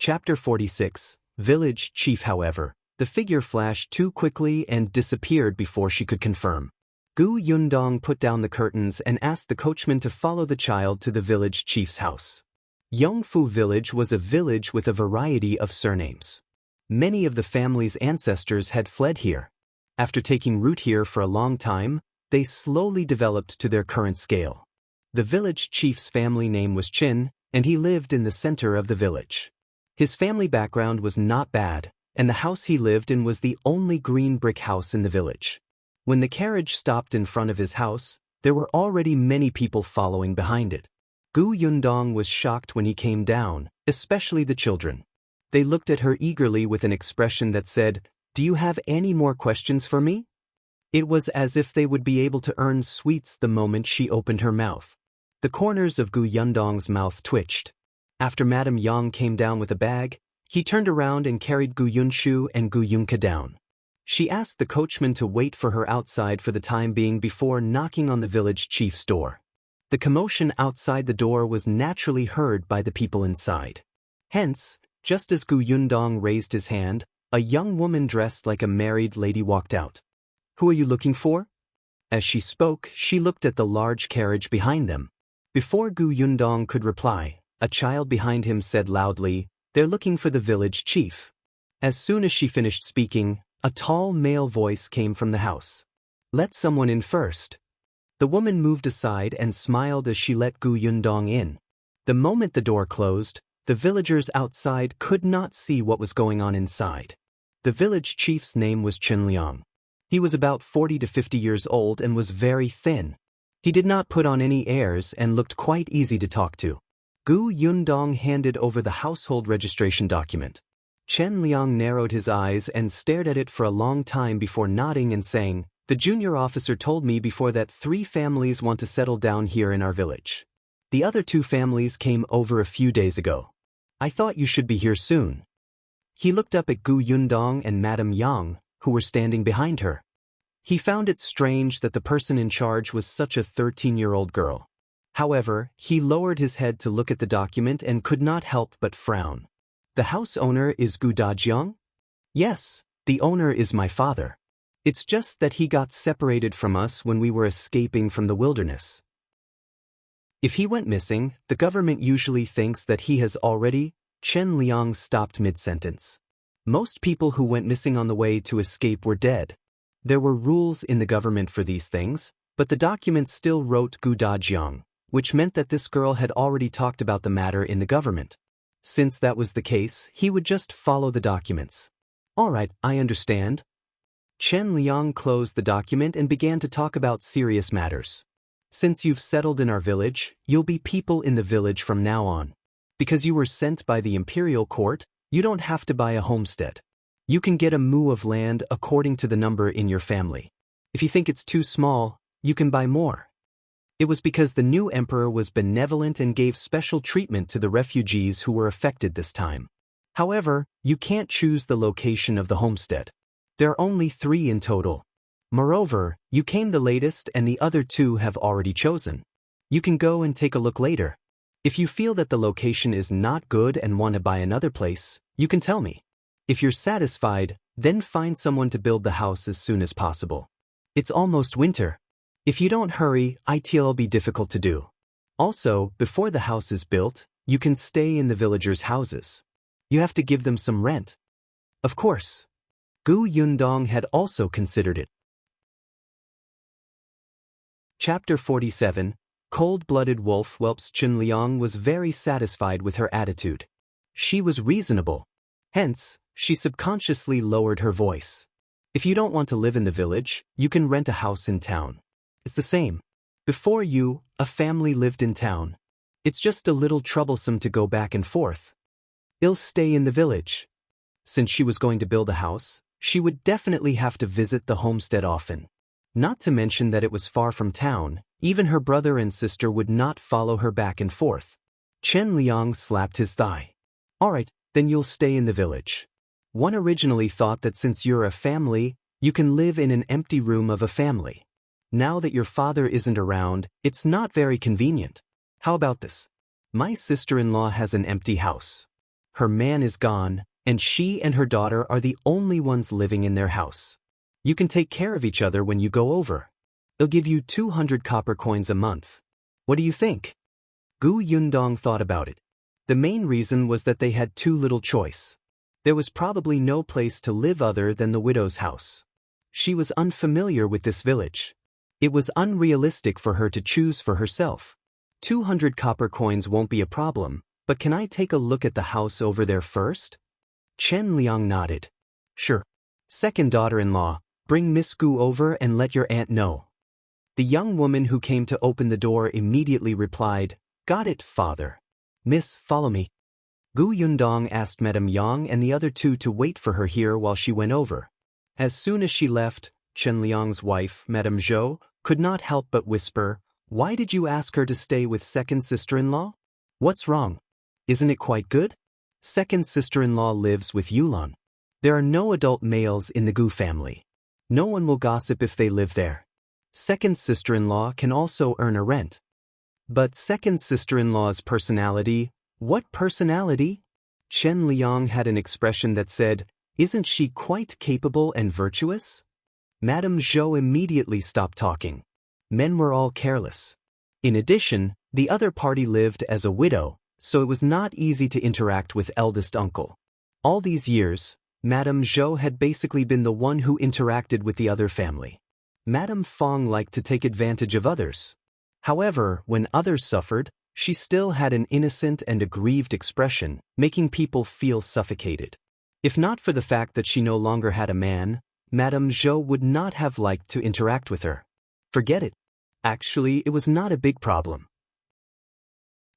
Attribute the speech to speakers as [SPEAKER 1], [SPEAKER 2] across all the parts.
[SPEAKER 1] Chapter 46, Village Chief. However, the figure flashed too quickly and disappeared before she could confirm. Yundong put down the curtains and asked the coachman to follow the child to the village chief's house. Yongfu Village was a village with a variety of surnames. Many of the family's ancestors had fled here. After taking root here for a long time, they slowly developed to their current scale. The village chief's family name was Qin, and he lived in the center of the village. His family background was not bad, and the house he lived in was the only green brick house in the village. When the carriage stopped in front of his house, there were already many people following behind it. Yundong was shocked when he came down, especially the children. They looked at her eagerly with an expression that said, "Do you have any more questions for me?" It was as if they would be able to earn sweets the moment she opened her mouth. The corners of Yundong's mouth twitched. After Madame Yang came down with a bag, he turned around and carried Yunshu and Yunka down. She asked the coachman to wait for her outside for the time being before knocking on the village chief's door. The commotion outside the door was naturally heard by the people inside. Hence, just as Yundong raised his hand, a young woman dressed like a married lady walked out. "Who are you looking for?" As she spoke, she looked at the large carriage behind them. Before Yundong could reply, a child behind him said loudly, "They're looking for the village chief." As soon as she finished speaking, a tall male voice came from the house. "Let someone in first." The woman moved aside and smiled as she let Yundong in. The moment the door closed, the villagers outside could not see what was going on inside. The village chief's name was Qingyuan. He was about 40 to 50 years old and was very thin. He did not put on any airs and looked quite easy to talk to. Yundong handed over the household registration document. Qingyuan narrowed his eyes and stared at it for a long time before nodding and saying, "The junior officer told me before that 3 families want to settle down here in our village. The other 2 families came over a few days ago. I thought you should be here soon." He looked up at Yundong and Madame Yang, who were standing behind her. He found it strange that the person in charge was such a 13-year-old girl. However, he lowered his head to look at the document and could not help but frown. "The house owner is Daoist?" "Yes, the owner is my father. It's just that he got separated from us when we were escaping from the wilderness. If he went missing, the government usually thinks that he has already..." Qingyuan stopped mid-sentence. Most people who went missing on the way to escape were dead. There were rules in the government for these things, but the document still wrote Daoist, which meant that this girl had already talked about the matter in the government. Since that was the case, he would just follow the documents. "All right, I understand." Qingyuan closed the document and began to talk about serious matters. "Since you've settled in our village, you'll be people in the village from now on. Because you were sent by the imperial court, you don't have to buy a homestead. You can get a mu of land according to the number in your family. If you think it's too small, you can buy more." It was because the new emperor was benevolent and gave special treatment to the refugees who were affected this time. However, you can't choose the location of the homestead. There are only 3 in total. Moreover, you came the latest and the other 2 have already chosen. You can go and take a look later. If you feel that the location is not good and want to buy another place, you can tell me. If you're satisfied, then find someone to build the house as soon as possible. It's almost winter. If you don't hurry, it'll be difficult to do. Also, before the house is built, you can stay in the villagers' houses. You have to give them some rent. Of course. Yundong had also considered it. Chapter 47, Cold-Blooded Wolf Whelps. Qingyuan was very satisfied with her attitude. She was reasonable. Hence, she subconsciously lowered her voice. If you don't want to live in the village, you can rent a house in town. It's the same. Before you, a family lived in town. It's just a little troublesome to go back and forth. I'll stay in the village. Since she was going to build a house, she would definitely have to visit the homestead often. Not to mention that it was far from town, even her brother and sister would not follow her back and forth. Qingyuan slapped his thigh. "All right, then you'll stay in the village. One originally thought that since you're a family, you can live in an empty room of a family. Now that your father isn't around, it's not very convenient. How about this? My sister-in-law has an empty house. her man is gone, and she and her daughter are the only ones living in their house. You can take care of each other when you go over. They'll give you 200 copper coins a month. What do you think? Gu Yundong thought about it. The main reason was that they had too little choice. There was probably no place to live other than the widow's house. She was unfamiliar with this village. It was unrealistic for her to choose for herself. 200 copper coins won't be a problem, but can I take a look at the house over there first? Chen Liang nodded. Sure. Second daughter-in-law, bring Miss Gu over and let your aunt know. The young woman who came to open the door immediately replied, Got it, father. Miss, follow me. Gu Yundong asked Madame Yang and the other two to wait for her here while she went over. As soon as she left, Chen Liang's wife, Madame Zhou, could not help but whisper, Why did you ask her to stay with second sister-in-law? What's wrong? Isn't it quite good? Second sister-in-law lives with Yulan. There are no adult males in the Gu family. No one will gossip if they live there. Second sister-in-law can also earn a rent. But second sister-in-law's personality, what personality? Chen Liang had an expression that said, Isn't she quite capable and virtuous? Madame Zhou immediately stopped talking. Men were all careless. In addition, the other party lived as a widow, so it was not easy to interact with eldest uncle. All these years, Madame Zhou had basically been the one who interacted with the other family. Madame Fong liked to take advantage of others. However, when others suffered, she still had an innocent and aggrieved expression, making people feel suffocated. If not for the fact that she no longer had a man, Madame Zhou would not have liked to interact with her. Forget it. Actually, it was not a big problem.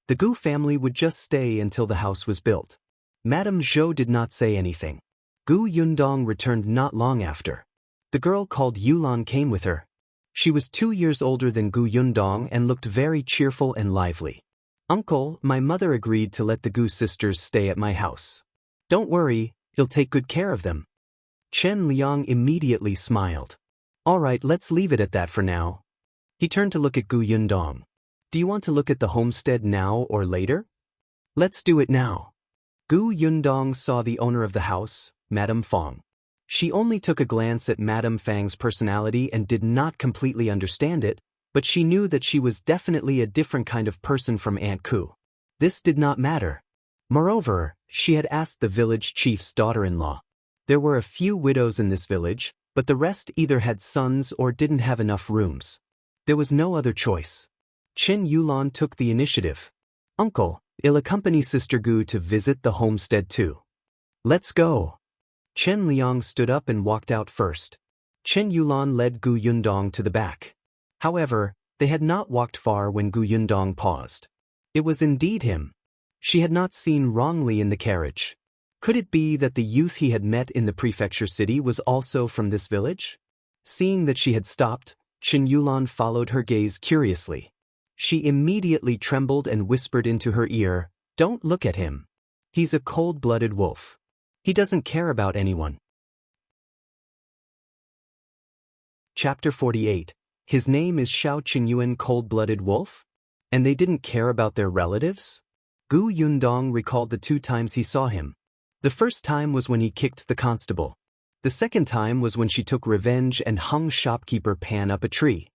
[SPEAKER 1] The Gu family would just stay until the house was built. Madame Zhou did not say anything. Gu Yundong returned not long after. The girl called Yulan came with her. She was 2 years older than Gu Yundong and looked very cheerful and lively. Uncle, my mother agreed to let the Gu sisters stay at my house. Don't worry, he'll take good care of them. Chen Liang immediately smiled. All right, let's leave it at that for now. He turned to look at Gu Yundong. Do you want to look at the homestead now or later? Let's do it now. Gu Yundong saw the owner of the house, Madame Fong. She only took a glance at Madame Fang's personality and did not completely understand it, but she knew that she was definitely a different kind of person from Aunt Ku. This did not matter. Moreover, she had asked the village chief's daughter-in-law. There were a few widows in this village, but the rest either had sons or didn't have enough rooms. There was no other choice. Qin Yulan took the initiative. Uncle, I'll accompany Sister Gu to visit the homestead too. Let's go. Chen Liang stood up and walked out first. Chen Yulan led Gu Yundong to the back. However, they had not walked far when Gu Yundong paused. It was indeed him. She had not seen wrongly in the carriage. Could it be that the youth he had met in the prefecture city was also from this village? Seeing that she had stopped, Chen Yulan followed her gaze curiously. She immediately trembled and whispered into her ear, Don't look at him. He's a cold-blooded wolf. He doesn't care about anyone. Chapter 48. His name is Shao Qingyuan, cold-blooded wolf? And they didn't care about their relatives? Gu Yundong recalled the 2 times he saw him. The first time was when he kicked the constable. The second time was when she took revenge and hung shopkeeper Pan up a tree.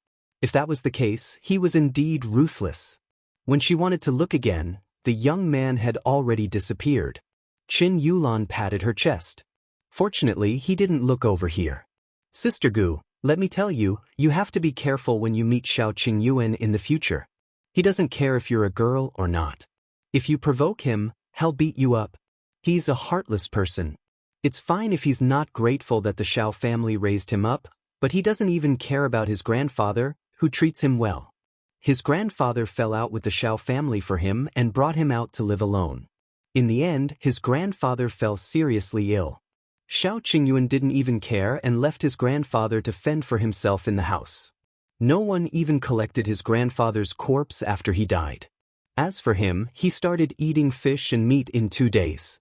[SPEAKER 1] If that was the case, he was indeed ruthless. When she wanted to look again, the young man had already disappeared. Qin Yulan patted her chest. Fortunately, he didn't look over here. Sister Gu, let me tell you, you have to be careful when you meet Shao Qingyuan in the future. He doesn't care if you're a girl or not. If you provoke him, he'll beat you up. He's a heartless person. It's fine if he's not grateful that the Shao family raised him up, but he doesn't even care about his grandfather, who treats him well. His grandfather fell out with the Shao family for him and brought him out to live alone. In the end, his grandfather fell seriously ill. Shao Qingyuan didn't even care and left his grandfather to fend for himself in the house. No one even collected his grandfather's corpse after he died. As for him, he started eating fish and meat in 2 days.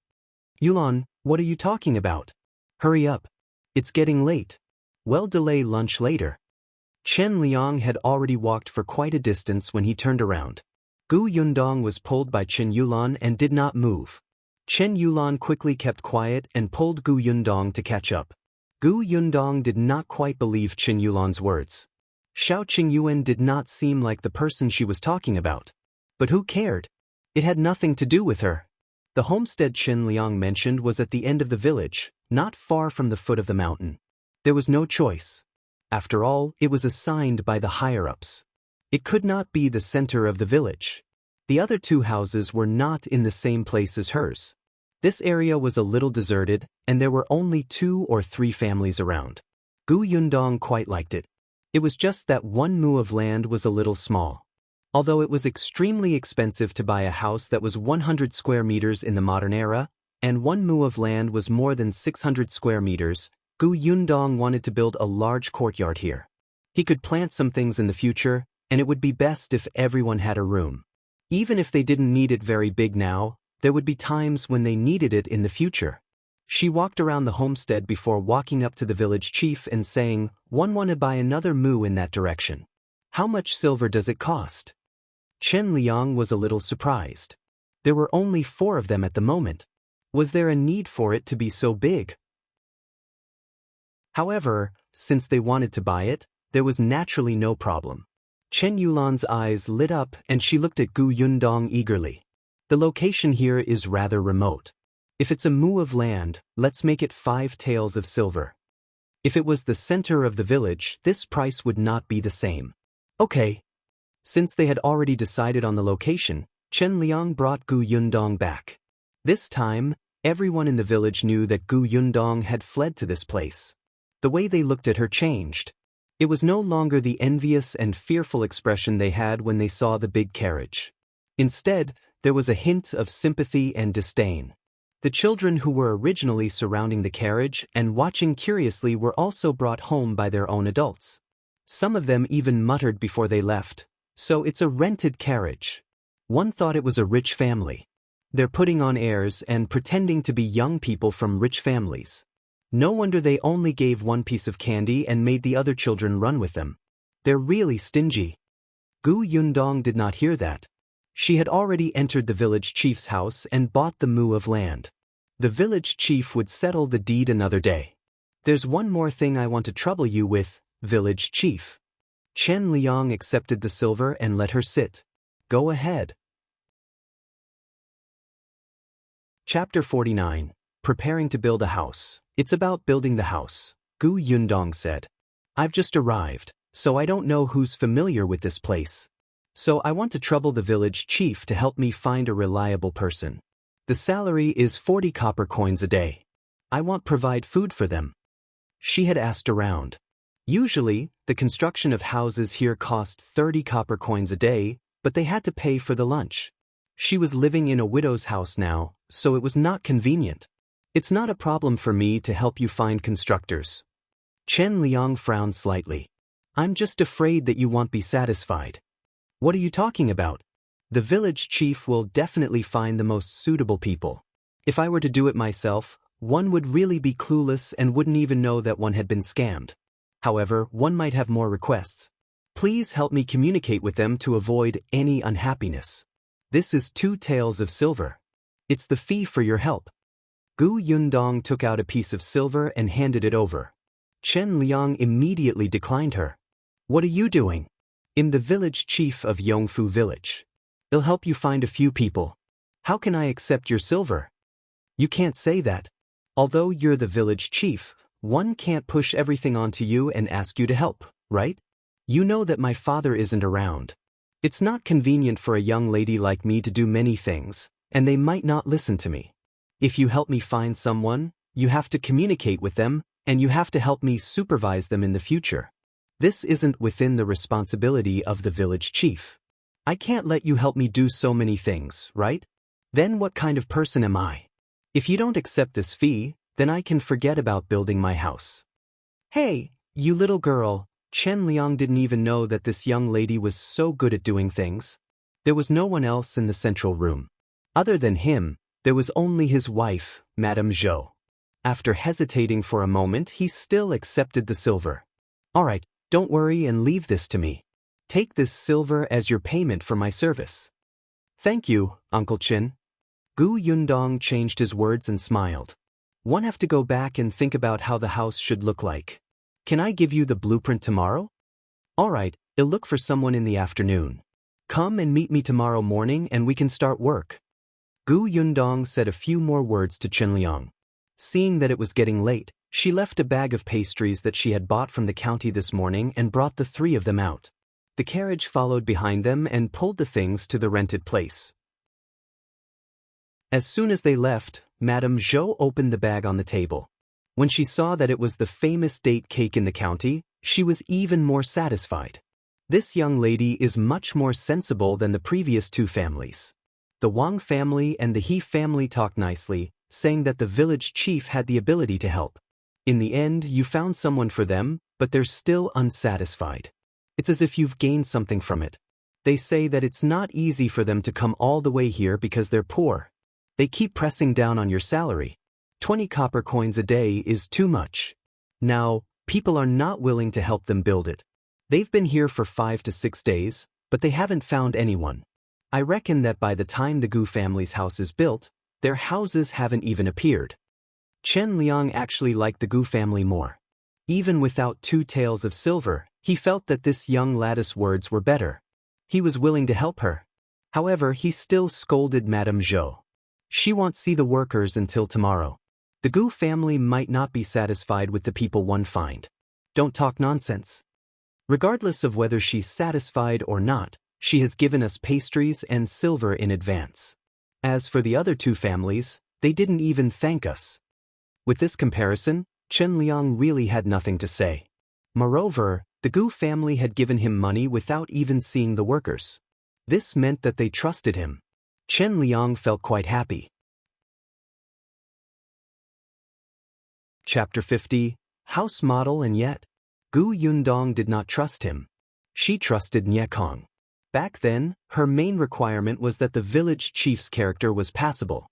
[SPEAKER 1] Yulan, what are you talking about? Hurry up. It's getting late. We'll delay lunch later. Chen Liang had already walked for quite a distance when he turned around. Gu Yundong was pulled by Chen Yulan and did not move. Chen Yulan quickly kept quiet and pulled Gu Yundong to catch up. Gu Yundong did not quite believe Chen Yulan's words. Shao Qingyuan did not seem like the person she was talking about. But who cared? It had nothing to do with her. The homestead Chen Liang mentioned was at the end of the village, not far from the foot of the mountain. There was no choice. After all, it was assigned by the higher-ups. It could not be the center of the village. The other two houses were not in the same place as hers. This area was a little deserted, and there were only 2 or 3 families around. Gu Yundong quite liked it. It was just that 1 mu of land was a little small. Although it was extremely expensive to buy a house that was 100 square meters in the modern era, and 1 mu of land was more than 600 square meters, Gu Yundong wanted to build a large courtyard here. He could plant some things in the future, and it would be best if everyone had a room. Even if they didn't need it very big now, there would be times when they needed it in the future. She walked around the homestead before walking up to the village chief and saying, "Want to buy another mu in that direction. How much silver does it cost?" Chen Liang was a little surprised. There were only 4 of them at the moment. Was there a need for it to be so big? However, since they wanted to buy it, there was naturally no problem. Chen Yulan's eyes lit up and she looked at Gu Yundong eagerly. The location here is rather remote. If it's a mu of land, let's make it 5 taels of silver. If it was the center of the village, this price would not be the same. Okay. Since they had already decided on the location, Chen Liang brought Gu Yundong back. This time, everyone in the village knew that Gu Yundong had fled to this place. The way they looked at her changed. It was no longer the envious and fearful expression they had when they saw the big carriage. Instead, there was a hint of sympathy and disdain. The children who were originally surrounding the carriage and watching curiously were also brought home by their own adults. Some of them even muttered before they left, "So it's a rented carriage." One thought it was a rich family. They're putting on airs and pretending to be young people from rich families. No wonder they only gave 1 piece of candy and made the other children run with them. They're really stingy. Gu Yundong did not hear that. She had already entered the village chief's house and bought the mu of land. The village chief would settle the deed another day. "There's one more thing I want to trouble you with, village chief." Chen Liang accepted the silver and let her sit. "Go ahead." Chapter 49. Preparing to build a house. "It's about building the house," Gu Yundong said. "I've just arrived, so I don't know who's familiar with this place. So I want to trouble the village chief to help me find a reliable person. The salary is 40 copper coins a day. I want to provide food for them." She had asked around. Usually, the construction of houses here cost 30 copper coins a day, but they had to pay for the lunch. She was living in a widow's house now, so it was not convenient. "It's not a problem for me to help you find constructors." Chen Liang frowned slightly. "I'm just afraid that you won't be satisfied." "What are you talking about?" "The village chief will definitely find the most suitable people. If I were to do it myself, one would really be clueless and wouldn't even know that one had been scammed. However, one might have more requests. Please help me communicate with them to avoid any unhappiness. This is 2 taels of silver. It's the fee for your help." Gu Yundong took out a piece of silver and handed it over. Chen Liang immediately declined her. "What are you doing?" "I'm the village chief of Yongfu village. I'll help you find a few people." "How can I accept your silver?" "You can't say that. Although you're the village chief, one can't push everything onto you and ask you to help, right? You know that my father isn't around. It's not convenient for a young lady like me to do many things, and they might not listen to me. If you help me find someone, you have to communicate with them, and you have to help me supervise them in the future. This isn't within the responsibility of the village chief. I can't let you help me do so many things, right? Then what kind of person am I? If you don't accept this fee, then I can forget about building my house." "Hey, you little girl," Chen Liang didn't even know that this young lady was so good at doing things. There was no one else in the central room. Other than him, there was only his wife, Madame Zhou. After hesitating for a moment, he still accepted the silver. "All right, don't worry and leave this to me. Take this silver as your payment for my service." "Thank you, Uncle Chen." Gu Yundong changed his words and smiled. One have to go back and think about how the house should look like. Can I give you the blueprint tomorrow? Alright, I'll look for someone in the afternoon. Come and meet me tomorrow morning and we can start work. Gu Yundong said a few more words to Qingyuan. Seeing that it was getting late, she left a bag of pastries that she had bought from the county this morning and brought the three of them out. The carriage followed behind them and pulled the things to the rented place. As soon as they left, Madame Zhou opened the bag on the table. When she saw that it was the famous date cake in the county, she was even more satisfied. This young lady is much more sensible than the previous two families. The Wang family and the He family talked nicely, saying that the village chief had the ability to help. In the end, you found someone for them, but they're still unsatisfied. It's as if you've gained something from it. They say that it's not easy for them to come all the way here because they're poor. They keep pressing down on your salary. 20 copper coins a day is too much. Now, people are not willing to help them build it. They've been here for 5 to 6 days, but they haven't found anyone. I reckon that by the time the Gu family's house is built, their houses haven't even appeared. Chen Liang actually liked the Gu family more. Even without 2 taels of silver, he felt that this young lattice words were better. He was willing to help her. However, he still scolded Madame Zhou. She won't see the workers until tomorrow. The Gu family might not be satisfied with the people one find. Don't talk nonsense. Regardless of whether she's satisfied or not, she has given us pastries and silver in advance. As for the other 2 families, they didn't even thank us. With this comparison, Chen Liang really had nothing to say. Moreover, the Gu family had given him money without even seeing the workers. This meant that they trusted him. Chen Liang felt quite happy. Chapter 50, House Model. And yet, Gu Yundong did not trust him. She trusted Niekong. Back then, her main requirement was that the village chief's character was passable.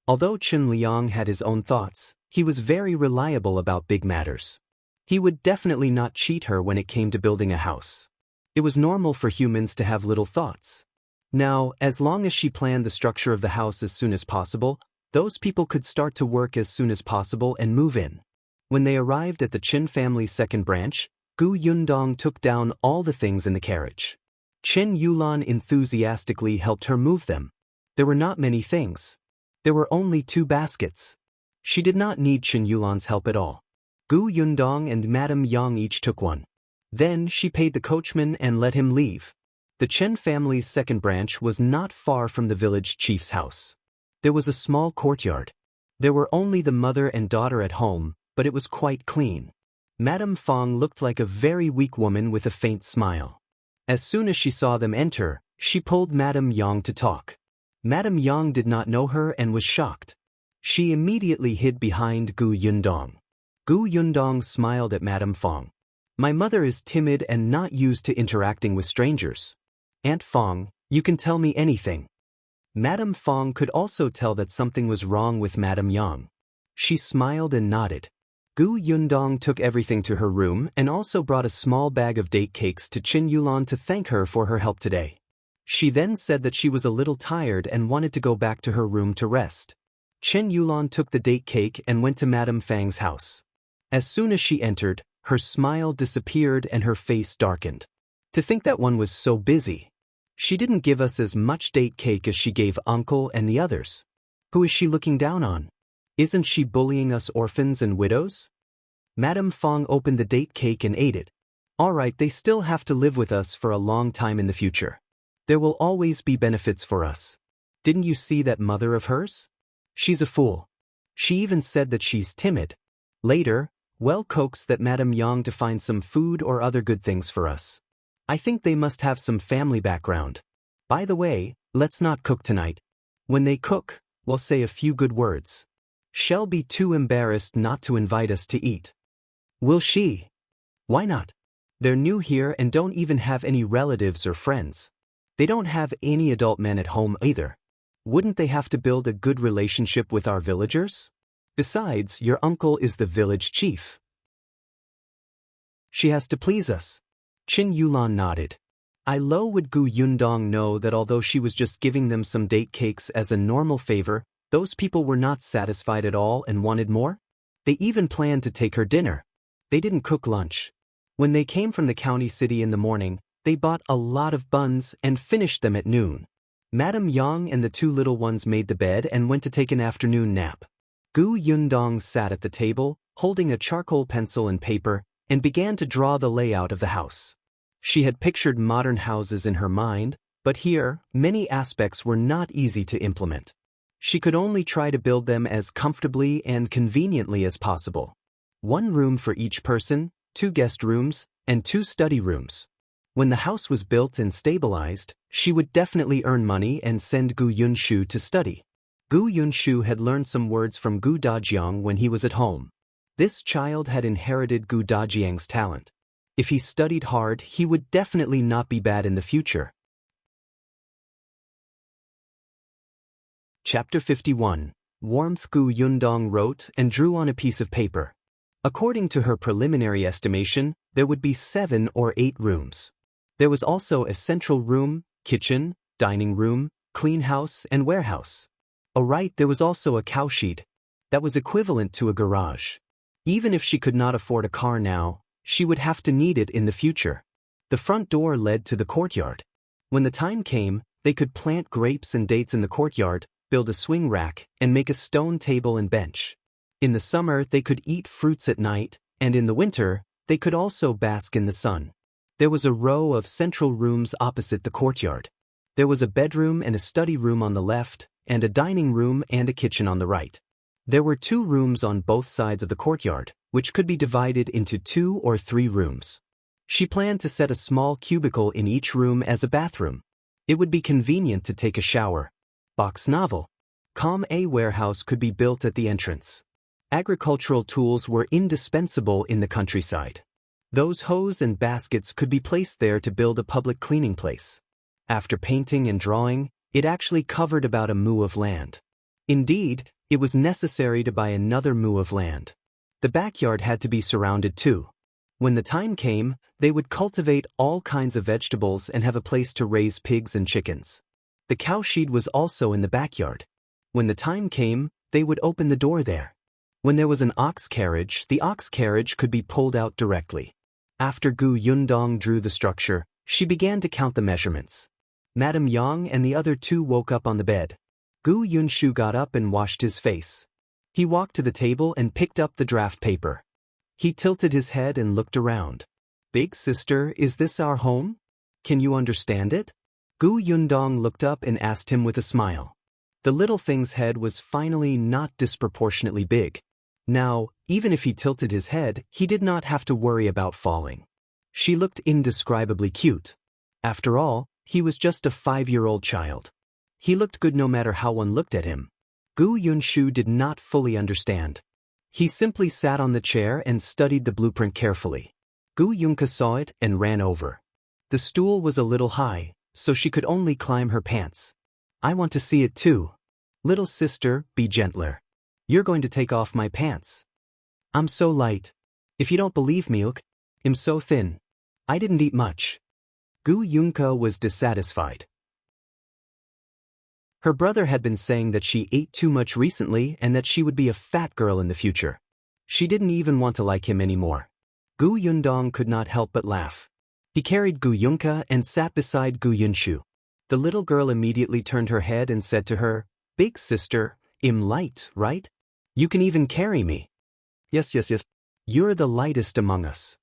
[SPEAKER 1] Although Chen Liang had his own thoughts, he was very reliable about big matters. He would definitely not cheat her when it came to building a house. It was normal for humans to have little thoughts. Now, as long as she planned the structure of the house as soon as possible, those people could start to work as soon as possible and move in. When they arrived at the Qin family's second branch, Gu Yundong took down all the things in the carriage. Qin Yulan enthusiastically helped her move them. There were not many things. There were only 2 baskets. She did not need Qin Yulan's help at all. Gu Yundong and Madame Yang each took one. Then she paid the coachman and let him leave. The Chen family's second branch was not far from the village chief's house. There was a small courtyard. There were only the mother and daughter at home, but it was quite clean. Madame Fong looked like a very weak woman with a faint smile. As soon as she saw them enter, she pulled Madame Yang to talk. Madame Yang did not know her and was shocked. She immediately hid behind Gu Yundong. Gu Yundong smiled at Madame Fong. My mother is timid and not used to interacting with strangers. Aunt Fong, you can tell me anything. Madame Fong could also tell that something was wrong with Madame Yang. She smiled and nodded. Gu Yundong took everything to her room and also brought a small bag of date cakes to Qingyuan to thank her for her help today. She then said that she was a little tired and wanted to go back to her room to rest. Qingyuan took the date cake and went to Madame Fang's house. As soon as she entered, her smile disappeared and her face darkened. To think that one was so busy. She didn't give us as much date cake as she gave Uncle and the others. Who is she looking down on? Isn't she bullying us orphans and widows? Madame Fong opened the date cake and ate it. Alright, they still have to live with us for a long time in the future. There will always be benefits for us. Didn't you see that mother of hers? She's a fool. She even said that she's timid. Later, well coaxed that Madame Yang to find some food or other good things for us. I think they must have some family background. By the way, let's not cook tonight. When they cook, we'll say a few good words. She'll be too embarrassed not to invite us to eat. Will she? Why not? They're new here and don't even have any relatives or friends. They don't have any adult men at home either. Wouldn't they have to build a good relationship with our villagers? Besides, your uncle is the village chief. She has to please us. Qingyuan nodded. Would Gu Yundong know that although she was just giving them some date cakes as a normal favor, Those people were not satisfied at all and wanted more? They even planned to take her dinner. They didn't cook lunch. When they came from the county city in the morning, they bought a lot of buns and finished them at noon. Madame Yang and the two little ones made the bed and went to take an afternoon nap. Gu Yundong sat at the table, holding a charcoal pencil and paper, and began to draw the layout of the house. She had pictured modern houses in her mind, but here, many aspects were not easy to implement. She could only try to build them as comfortably and conveniently as possible. 1 room for each person, 2 guest rooms, and 2 study rooms. When the house was built and stabilized, she would definitely earn money and send Gu Yunshu to study. Gu Yunshu had learned some words from Gu Dajiang when he was at home. This child had inherited Gu Dajiang's talent. If he studied hard, he would definitely not be bad in the future. Chapter 51. Warmth. Gu Yundong wrote and drew on a piece of paper. According to her preliminary estimation, there would be 7 or 8 rooms. There was also a central room, kitchen, dining room, clean house, and warehouse. Right, there was also a cowshed. That was equivalent to a garage. Even if she could not afford a car now, she would have to need it in the future. The front door led to the courtyard. When the time came, they could plant grapes and dates in the courtyard, build a swing rack, and make a stone table and bench. In the summer, they could eat fruits at night, and in the winter, they could also bask in the sun. There was a row of central rooms opposite the courtyard. There was a bedroom and a study room on the left, and a dining room and a kitchen on the right. There were 2 rooms on both sides of the courtyard, which could be divided into 2 or 3 rooms. She planned to set a small cubicle in each room as a bathroom. It would be convenient to take a shower. Box novel. A warehouse could be built at the entrance. Agricultural tools were indispensable in the countryside. Those hoes and baskets could be placed there to build a public cleaning place. After painting and drawing, it actually covered about a mu of land. Indeed, it was necessary to buy another mu of land. The backyard had to be surrounded too. When the time came, they would cultivate all kinds of vegetables and have a place to raise pigs and chickens. The cowshed was also in the backyard. When the time came, they would open the door there. When there was an ox carriage, the ox carriage could be pulled out directly. After Gu Yundong drew the structure, she began to count the measurements. Madame Yang and the other 2 woke up on the bed. Gu Yunshu got up and washed his face. He walked to the table and picked up the draft paper. He tilted his head and looked around. Big sister, is this our home? Can you understand it? Gu Yundong looked up and asked him with a smile. The little thing's head was finally not disproportionately big. Now, even if he tilted his head, he did not have to worry about falling. She looked indescribably cute. After all, he was just a 5-year-old child. He looked good no matter how one looked at him. Gu Yunshu did not fully understand. He simply sat on the chair and studied the blueprint carefully. Gu Yunka saw it and ran over. The stool was a little high, so she could only climb her pants. I want to see it too. Little sister, be gentler. You're going to take off my pants. I'm so light. If you don't believe me, look. I'm so thin. I didn't eat much. Gu Yunka was dissatisfied. Her brother had been saying that she ate too much recently and that she would be a fat girl in the future. She didn't even want to like him anymore. Gu Yundong could not help but laugh. He carried Gu Yunka and sat beside Gu Yunshu. The little girl immediately turned her head and said to her, Big sister, I'm light, right? You can even carry me. Yes. You're the lightest among us.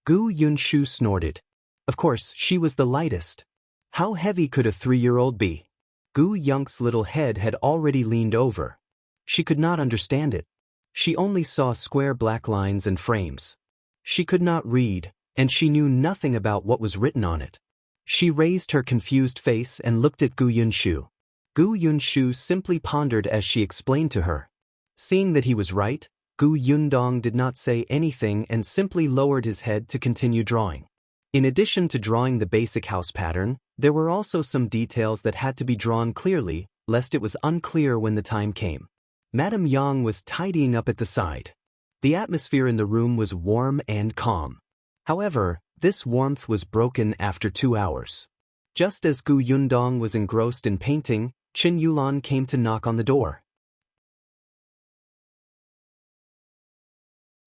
[SPEAKER 1] Gu Yunshu snorted. Of course, she was the lightest. How heavy could a 3-year-old be? Gu Yunk's little head had already leaned over. She could not understand it. She only saw square black lines and frames. She could not read, and she knew nothing about what was written on it. She raised her confused face and looked at Gu Yunshu. Gu Yunshu simply pondered as she explained to her. Seeing that he was right, Gu Yundong did not say anything and simply lowered his head to continue drawing. In addition to drawing the basic house pattern, there were also some details that had to be drawn clearly, lest it was unclear when the time came. Madame Yang was tidying up at the side. The atmosphere in the room was warm and calm. However, this warmth was broken after 2 hours. Just as Gu Yundong was engrossed in painting, Qingyuan came to knock on the door.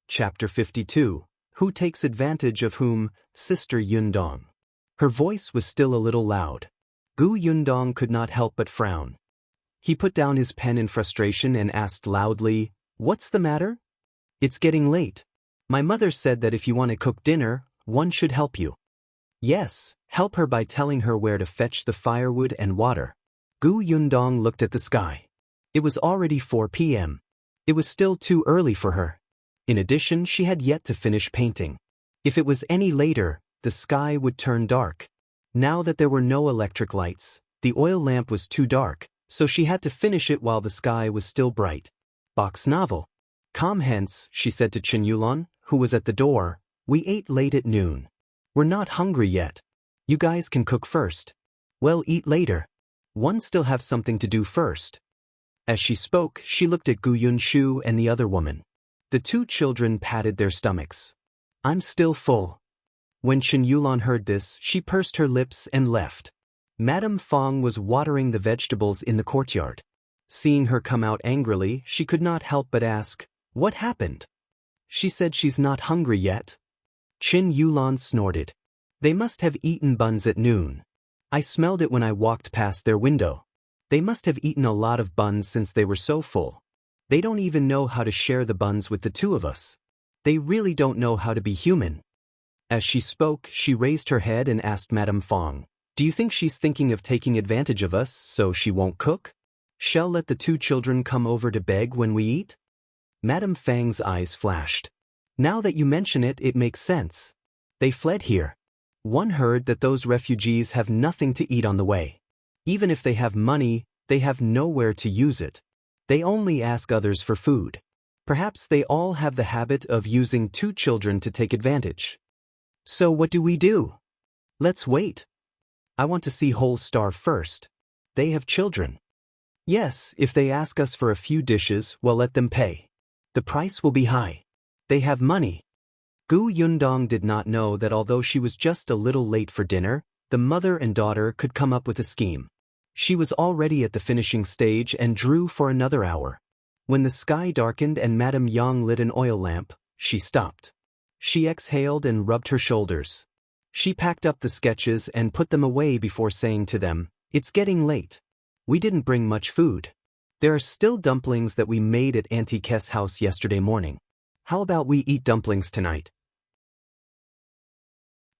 [SPEAKER 1] Chapter 52. Who takes advantage of whom? Sister Yundong. Her voice was still a little loud. Gu Yundong could not help but frown. He put down his pen in frustration and asked loudly, "What's the matter?" "It's getting late. My mother said that if you want to cook dinner, one should help you." "Yes, help her by telling her where to fetch the firewood and water." Gu Yundong looked at the sky. It was already 4 p.m. It was still too early for her. In addition, she had yet to finish painting. If it was any later, the sky would turn dark. Now that there were no electric lights, the oil lamp was too dark, so she had to finish it while the sky was still bright. Box novel. "Come hence," she said to Qingyuan, who was at the door. "We ate late at noon. We're not hungry yet. You guys can cook first. Well, eat later. One still have something to do first." As she spoke, she looked at Gu Yunshu and the other woman. The two children patted their stomachs. "I'm still full." When Qingyuan heard this, she pursed her lips and left. Madame Fong was watering the vegetables in the courtyard. Seeing her come out angrily, she could not help but ask, "What happened?" "She said she's not hungry yet." Qingyuan snorted. "They must have eaten buns at noon. I smelled it when I walked past their window. They must have eaten a lot of buns since they were so full. They don't even know how to share the buns with the two of us. They really don't know how to be human." As she spoke, she raised her head and asked Madame Fong, "Do you think she's thinking of taking advantage of us so she won't cook? Shall let the two children come over to beg when we eat?" Madame Fang's eyes flashed. "Now that you mention it, it makes sense. They fled here. One heard that those refugees have nothing to eat on the way. Even if they have money, they have nowhere to use it. They only ask others for food. Perhaps they all have the habit of using two children to take advantage. So what do we do? Let's wait. I want to see whole starve first. They have children. Yes, if they ask us for a few dishes, well, let them pay. The price will be high. They have money." Gu Yundong did not know that although she was just a little late for dinner, the mother and daughter could come up with a scheme. She was already at the finishing stage and drew for another hour. When the sky darkened and Madame Yang lit an oil lamp, she stopped. She exhaled and rubbed her shoulders. She packed up the sketches and put them away before saying to them, "It's getting late. We didn't bring much food. There are still dumplings that we made at Auntie Kess' house yesterday morning. How about we eat dumplings tonight?"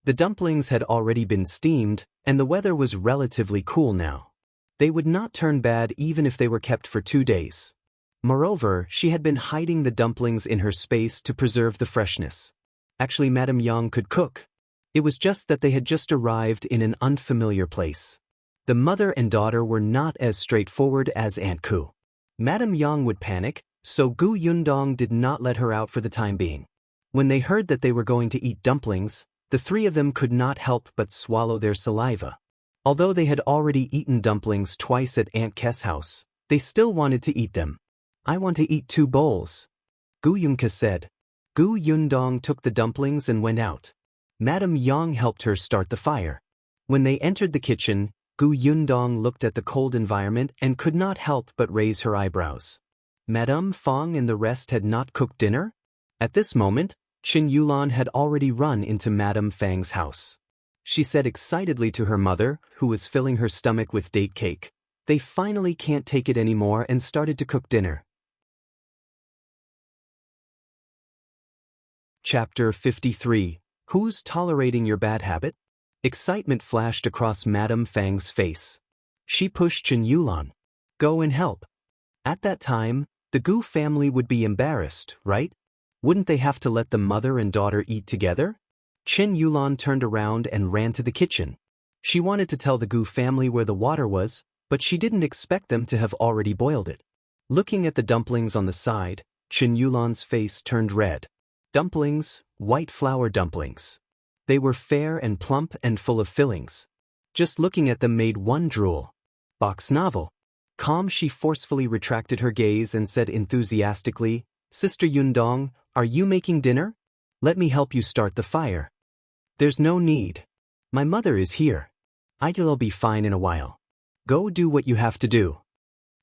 [SPEAKER 1] The dumplings had already been steamed, and the weather was relatively cool now. They would not turn bad even if they were kept for 2 days. Moreover, she had been hiding the dumplings in her space to preserve the freshness. Actually, Madame Yang could cook. It was just that they had just arrived in an unfamiliar place. The mother and daughter were not as straightforward as Aunt Ku. Madame Yang would panic, so Gu Yundong did not let her out for the time being. When they heard that they were going to eat dumplings, the three of them could not help but swallow their saliva. Although they had already eaten dumplings twice at Aunt Kess' house, they still wanted to eat them. "I want to eat 2 bowls," Gu Yunka said. Gu Yundong took the dumplings and went out. Madame Yang helped her start the fire. When they entered the kitchen, Gu Yundong looked at the cold environment and could not help but raise her eyebrows. Madame Fong and the rest had not cooked dinner? At this moment, Qingyuan had already run into Madame Fang's house. She said excitedly to her mother, who was filling her stomach with date cake, "They finally can't take it anymore," and started to cook dinner. Chapter 53. Who's tolerating your bad habit? Excitement flashed across Madame Fang's face. She pushed Qingyuan. "Go and help." At that time, the Gu family would be embarrassed, right? Wouldn't they have to let the mother and daughter eat together? Qingyuan turned around and ran to the kitchen. She wanted to tell the Gu family where the water was, but she didn't expect them to have already boiled it. Looking at the dumplings on the side, Qingyulan's face turned red. Dumplings, white flour dumplings. They were fair and plump and full of fillings. Just looking at them made one drool. Box novel. Calm, she forcefully retracted her gaze and said enthusiastically, "Sister Yundong, are you making dinner? Let me help you start the fire." "There's no need. My mother is here. I'll be fine in a while. Go do what you have to do."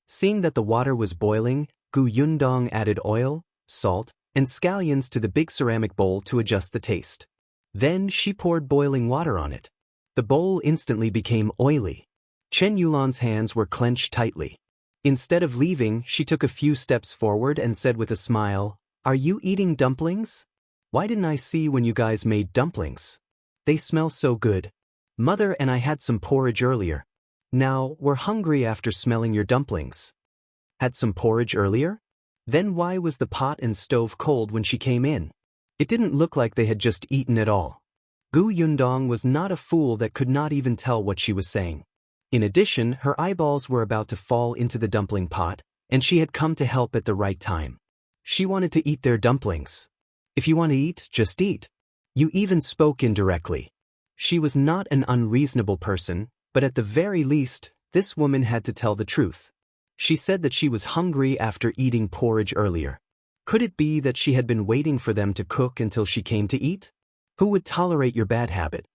[SPEAKER 1] Seeing that the water was boiling, Gu Yundong added oil, salt, and scallions to the big ceramic bowl to adjust the taste. Then she poured boiling water on it. The bowl instantly became oily. Chen Yulan's hands were clenched tightly. Instead of leaving, she took a few steps forward and said with a smile, "Are you eating dumplings? Why didn't I see when you guys made dumplings? They smell so good. Mother and I had some porridge earlier. Now, we're hungry after smelling your dumplings." Had some porridge earlier? Then why was the pot and stove cold when she came in? It didn't look like they had just eaten at all. Yundong was not a fool that could not even tell what she was saying. In addition, her eyeballs were about to fall into the dumpling pot, and she had come to help at the right time. She wanted to eat their dumplings. If you want to eat, just eat. You even spoke indirectly. She was not an unreasonable person, but at the very least, this woman had to tell the truth. She said that she was hungry after eating porridge earlier. Could it be that she had been waiting for them to cook until she came to eat? Who would tolerate your bad habit?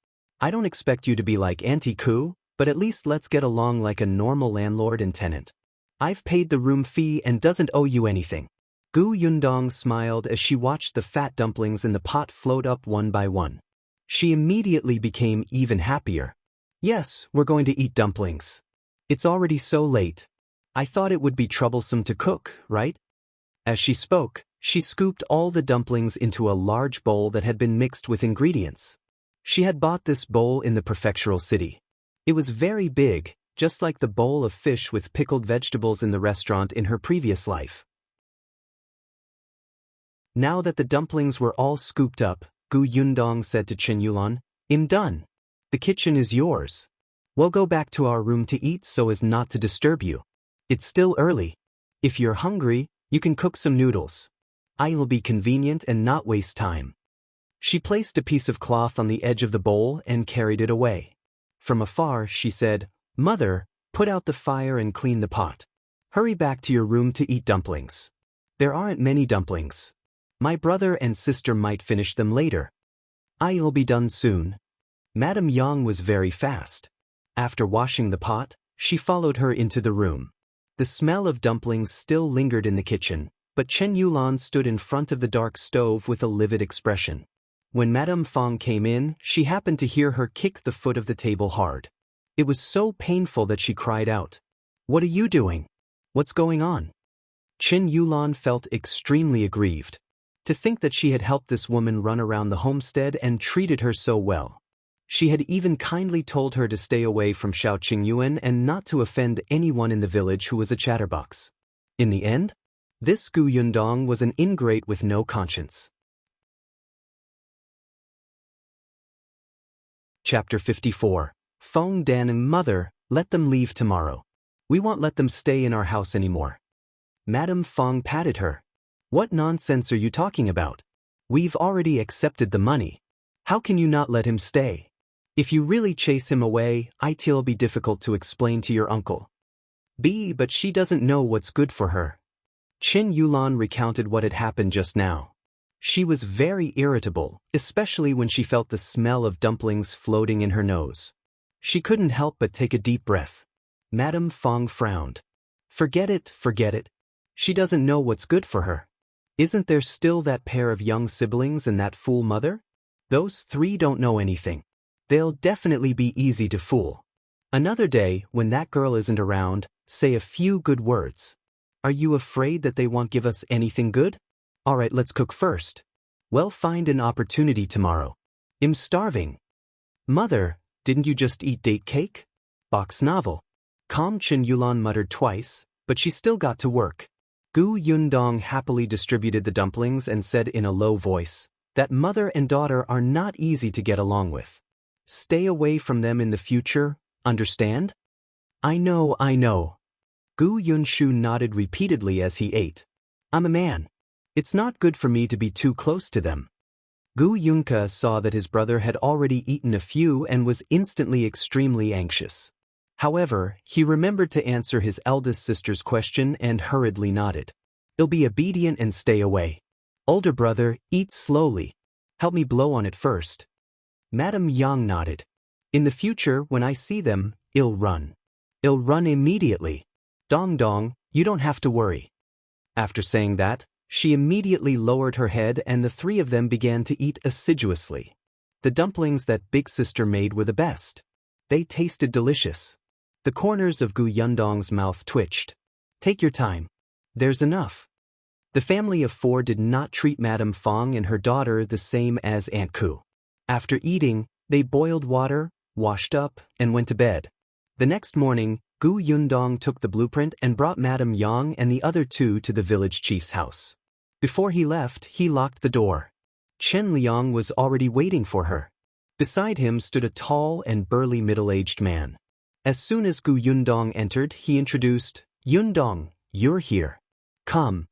[SPEAKER 1] I don't expect you to be like Auntie Koo, but at least let's get along like a normal landlord and tenant. I've paid the room fee and doesn't owe you anything. Yundong smiled as she watched the fat dumplings in the pot float up one by one. She immediately became even happier. Yes, we're going to eat dumplings. It's already so late. I thought it would be troublesome to cook, right? As she spoke, she scooped all the dumplings into a large bowl that had been mixed with ingredients. She had bought this bowl in the prefectural city. It was very big, just like the bowl of fish with pickled vegetables in the restaurant in her previous life. Now that the dumplings were all scooped up, Yundong said to Qingyuan, "I'm done. The kitchen is yours. We'll go back to our room to eat so as not to disturb you. It's still early. If you're hungry, you can cook some noodles. I'll be convenient and not waste time." She placed a piece of cloth on the edge of the bowl and carried it away. From afar, she said, "Mother, put out the fire and clean the pot. Hurry back to your room to eat dumplings. There aren't many dumplings. My brother and sister might finish them later. I'll be done soon." Madame Yang was very fast. After washing the pot, she followed her into the room. The smell of dumplings still lingered in the kitchen, but Chen Yulan stood in front of the dark stove with a livid expression. When Madame Fong came in, she happened to hear her kick the foot of the table hard. It was so painful that she cried out, "What are you doing? What's going on?" Chen Yulan felt extremely aggrieved. To think that she had helped this woman run around the homestead and treated her so well. She had even kindly told her to stay away from Shao Qingyuan and not to offend anyone in the village who was a chatterbox. In the end, this Yundong was an ingrate with no conscience. Chapter 54. Feng Dan and Mother, let them leave tomorrow. We won't let them stay in our house anymore. Madame Feng patted her. What nonsense are you talking about? We've already accepted the money. How can you not let him stay? If you really chase him away, it'll be difficult to explain to your uncle. But she doesn't know what's good for her. Chen Yulan recounted what had happened just now. She was very irritable, especially when she felt the smell of dumplings floating in her nose. She couldn't help but take a deep breath. Madame Fong frowned. Forget it. She doesn't know what's good for her. Isn't there still that pair of young siblings and that fool mother? Those three don't know anything. They'll definitely be easy to fool. Another day, when that girl isn't around, say a few good words. Are you afraid that they won't give us anything good? Alright, let's cook first. We'll find an opportunity tomorrow. I'm starving. Mother, didn't you just eat date cake? Box novel. Chen Yulan muttered twice, but she still got to work. Yundong happily distributed the dumplings and said in a low voice that mother and daughter are not easy to get along with. Stay away from them in the future, understand? I know. Yunshu nodded repeatedly as he ate. I'm a man. It's not good for me to be too close to them. Yunka saw that his brother had already eaten a few and was instantly extremely anxious. However, he remembered to answer his eldest sister's question and hurriedly nodded. I'll be obedient and stay away. Older brother, eat slowly. Help me blow on it first. Madame Yang nodded. In the future, when I see them, I'll run. I'll run immediately. Dong, you don't have to worry. After saying that, She immediately lowered her head and the three of them began to eat assiduously. The dumplings that big sister made were the best. They tasted delicious. The corners of Gu Yundong's mouth twitched. Take your time. There's enough. The family of four did not treat Madame Fong and her daughter the same as Aunt Ku. After eating, they boiled water, washed up, and went to bed. The next morning, Gu Yundong took the blueprint and brought Madame Yang and the other two to the village chief's house. Before he left, he locked the door. Chen Liang was already waiting for her. Beside him stood a tall and burly middle-aged man. As soon as Gu Yundong entered, he introduced, "Yundong, you're here. Come,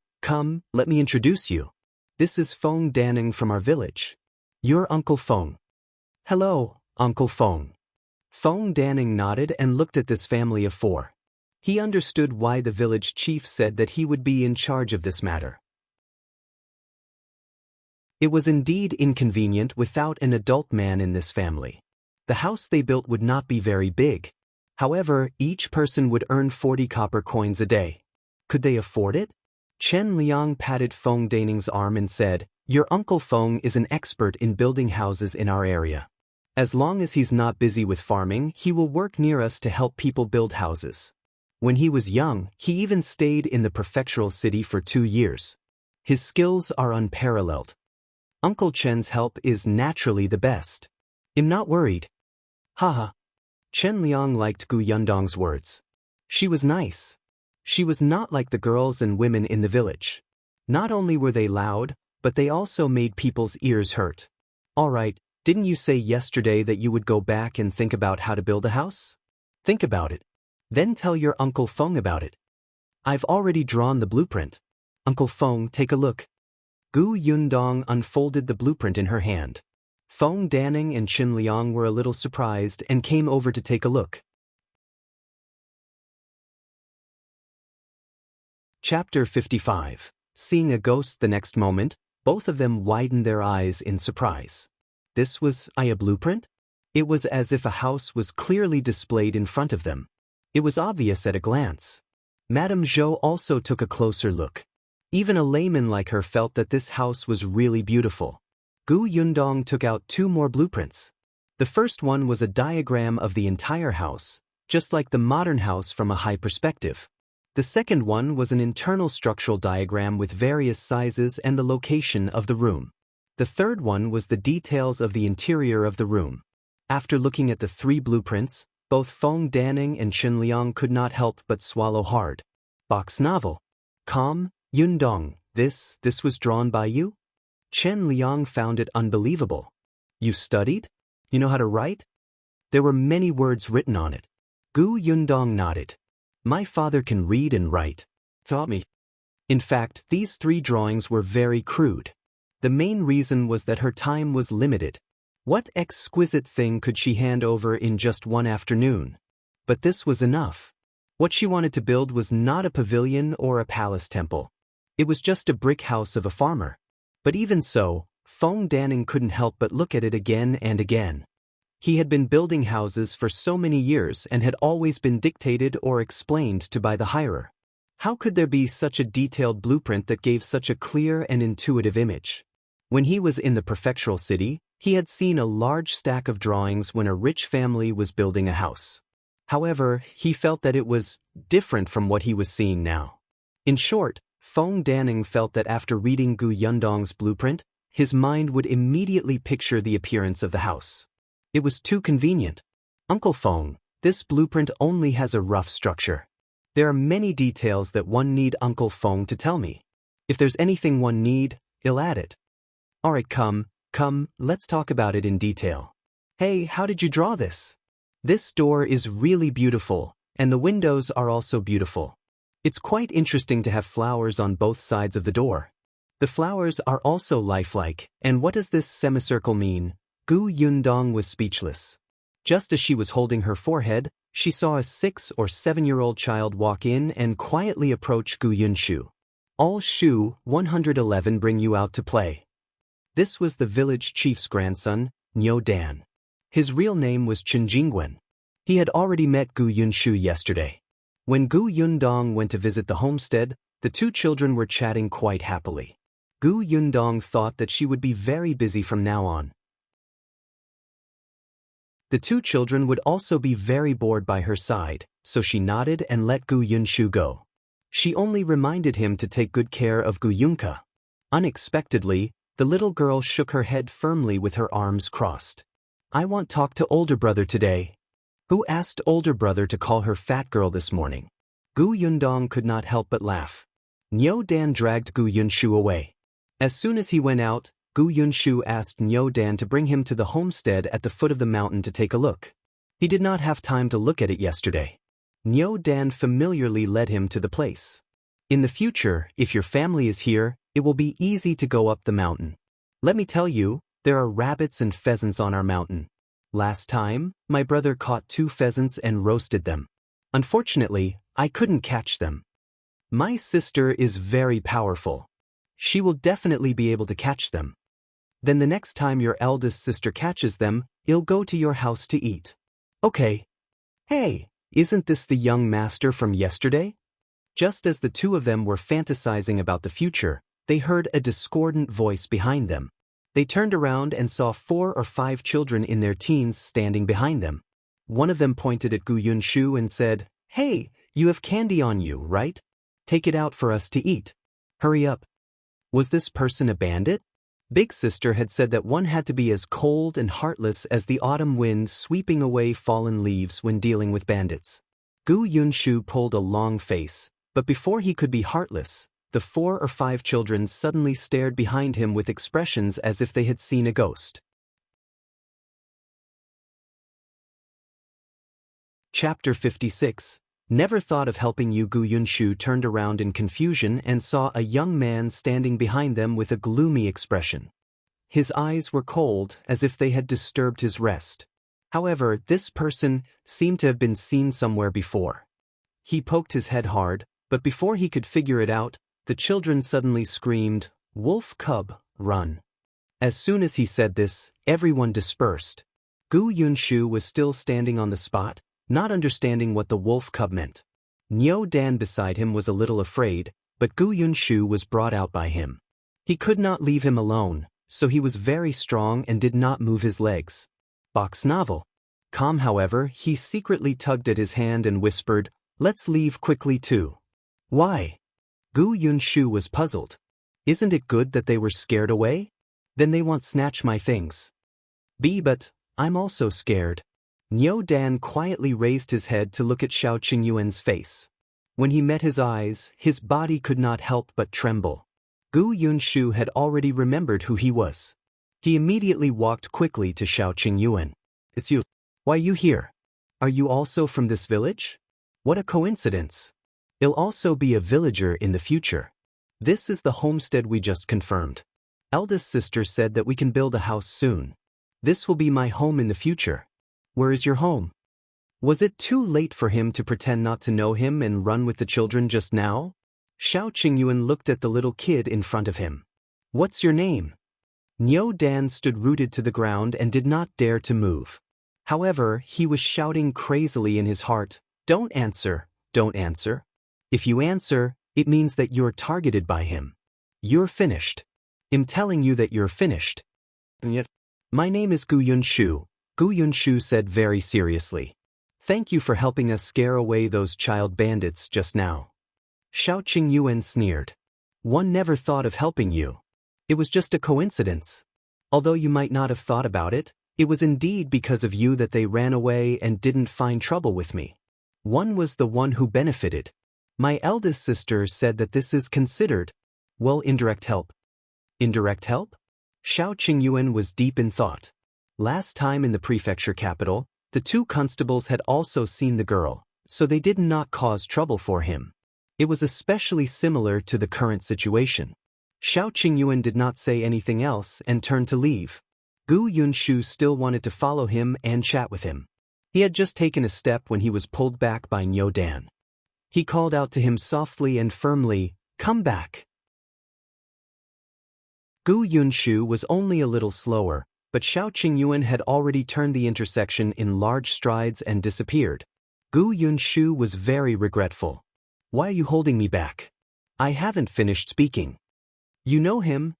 [SPEAKER 1] let me introduce you. This is Feng Danning from our village. Your Uncle Feng." "Hello, Uncle Feng." Feng Danning nodded and looked at this family of four. He understood why the village chief said that he would be in charge of this matter. It was indeed inconvenient without an adult man in this family. The house they built would not be very big. However, each person would earn 40 copper coins a day. Could they afford it? Chen Liang patted Feng Danning's arm and said, "Your Uncle Feng is an expert in building houses in our area. As long as he's not busy with farming, he will work near us to help people build houses. When he was young, he even stayed in the prefectural city for 2 years. His skills are unparalleled. Uncle Chen's help is naturally the best. I'm not worried." Haha. Chen Liang liked Gu Yundong's words. She was nice. She was not like the girls and women in the village. Not only were they loud, but they also made people's ears hurt. "All right, didn't you say yesterday that you would go back and think about how to build a house? Think about it. Then tell your Uncle Feng about it. I've already drawn the blueprint. Uncle Feng, take a look." Gu Yundong unfolded the blueprint in her hand. Feng Danning and Chen Liang were a little surprised and came over to take a look. Chapter 55. Seeing a ghost the next moment, both of them widened their eyes in surprise. This was a blueprint? It was as if a house was clearly displayed in front of them. It was obvious at a glance. Madame Zhou also took a closer look. Even a layman like her felt that this house was really beautiful. Gu Yundong took out 2 more blueprints. The first one was a diagram of the entire house, just like the modern house from a high perspective. The second one was an internal structural diagram with various sizes and the location of the room. The third one was the details of the interior of the room. After looking at the 3 blueprints, both Feng Danning and Chen Liang could not help but swallow hard. Box novel. Yundong, this was drawn by you? Chen Liang found it unbelievable. You studied? You know how to write? There were many words written on it. Gu Yundong nodded. My father can read and write. Taught me. In fact, these 3 drawings were very crude. The main reason was that her time was limited. What exquisite thing could she hand over in just one afternoon? But this was enough. What she wanted to build was not a pavilion or a palace temple. It was just a brick house of a farmer. But even so, Feng Danning couldn't help but look at it again and again. He had been building houses for so many years and had always been dictated or explained to by the hirer. How could there be such a detailed blueprint that gave such a clear and intuitive image? When he was in the prefectural city, he had seen a large stack of drawings when a rich family was building a house. However, he felt that it was different from what he was seeing now. In short, Feng Danning felt that after reading Gu Yundong's blueprint, his mind would immediately picture the appearance of the house. It was too convenient. Uncle Feng, this blueprint only has a rough structure. There are many details that one need Uncle Feng to tell me. If there's anything one need, I'll add it. Alright, come, let's talk about it in detail. Hey, how did you draw this? This door is really beautiful, and the windows are also beautiful. It's quite interesting to have flowers on both sides of the door. The flowers are also lifelike, and what does this semicircle mean? Gu Yundong was speechless. Just as she was holding her forehead, she saw a 6 or 7-year-old child walk in and quietly approach Gu Yunshu. All Shu, 111 bring you out to play. This was the village chief's grandson, Niu Dan. His real name was Qingyuan. He had already met Gu Yunshu yesterday. When Gu Yundong went to visit the homestead, The two children were chatting quite happily. Gu Yundong thought that she would be very busy from now on. The two children would also be very bored by her side, so she nodded and let Gu Yunshu go. She only reminded him to take good care of Gu Yunka. Unexpectedly, the little girl shook her head firmly with her arms crossed. I want talk to older brother today. Who asked older brother to call her fat girl this morning? Gu Yundong could not help but laugh. Niu Dan dragged Gu Yunshu away. As soon as he went out, Gu Yunshu asked Niu Dan to bring him to the homestead at the foot of the mountain to take a look. He did not have time to look at it yesterday. Niu Dan familiarly led him to the place. In the future, if your family is here, it will be easy to go up the mountain. Let me tell you, there are rabbits and pheasants on our mountain. Last time, my brother caught 2 pheasants and roasted them. Unfortunately, I couldn't catch them. My sister is very powerful. She will definitely be able to catch them. Then the next time your eldest sister catches them, you'll go to your house to eat. Okay. Hey, isn't this the young master from yesterday? Just as the two of them were fantasizing about the future, they heard a discordant voice behind them. They turned around and saw 4 or 5 children in their teens standing behind them. One of them pointed at Gu Yunshu and said, Hey, you have candy on you, right? Take it out for us to eat. Hurry up. Was this person a bandit? Big Sister had said that one had to be as cold and heartless as the autumn wind sweeping away fallen leaves when dealing with bandits. Gu Yunshu pulled a long face, but before he could be heartless, the 4 or 5 children suddenly stared behind him with expressions as if they had seen a ghost. Chapter 56. Never thought of helping you. Gu Yunshu turned around in confusion and saw a young man standing behind them with a gloomy expression. His eyes were cold, as if they had disturbed his rest. However, this person seemed to have been seen somewhere before. He poked his head hard, but before he could figure it out, the children suddenly screamed, Wolf cub, run. As soon as he said this, everyone dispersed. Gu Yunshu was still standing on the spot, not understanding what the wolf cub meant. Niu Dan beside him was a little afraid, but Gu Yunshu was brought out by him. He could not leave him alone, so he was very strong and did not move his legs. Box novel. Calm, however, he secretly tugged at his hand and whispered, Let's leave quickly too. Why? Gu Yunshu was puzzled. Isn't it good that they were scared away? Then they won't snatch my things. But I'm also scared. Niu Dan quietly raised his head to look at Qingyuan's face. When he met his eyes, his body could not help but tremble. Gu Yunshu had already remembered who he was. He immediately walked quickly to Qingyuan. It's you. Why you here? Are you also from this village? What a coincidence. I'll also be a villager in the future. This is the homestead we just confirmed. Eldest sister said that we can build a house soon. This will be my home in the future. Where is your home? Was it too late for him to pretend not to know him and run with the children just now? Qingyuan looked at the little kid in front of him. What's your name? Niu Dan stood rooted to the ground and did not dare to move. However, he was shouting crazily in his heart, Don't answer, don't answer. If you answer, it means that you're targeted by him. You're finished. I'm telling you that you're finished. And yet, my name is Gu Yunshu, Gu Yunshu said very seriously. Thank you for helping us scare away those child bandits just now. Qingyuan sneered. One never thought of helping you. It was just a coincidence. Although you might not have thought about it, it was indeed because of you that they ran away and didn't find trouble with me. One was the one who benefited. My eldest sister said that this is considered, well, indirect help. Indirect help? Qingyuan was deep in thought. Last time in the prefecture capital, the 2 constables had also seen the girl, so they did not cause trouble for him. It was especially similar to the current situation. Qingyuan did not say anything else and turned to leave. Gu Yunshu still wanted to follow him and chat with him. He had just taken a step when he was pulled back by Niu Dan. He called out to him softly and firmly, Come back. Gu Yunshu was only a little slower, but Qingyuan had already turned the intersection in large strides and disappeared. Gu Yunshu was very regretful. Why are you holding me back? I haven't finished speaking. You know him?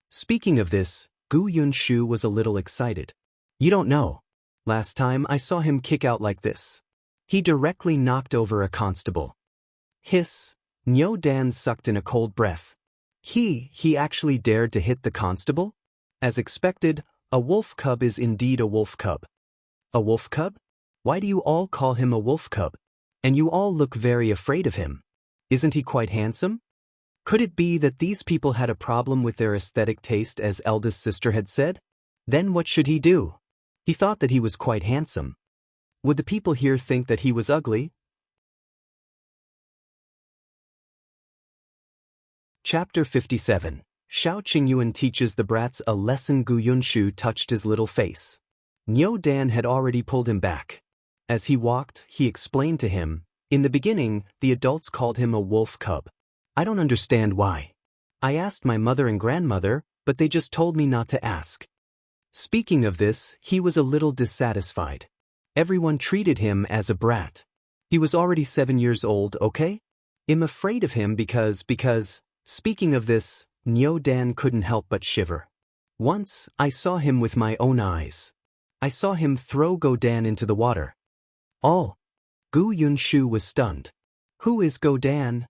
[SPEAKER 1] Speaking of this, Gu Yunshu was a little excited. You don't know. Last time I saw him kick out like this. He directly knocked over a constable. Hiss. Nyo Dan sucked in a cold breath. He actually dared to hit the constable? As expected, a wolf cub is indeed a wolf cub. A wolf cub? Why do you all call him a wolf cub? And you all look very afraid of him. Isn't he quite handsome? Could it be that these people had a problem with their aesthetic taste, as eldest sister had said? Then what should he do? He thought that he was quite handsome. Would the people here think that he was ugly? Chapter 57. Shao Qingyuan teaches the brats a lesson. Gu Yunshu touched his little face. Nyo Dan had already pulled him back. As he walked, he explained to him, in the beginning, the adults called him a wolf cub. I don't understand why. I asked my mother and grandmother, but they just told me not to ask. Speaking of this, he was a little dissatisfied. Everyone treated him as a brat. He was already 7 years old, okay? I'm afraid of him because, speaking of this, Nyo Dan couldn't help but shiver. Once, I saw him with my own eyes. I saw him throw Go Dan into the water. Oh! Gu Yunshu was stunned. Who is Go Dan?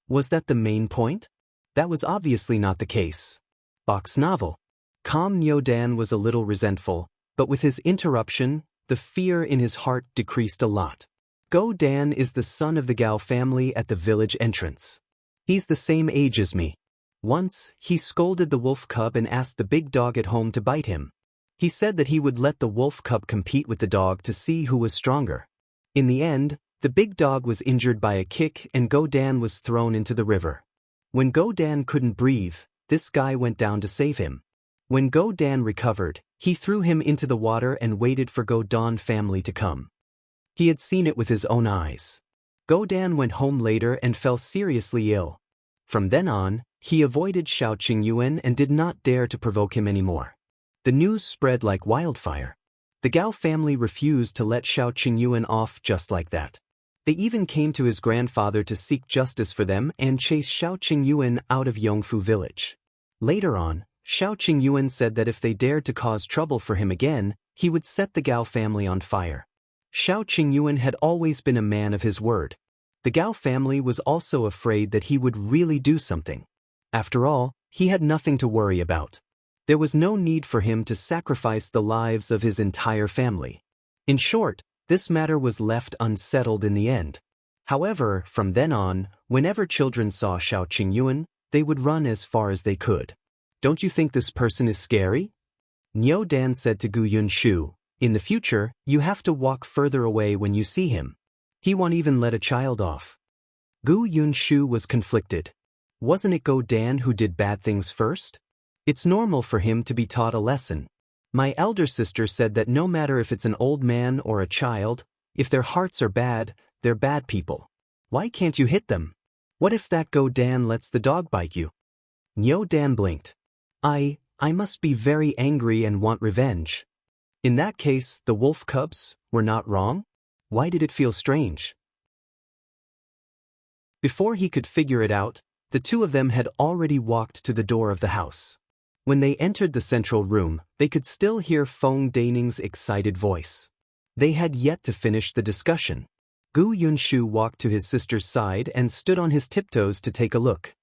[SPEAKER 1] Was that the main point? That was obviously not the case. Box novel. Calm Nyo Dan was a little resentful, but with his interruption, the fear in his heart decreased a lot. Go Dan is the son of the Gao family at the village entrance. He's the same age as me. Once, he scolded the wolf cub and asked the big dog at home to bite him. He said that he would let the wolf cub compete with the dog to see who was stronger. In the end, the big dog was injured by a kick and Go Dan was thrown into the river. When Go Dan couldn't breathe, this guy went down to save him. When Go Dan recovered, he threw him into the water and waited for Go Dan family to come. He had seen it with his own eyes. Go Dan went home later and fell seriously ill. From then on, he avoided Shao Qingyuan and did not dare to provoke him anymore. The news spread like wildfire. The Gao family refused to let Shao Qingyuan off just like that. They even came to his grandfather to seek justice for them and chase Shao Qingyuan out of Yongfu village. Later on, Shao Qingyuan said that if they dared to cause trouble for him again, he would set the Gao family on fire. Shao Qingyuan had always been a man of his word. The Gao family was also afraid that he would really do something. After all, he had nothing to worry about. There was no need for him to sacrifice the lives of his entire family. In short, this matter was left unsettled in the end. However, from then on, whenever children saw Shao Qingyuan, they would run as far as they could. Don't you think this person is scary? Nyo Dan said to Gu Yunshu, in the future, you have to walk further away when you see him. He won't even let a child off. Gu Yunshu was conflicted. Wasn't it Go Dan who did bad things first? It's normal for him to be taught a lesson. My elder sister said that no matter if it's an old man or a child, if their hearts are bad, they're bad people. Why can't you hit them? What if that Go Dan lets the dog bite you? Nyo Dan blinked. I must be very angry and want revenge. In that case, the wolf cubs were not wrong? Why did it feel strange? Before he could figure it out, the two of them had already walked to the door of the house. When they entered the central room, they could still hear Feng Daning's excited voice. They had yet to finish the discussion. Gu Yunshu walked to his sister's side and stood on his tiptoes to take a look.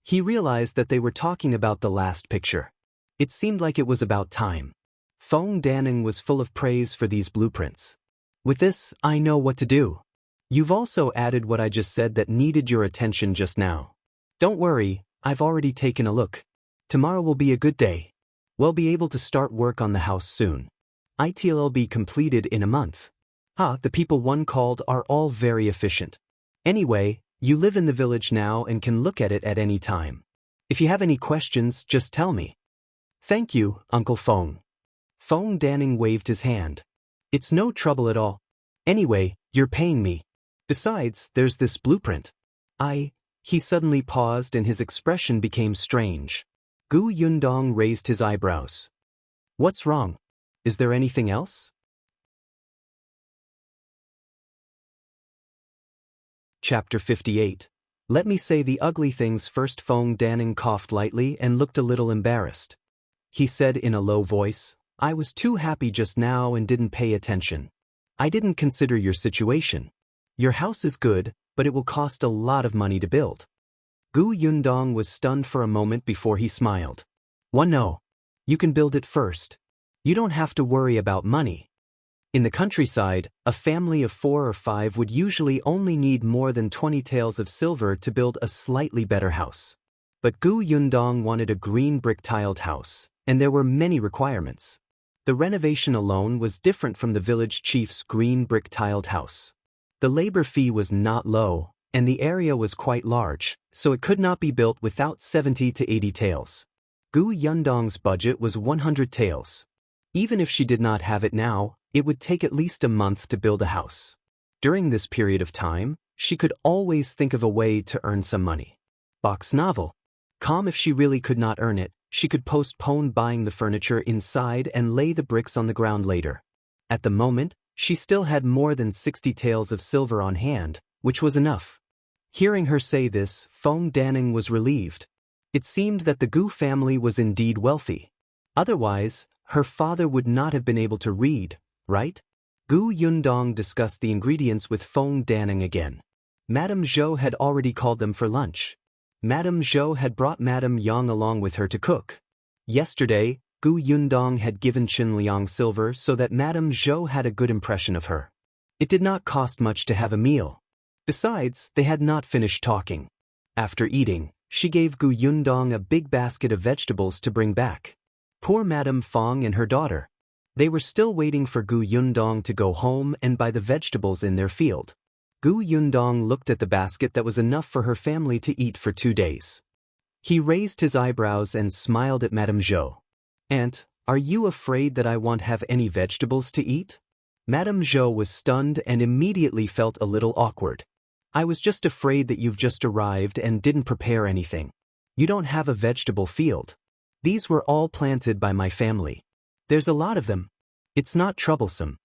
[SPEAKER 1] He realized that they were talking about the last picture. It seemed like it was about time. Feng Daning was full of praise for these blueprints. With this, I know what to do. You've also added what I just said that needed your attention just now. Don't worry, I've already taken a look. Tomorrow will be a good day. We'll be able to start work on the house soon. It'll be completed in a month. The people one called are all very efficient. Anyway, you live in the village now and can look at it at any time. If you have any questions, just tell me. Thank you, Uncle Feng. Feng Daning waved his hand. It's no trouble at all. Anyway, you're paying me. Besides, there's this blueprint. He suddenly paused and his expression became strange. Gu Yundong raised his eyebrows. What's wrong? Is there anything else? Chapter 58. Let me say the ugly things first. Feng Danning coughed lightly and looked a little embarrassed. He said in a low voice, I was too happy just now and didn't pay attention. I didn't consider your situation. Your house is good, but it will cost a lot of money to build. Gu Yundong was stunned for a moment before he smiled. No. You can build it first. You don't have to worry about money. In the countryside, a family of 4 or 5 would usually only need more than 20 taels of silver to build a slightly better house. But Gu Yundong wanted a green brick tiled house, and there were many requirements. The renovation alone was different from the village chief's green brick tiled house. The labor fee was not low, and the area was quite large, so it could not be built without 70 to 80 taels. Gu Yundong's budget was 100 taels. Even if she did not have it now, it would take at least a month to build a house. During this period of time, she could always think of a way to earn some money. Box novel. If she really could not earn it, she could postpone buying the furniture inside and lay the bricks on the ground later. At the moment, she still had more than 60 taels of silver on hand, which was enough. Hearing her say this, Feng Danning was relieved. It seemed that the Gu family was indeed wealthy. Otherwise, her father would not have been able to read, right? Gu Yundong discussed the ingredients with Feng Danning again. Madame Zhou had already called them for lunch. Madame Zhou had brought Madame Yang along with her to cook. Yesterday, Gu Yundong had given Qingyuan silver so that Madame Zhou had a good impression of her. It did not cost much to have a meal. Besides, they had not finished talking. After eating, she gave Gu Yundong a big basket of vegetables to bring back. Poor Madame Feng and her daughter. They were still waiting for Gu Yundong to go home and buy the vegetables in their field. Gu Yundong looked at the basket that was enough for her family to eat for 2 days. He raised his eyebrows and smiled at Madame Zhou. Aunt, are you afraid that I won't have any vegetables to eat? Madame Zhou was stunned and immediately felt a little awkward. I was just afraid that you've just arrived and didn't prepare anything. You don't have a vegetable field. These were all planted by my family. There's a lot of them. It's not troublesome.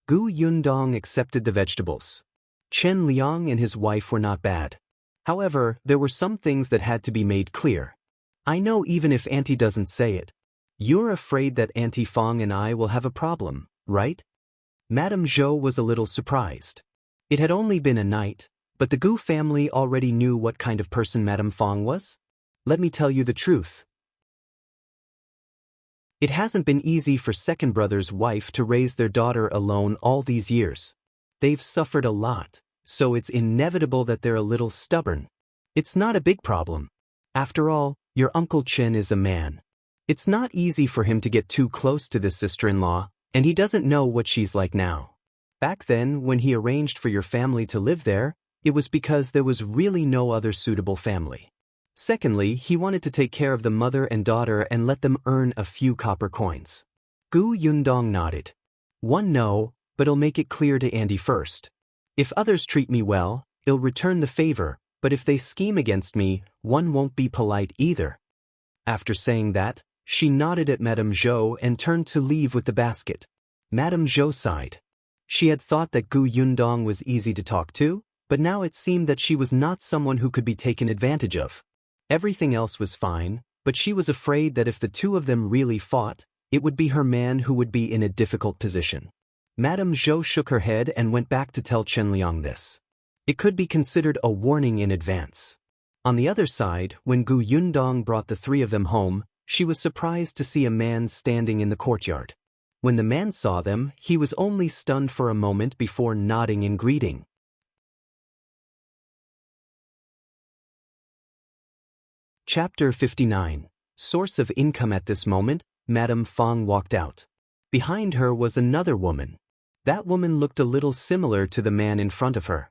[SPEAKER 1] Gu Yundong accepted the vegetables. Chen Liang and his wife were not bad. However, there were some things that had to be made clear. I know even if Auntie doesn't say it. You're afraid that Auntie Feng and I will have a problem, right? Madame Zhou was a little surprised. It had only been a night, but the Gu family already knew what kind of person Madame Feng was. Let me tell you the truth. It hasn't been easy for second brother's wife to raise their daughter alone all these years. They've suffered a lot, so it's inevitable that they're a little stubborn. It's not a big problem. After all, your Uncle Chen is a man. It's not easy for him to get too close to this sister-in-law, and he doesn't know what she's like now. Back then, when he arranged for your family to live there, it was because there was really no other suitable family. Secondly, he wanted to take care of the mother and daughter and let them earn a few copper coins. Gu Yundong nodded. No, but I'll make it clear to Andy first. If others treat me well, I'll return the favor, but if they scheme against me, one won't be polite either. After saying that, she nodded at Madame Zhou and turned to leave with the basket. Madame Zhou sighed. She had thought that Gu Yundong was easy to talk to, but now it seemed that she was not someone who could be taken advantage of. Everything else was fine, but she was afraid that if the two of them really fought, it would be her man who would be in a difficult position. Madame Zhou shook her head and went back to tell Chen Liang this. It could be considered a warning in advance. On the other side, when Gu Yundong brought the 3 of them home, she was surprised to see a man standing in the courtyard. When the man saw them, he was only stunned for a moment before nodding in greeting. Chapter 59. Source of income. At this moment, Madame Feng walked out. Behind her was another woman. That woman looked a little similar to the man in front of her.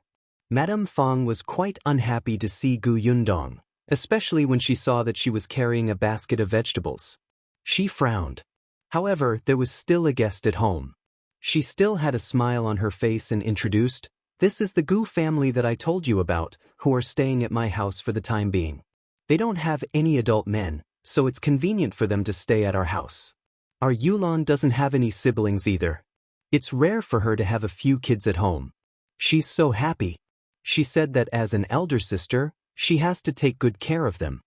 [SPEAKER 1] Madame Feng was quite unhappy to see Gu Yundong, especially when she saw that she was carrying a basket of vegetables. She frowned. However, there was still a guest at home. She still had a smile on her face and introduced, "This is the Gu family that I told you about, who are staying at my house for the time being. They don't have any adult men, so it's convenient for them to stay at our house. Our Yulan doesn't have any siblings either. It's rare for her to have a few kids at home. She's so happy." She said that as an elder sister, She has to take good care of them.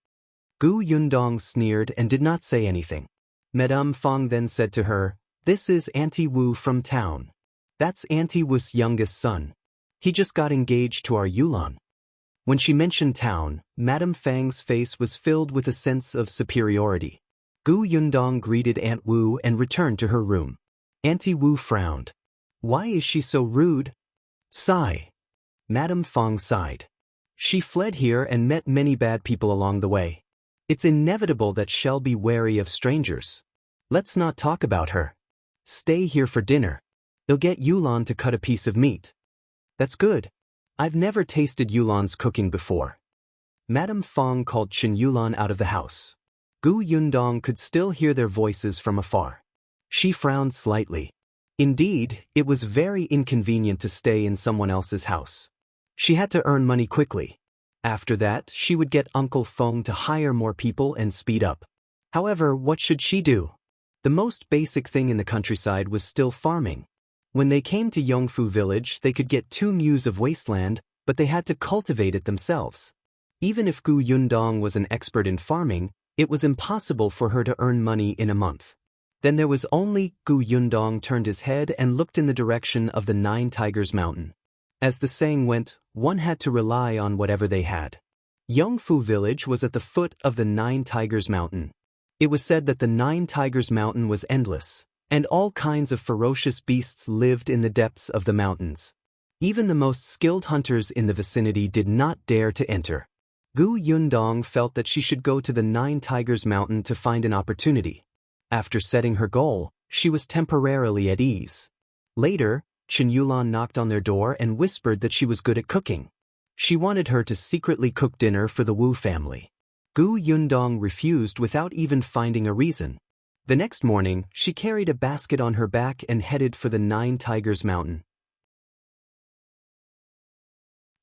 [SPEAKER 1] Gu Yundong sneered and did not say anything. Madame Fong then said to her, "This is Auntie Wu from town. That's Auntie Wu's youngest son. He just got engaged to our Yulan." When she mentioned town, Madame Fang's face was filled with a sense of superiority. Gu Yundong greeted Aunt Wu and returned to her room. Auntie Wu frowned. "Why is she so rude?" Sigh. Madame Fong sighed. "She fled here and met many bad people along the way. It's inevitable that she'll be wary of strangers. Let's not talk about her. Stay here for dinner. You'll get Yulan to cut a piece of meat." "That's good. I've never tasted Yulan's cooking before." Madame Fong called Qingyuan out of the house. Gu Yundong could still hear their voices from afar. She frowned slightly. Indeed, it was very inconvenient to stay in someone else's house. She had to earn money quickly. After that, she would get Uncle Feng to hire more people and speed up. However, what should she do? The most basic thing in the countryside was still farming. When they came to Yongfu village, they could get 2 mues of wasteland, but they had to cultivate it themselves. Even if Gu Yundong was an expert in farming, it was impossible for her to earn money in a month. Then there was only Gu Yundong turned his head and looked in the direction of the 9 Tigers Mountain. As the saying went, one had to rely on whatever they had. Yongfu village was at the foot of the 9 Tigers Mountain. It was said that the 9 Tigers Mountain was endless, and all kinds of ferocious beasts lived in the depths of the mountains. Even the most skilled hunters in the vicinity did not dare to enter. Gu Yundong felt that she should go to the 9 Tigers Mountain to find an opportunity. After setting her goal, she was temporarily at ease. Later, Qingyuan knocked on their door and whispered that she was good at cooking. She wanted her to secretly cook dinner for the Wu family. Gu Yundong refused without even finding a reason. The next morning, she carried a basket on her back and headed for the 9 Tigers Mountain.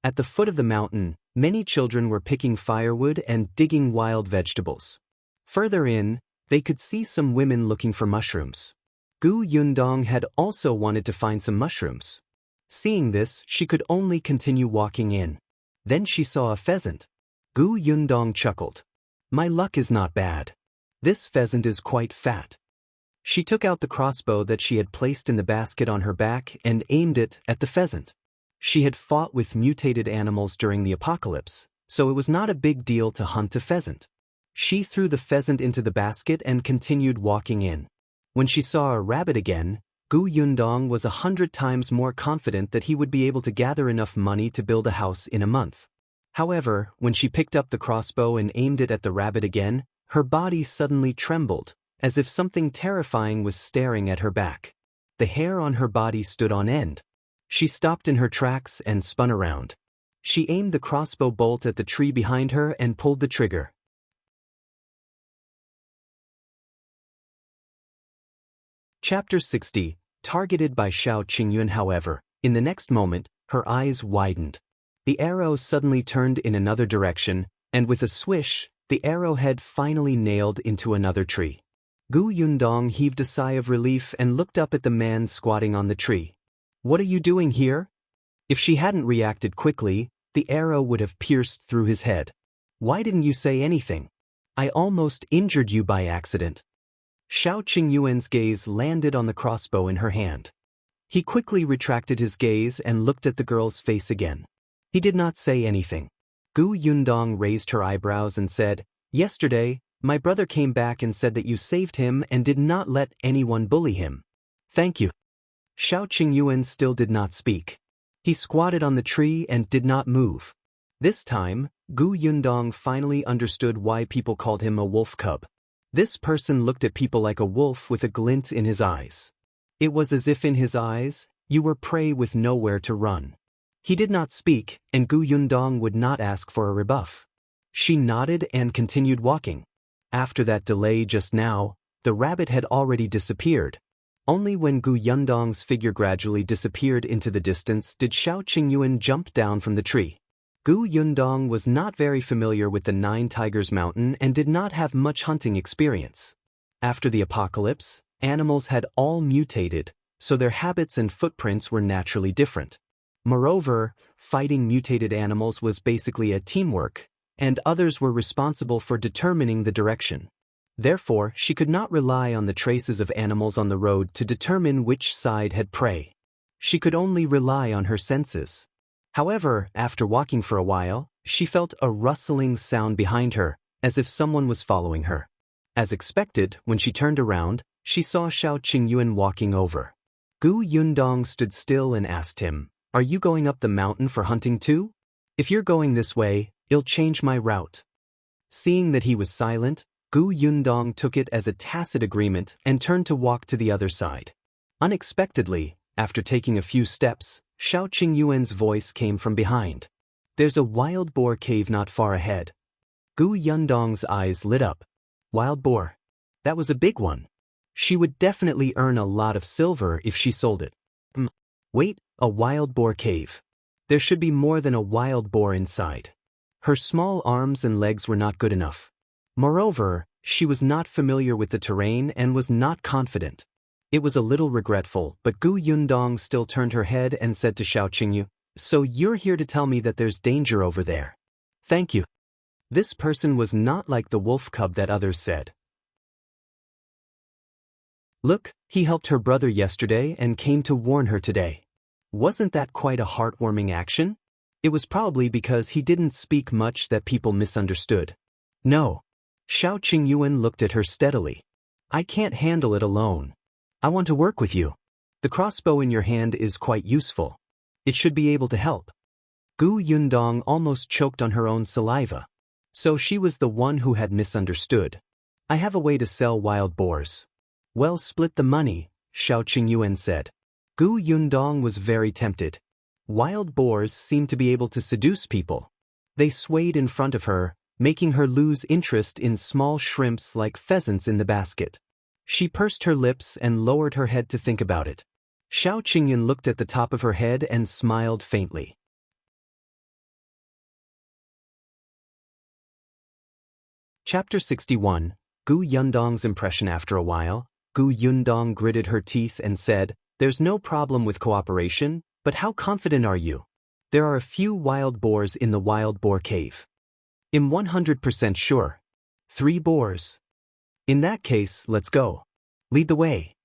[SPEAKER 1] At the foot of the mountain, many children were picking firewood and digging wild vegetables. Further in, they could see some women looking for mushrooms. Gu Yundong had also wanted to find some mushrooms. Seeing this, she could only continue walking in. Then she saw a pheasant. Gu Yundong chuckled. "My luck is not bad. This pheasant is quite fat." She took out the crossbow that she had placed in the basket on her back and aimed it at the pheasant. She had fought with mutated animals during the apocalypse, so it was not a big deal to hunt a pheasant. She threw the pheasant into the basket and continued walking in. When she saw a rabbit again, Gu Yundong was 100 times more confident that he would be able to gather enough money to build a house in a month. However, when she picked up the crossbow and aimed it at the rabbit again, her body suddenly trembled, as if something terrifying was staring at her back. The hair on her body stood on end. She stopped in her tracks and spun around. She aimed the crossbow bolt at the tree behind her and pulled the trigger. Chapter 60, targeted by Shao Qingyuan. However, in the next moment, her eyes widened. The arrow suddenly turned in another direction, and with a swish, the arrowhead finally nailed into another tree. Gu Yundong heaved a sigh of relief and looked up at the man squatting on the tree. "What are you doing here?" If she hadn't reacted quickly, the arrow would have pierced through his head. "Why didn't you say anything? I almost injured you by accident." Shao Qingyuan's gaze landed on the crossbow in her hand. He quickly retracted his gaze and looked at the girl's face again. He did not say anything. Gu Yundong raised her eyebrows and said, "Yesterday, my brother came back and said that you saved him and did not let anyone bully him." "Thank you." Shao Qingyuan still did not speak. He squatted on the tree and did not move. This time, Gu Yundong finally understood why people called him a wolf cub. This person looked at people like a wolf with a glint in his eyes. It was as if in his eyes, you were prey with nowhere to run. He did not speak, and Gu Yundong would not ask for a rebuff. She nodded and continued walking. After that delay just now, the rabbit had already disappeared. Only when Gu Yundong's figure gradually disappeared into the distance did Shao Qingyuan jump down from the tree. Gu Yundong was not very familiar with the 9 Tigers Mountain and did not have much hunting experience. After the apocalypse, animals had all mutated, so their habits and footprints were naturally different. Moreover, fighting mutated animals was basically a teamwork, and others were responsible for determining the direction. Therefore, she could not rely on the traces of animals on the road to determine which side had prey. She could only rely on her senses. However, after walking for a while, she felt a rustling sound behind her, as if someone was following her. As expected, when she turned around, she saw Shao Qingyuan walking over. Gu Yundong stood still and asked him, "Are you going up the mountain for hunting too? If you're going this way, I'll change my route." Seeing that he was silent, Gu Yundong took it as a tacit agreement and turned to walk to the other side. Unexpectedly, after taking a few steps, Shao Qingyuan's voice came from behind. "There's a wild boar cave not far ahead." Gu Yundong's eyes lit up. Wild boar? That was a big one. She would definitely earn a lot of silver if she sold it. Wait, a wild boar cave. There should be more than a wild boar inside. Her small arms and legs were not good enough. Moreover, she was not familiar with the terrain and was not confident. It was a little regretful, but Gu Yundong still turned her head and said to Shao Qingyu, "So you're here to tell me that there's danger over there?" "Thank you." This person was not like the wolf cub that others said. Look, he helped her brother yesterday and came to warn her today. Wasn't that quite a heartwarming action? It was probably because he didn't speak much that people misunderstood. No. Shao Qingyuan looked at her steadily. "I can't handle it alone. I want to work with you. The crossbow in your hand is quite useful. It should be able to help." Gu Yundong almost choked on her own saliva. So she was the one who had misunderstood. "I have a way to sell wild boars." "Well, split the money," Shao Qingyuan said. Gu Yundong was very tempted. Wild boars seemed to be able to seduce people. They swayed in front of her, making her lose interest in small shrimps like pheasants in the basket. She pursed her lips and lowered her head to think about it. Shao Qingyuan looked at the top of her head and smiled faintly. Chapter 61. Gu Yundong's impression. After a while, Gu Yundong gritted her teeth and said, "There's no problem with cooperation, but how confident are you?" "There are a few wild boars in the wild boar cave." "I'm 100% sure." "3 boars. In that case, let's go. Lead the way."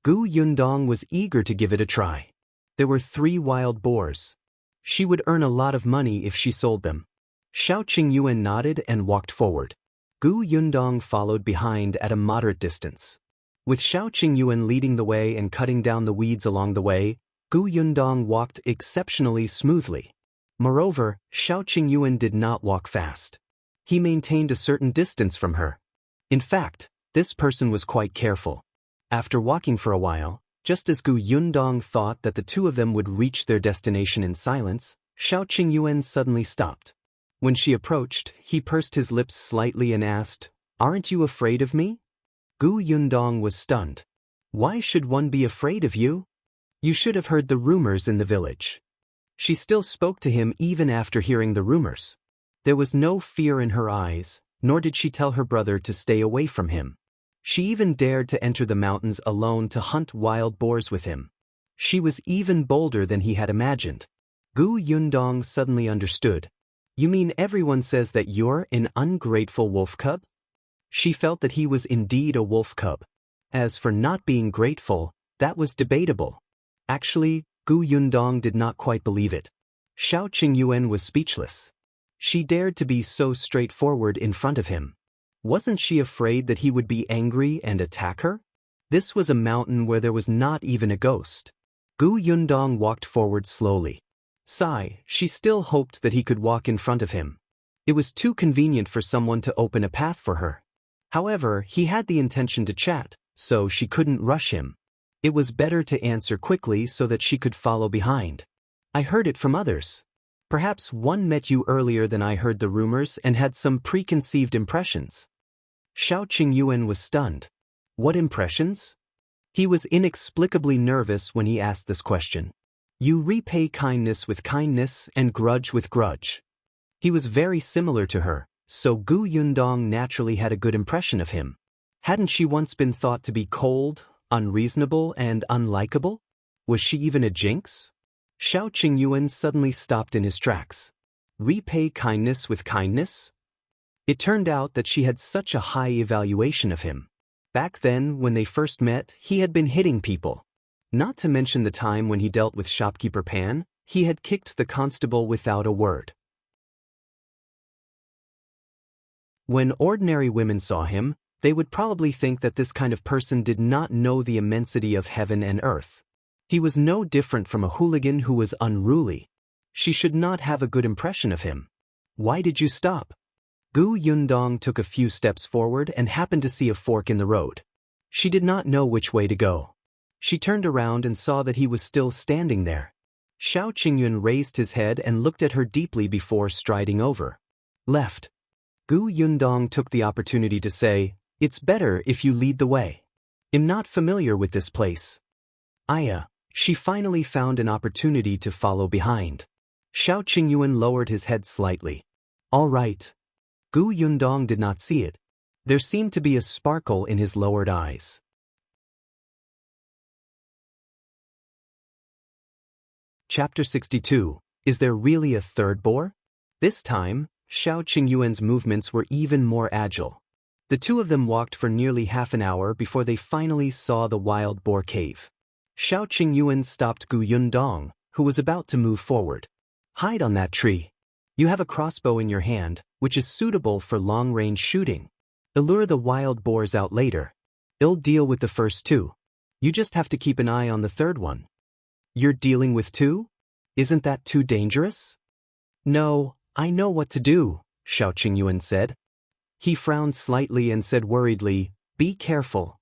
[SPEAKER 1] Gu Yundong was eager to give it a try. There were 3 wild boars. She would earn a lot of money if she sold them. Shao Qingyuan nodded and walked forward. Gu Yundong followed behind at a moderate distance. With Shao Qingyuan leading the way and cutting down the weeds along the way, Gu Yundong walked exceptionally smoothly. Moreover, Shao Qingyuan did not walk fast. He maintained a certain distance from her. In fact, this person was quite careful. After walking for a while, just as Gu Yundong thought that the two of them would reach their destination in silence, Shao Qingyuan suddenly stopped. When she approached, he pursed his lips slightly and asked, "Aren't you afraid of me?" Gu Yundong was stunned. "Why should one be afraid of you? You should have heard the rumors in the village." She still spoke to him even after hearing the rumors. There was no fear in her eyes, nor did she tell her brother to stay away from him. She even dared to enter the mountains alone to hunt wild boars with him. She was even bolder than he had imagined. Gu Yundong suddenly understood. "You mean everyone says that you're an ungrateful wolf cub?" She felt that he was indeed a wolf cub. As for not being grateful, that was debatable. Actually, Gu Yundong did not quite believe it. Shao Qingyuan was speechless. She dared to be so straightforward in front of him. Wasn't she afraid that he would be angry and attack her? This was a mountain where there was not even a ghost. Gu Yundong walked forward slowly. Sigh, she still hoped that he could walk in front of him. It was too convenient for someone to open a path for her. However, he had the intention to chat, so she couldn't rush him. It was better to answer quickly so that she could follow behind. "I heard it from others. Perhaps one met you earlier than I heard the rumors and had some preconceived impressions." Shao Qingyuan was stunned. What impressions? He was inexplicably nervous when he asked this question. You repay kindness with kindness and grudge with grudge. He was very similar to her, so Gu Yundong naturally had a good impression of him. Hadn't she once been thought to be cold, unreasonable, and unlikable? Was she even a jinx? Shao Qingyuan suddenly stopped in his tracks. Repay kindness with kindness? It turned out that she had such a high evaluation of him. Back then, when they first met, he had been hitting people. Not to mention the time when he dealt with shopkeeper Pan, he had kicked the constable without a word. When ordinary women saw him, they would probably think that this kind of person did not know the immensity of heaven and earth. He was no different from a hooligan who was unruly. She should not have a good impression of him. Why did you stop? Gu Yundong took a few steps forward and happened to see a fork in the road. She did not know which way to go. She turned around and saw that he was still standing there. Shao Qingyuan raised his head and looked at her deeply before striding over. Left. Gu Yundong took the opportunity to say, "It's better if you lead the way. I'm not familiar with this place." Aya. She finally found an opportunity to follow behind. Shao Qingyuan lowered his head slightly. All right. Gu Yundong did not see it. There seemed to be a sparkle in his lowered eyes. Chapter 62. Is there really a third boar? This time, Shao Qingyuan's movements were even more agile. The two of them walked for nearly half an hour before they finally saw the wild boar cave. Shao Qingyuan stopped Gu Yundong, who was about to move forward. Hide on that tree. You have a crossbow in your hand, which is suitable for long-range shooting. Allure the wild boars out later. I'll deal with the first two. You just have to keep an eye on the third one. You're dealing with two? Isn't that too dangerous? No, I know what to do, Shao Qingyuan said. He frowned slightly and said worriedly, Be careful.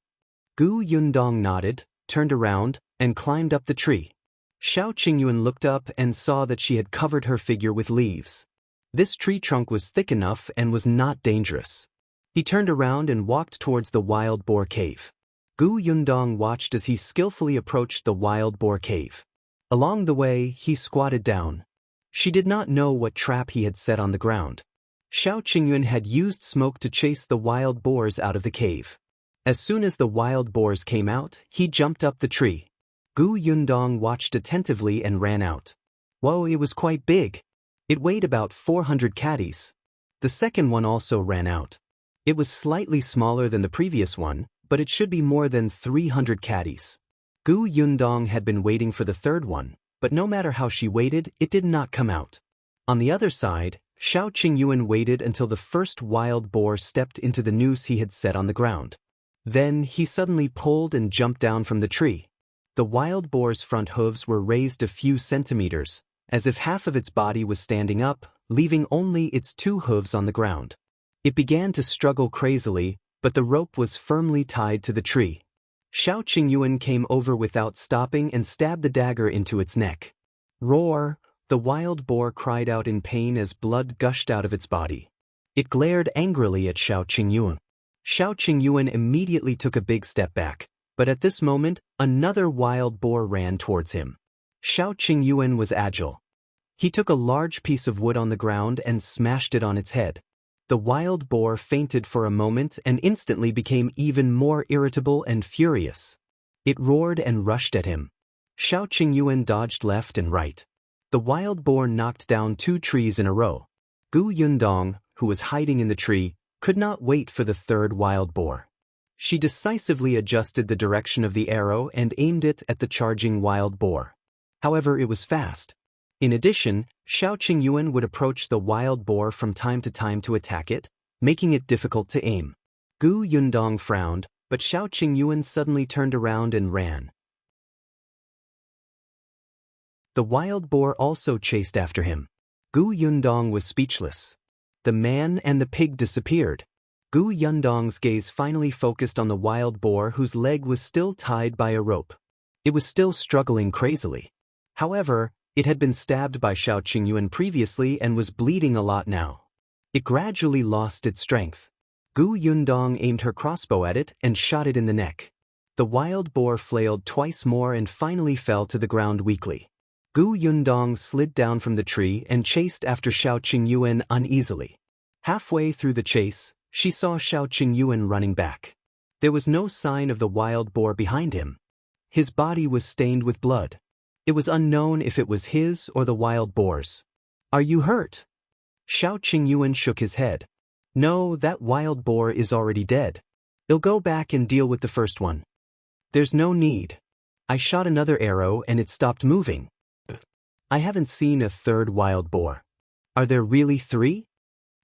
[SPEAKER 1] Gu Yundong nodded, turned around, and climbed up the tree. Shao Qingyuan looked up and saw that she had covered her figure with leaves. This tree trunk was thick enough and was not dangerous. He turned around and walked towards the wild boar cave. Gu Yundong watched as he skillfully approached the wild boar cave. Along the way, he squatted down. She did not know what trap he had set on the ground. Shao Qingyuan had used smoke to chase the wild boars out of the cave. As soon as the wild boars came out, he jumped up the tree. Gu Yundong watched attentively and ran out. Whoa, it was quite big. It weighed about 400 caddies. The second one also ran out. It was slightly smaller than the previous one, but it should be more than 300 caddies. Gu Yundong had been waiting for the third one, but no matter how she waited, it did not come out. On the other side, Shao Qingyuan waited until the first wild boar stepped into the noose he had set on the ground. Then he suddenly pulled and jumped down from the tree. The wild boar's front hooves were raised a few centimeters, as if half of its body was standing up, leaving only its two hooves on the ground. It began to struggle crazily, but the rope was firmly tied to the tree. Shao Qingyuan came over without stopping and stabbed the dagger into its neck. Roar! The wild boar cried out in pain as blood gushed out of its body. It glared angrily at Shao Qingyuan. Shao Qingyuan immediately took a big step back, but at this moment, another wild boar ran towards him. Shao Qingyuan was agile. He took a large piece of wood on the ground and smashed it on its head. The wild boar fainted for a moment and instantly became even more irritable and furious. It roared and rushed at him. Shao Qingyuan dodged left and right. The wild boar knocked down 2 trees in a row. Gu Yundong, who was hiding in the tree, could not wait for the third wild boar. She decisively adjusted the direction of the arrow and aimed it at the charging wild boar. However, it was fast. In addition, Shao Qingyuan would approach the wild boar from time to time to attack it, making it difficult to aim. Gu Yundong frowned, but Shao Qingyuan suddenly turned around and ran. The wild boar also chased after him. Gu Yundong was speechless. The man and the pig disappeared. Gu Yundong's gaze finally focused on the wild boar whose leg was still tied by a rope. It was still struggling crazily. However, it had been stabbed by Shao Qingyuan previously and was bleeding a lot now. It gradually lost its strength. Gu Yundong aimed her crossbow at it and shot it in the neck. The wild boar flailed twice more and finally fell to the ground weakly. Gu Yundong slid down from the tree and chased after Shao Qingyuan uneasily. Halfway through the chase, she saw Shao Qingyuan running back. There was no sign of the wild boar behind him. His body was stained with blood. It was unknown if it was his or the wild boar's. Are you hurt? Shao Qingyuan shook his head. No, that wild boar is already dead. I'll go back and deal with the first one. There's no need. I shot another arrow and it stopped moving. I haven't seen a third wild boar. Are there really 3?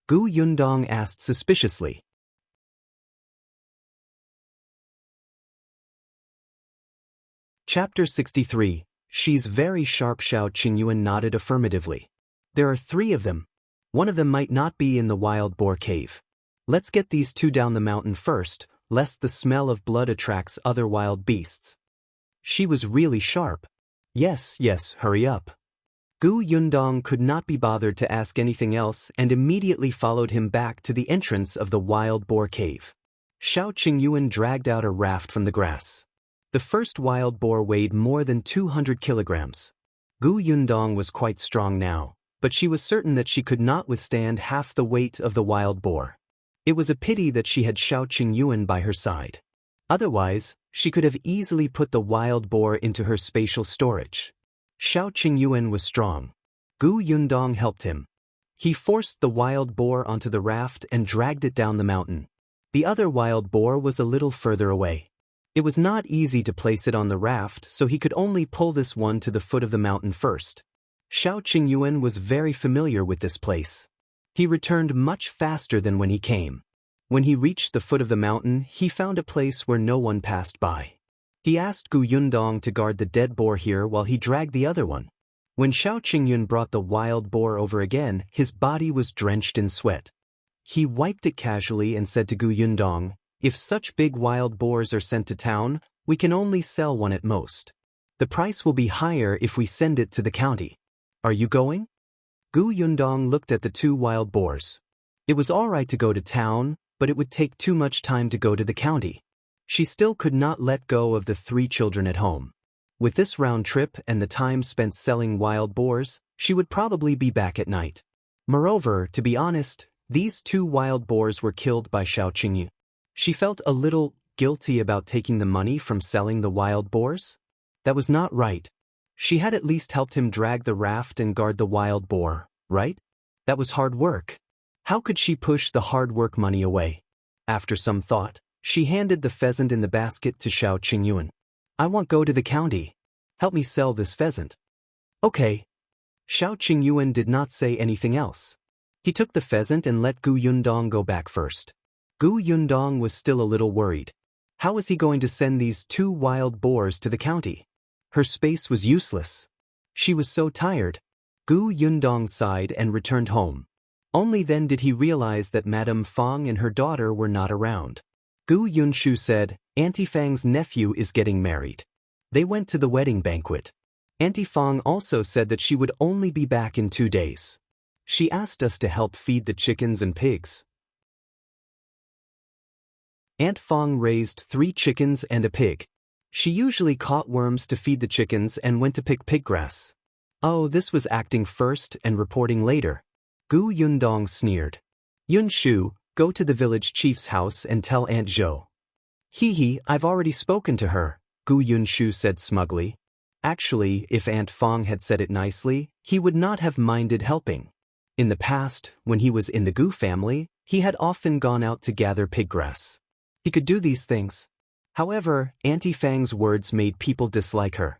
[SPEAKER 1] Gu Yundong asked suspiciously. Chapter 63. She's very sharp. Shao Qingyuan nodded affirmatively. There are 3 of them. One of them might not be in the wild boar cave. Let's get these 2 down the mountain first, lest the smell of blood attracts other wild beasts. She was really sharp. Yes, hurry up. Gu Yundong could not be bothered to ask anything else and immediately followed him back to the entrance of the wild boar cave. Shao Qingyuan dragged out a raft from the grass. The first wild boar weighed more than 200 kilograms. Gu Yundong was quite strong now, but she was certain that she could not withstand half the weight of the wild boar. It was a pity that she had Shao Qingyuan by her side. Otherwise, she could have easily put the wild boar into her spatial storage. Shao Qingyuan was strong. Gu Yundong helped him. He forced the wild boar onto the raft and dragged it down the mountain. The other wild boar was a little further away. It was not easy to place it on the raft, so he could only pull this one to the foot of the mountain first. Shao Qingyuan was very familiar with this place. He returned much faster than when he came. When he reached the foot of the mountain, he found a place where no one passed by. He asked Gu Yundong to guard the dead boar here while he dragged the other one. When Shao Qingyuan brought the wild boar over again, his body was drenched in sweat. He wiped it casually and said to Gu Yundong, "If such big wild boars are sent to town, we can only sell one at most. The price will be higher if we send it to the county. Are you going?" Gu Yundong looked at the 2 wild boars. It was all right to go to town, but it would take too much time to go to the county. She still could not let go of the 3 children at home. With this round trip and the time spent selling wild boars, she would probably be back at night. Moreover, to be honest, these 2 wild boars were killed by Shao Qingyuan. She felt a little guilty about taking the money from selling the wild boars. That was not right. She had at least helped him drag the raft and guard the wild boar, right? That was hard work. How could she push the hard work money away? After some thought, she handed the pheasant in the basket to Shao Qingyuan. "I won't go to the county. Help me sell this pheasant." "Okay." Shao Qingyuan did not say anything else. He took the pheasant and let Gu Yundong go back first. Gu Yundong was still a little worried. How was he going to send these 2 wild boars to the county? Her space was useless. She was so tired. Gu Yundong sighed and returned home. Only then did he realize that Madame Fang and her daughter were not around. Gu Yunshu said, "Auntie Fang's nephew is getting married." They went to the wedding banquet. Auntie Fang also said that she would only be back in 2 days. She asked us to help feed the chickens and pigs. Aunt Fang raised 3 chickens and a pig. She usually caught worms to feed the chickens and went to pick pig grass. Oh, this was acting first and reporting later. Gu Yundong sneered. "Yunshu, go to the village chief's house and tell Aunt Zhou." I've already spoken to her," Gu Yunshu said smugly. Actually, if Aunt Fang had said it nicely, he would not have minded helping. In the past, when he was in the Gu family, he had often gone out to gather pig grass. He could do these things. However, Auntie Fang's words made people dislike her.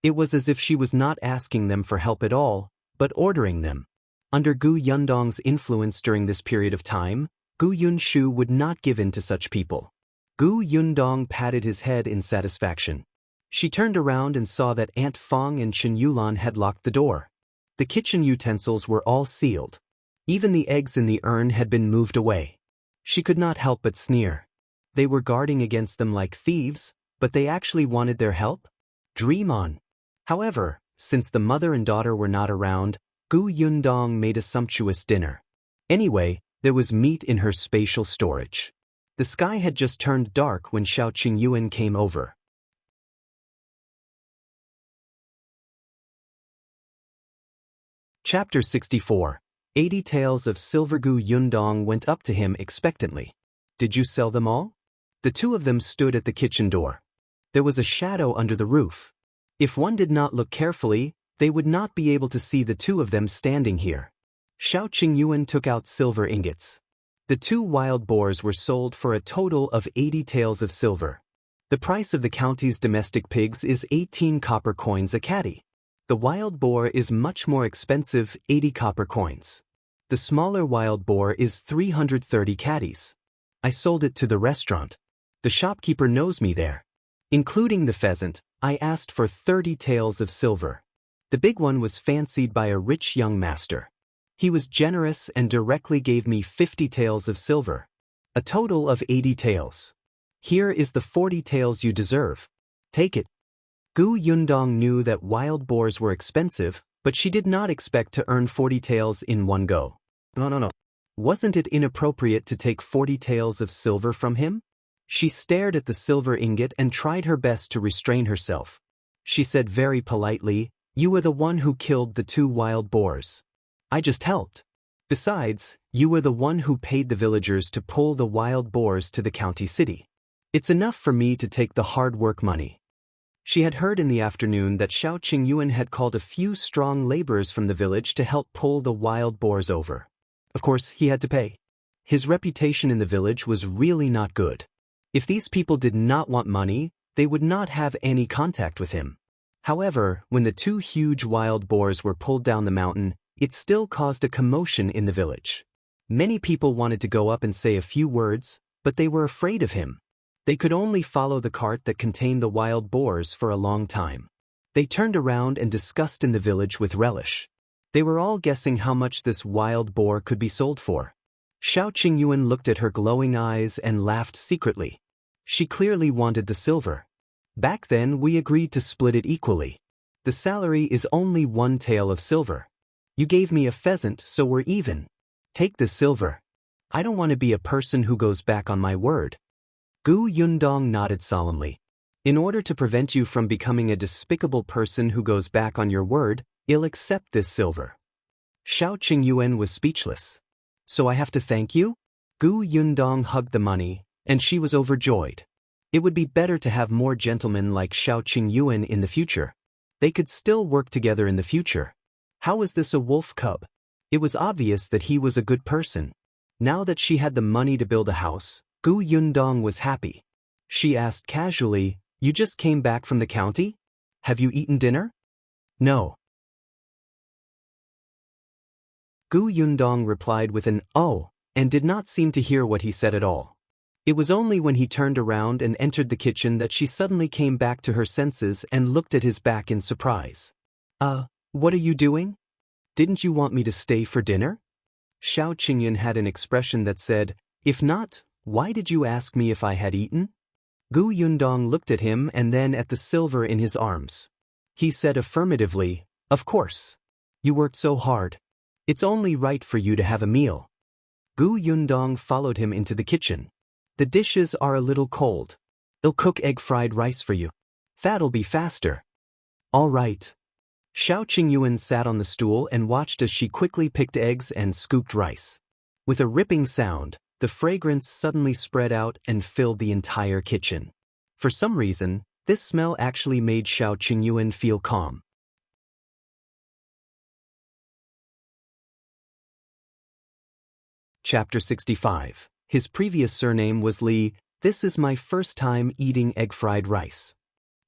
[SPEAKER 1] It was as if she was not asking them for help at all, but ordering them. Under Gu Yundong's influence during this period of time, Gu Yunshu would not give in to such people. Gu Yundong patted his head in satisfaction. She turned around and saw that Aunt Fang and Qingyuan had locked the door. The kitchen utensils were all sealed. Even the eggs in the urn had been moved away. She could not help but sneer. They were guarding against them like thieves, but they actually wanted their help? Dream on. However, since the mother and daughter were not around, Gu Yundong made a sumptuous dinner. Anyway, there was meat in her spatial storage. The sky had just turned dark when Shao Qingyuan came over. Chapter 64. 80 Taels of Silver. Gu Yundong went up to him expectantly. "Did you sell them all?" The 2 of them stood at the kitchen door. There was a shadow under the roof. If one did not look carefully, they would not be able to see the 2 of them standing here. Shao Qingyuan took out silver ingots. The 2 wild boars were sold for a total of 80 taels of silver. The price of the county's domestic pigs is 18 copper coins a catty. The wild boar is much more expensive, 80 copper coins. The smaller wild boar is 330 catties. I sold it to the restaurant. The shopkeeper knows me there. Including the pheasant, I asked for 30 taels of silver. The big one was fancied by a rich young master. He was generous and directly gave me 50 taels of silver. A total of 80 taels. Here is the 40 taels you deserve. Take it. Gu Yundong knew that wild boars were expensive, but she did not expect to earn 40 taels in one go. No. Wasn't it inappropriate to take 40 taels of silver from him? She stared at the silver ingot and tried her best to restrain herself. She said very politely, "You were the one who killed the 2 wild boars. I just helped. Besides, you were the one who paid the villagers to pull the wild boars to the county city. It's enough for me to take the hard work money." She had heard in the afternoon that Qingyuan had called a few strong laborers from the village to help pull the wild boars over. Of course, he had to pay. His reputation in the village was really not good. If these people did not want money, they would not have any contact with him. However, when the 2 huge wild boars were pulled down the mountain, it still caused a commotion in the village. Many people wanted to go up and say a few words, but they were afraid of him. They could only follow the cart that contained the wild boars for a long time. They turned around and discussed in the village with relish. They were all guessing how much this wild boar could be sold for. Qingyuan looked at her glowing eyes and laughed secretly. She clearly wanted the silver. Back then we agreed to split it equally. The salary is only 1 tael of silver. You gave me a pheasant, so we're even. Take the silver. I don't want to be a person who goes back on my word. Gu Yundong nodded solemnly. In order to prevent you from becoming a despicable person who goes back on your word, I'll accept this silver. Qingyuan was speechless. So I have to thank you? Gu Yundong hugged the money, and she was overjoyed. It would be better to have more gentlemen like Qingyuan in the future. They could still work together in the future. How was this a wolf cub? It was obvious that he was a good person. Now that she had the money to build a house, Gu Yundong was happy. She asked casually, "You just came back from the county? Have you eaten dinner?" "No." Gu Yundong replied with an "oh," and did not seem to hear what he said at all. It was only when he turned around and entered the kitchen that she suddenly came back to her senses and looked at his back in surprise. What are you doing? Didn't you want me to stay for dinner?" Qingyuan had an expression that said, "If not, why did you ask me if I had eaten?" Gu Yundong looked at him and then at the silver in his arms. He said affirmatively, "Of course. You worked so hard. It's only right for you to have a meal." Gu Yundong followed him into the kitchen. "The dishes are a little cold. I'll cook egg fried rice for you. That'll be faster." "All right." Qingyuan sat on the stool and watched as she quickly picked eggs and scooped rice. With a ripping sound, the fragrance suddenly spread out and filled the entire kitchen. For some reason, this smell actually made Qingyuan feel calm. Chapter 65. His previous surname was Li. This is my first time eating egg-fried rice.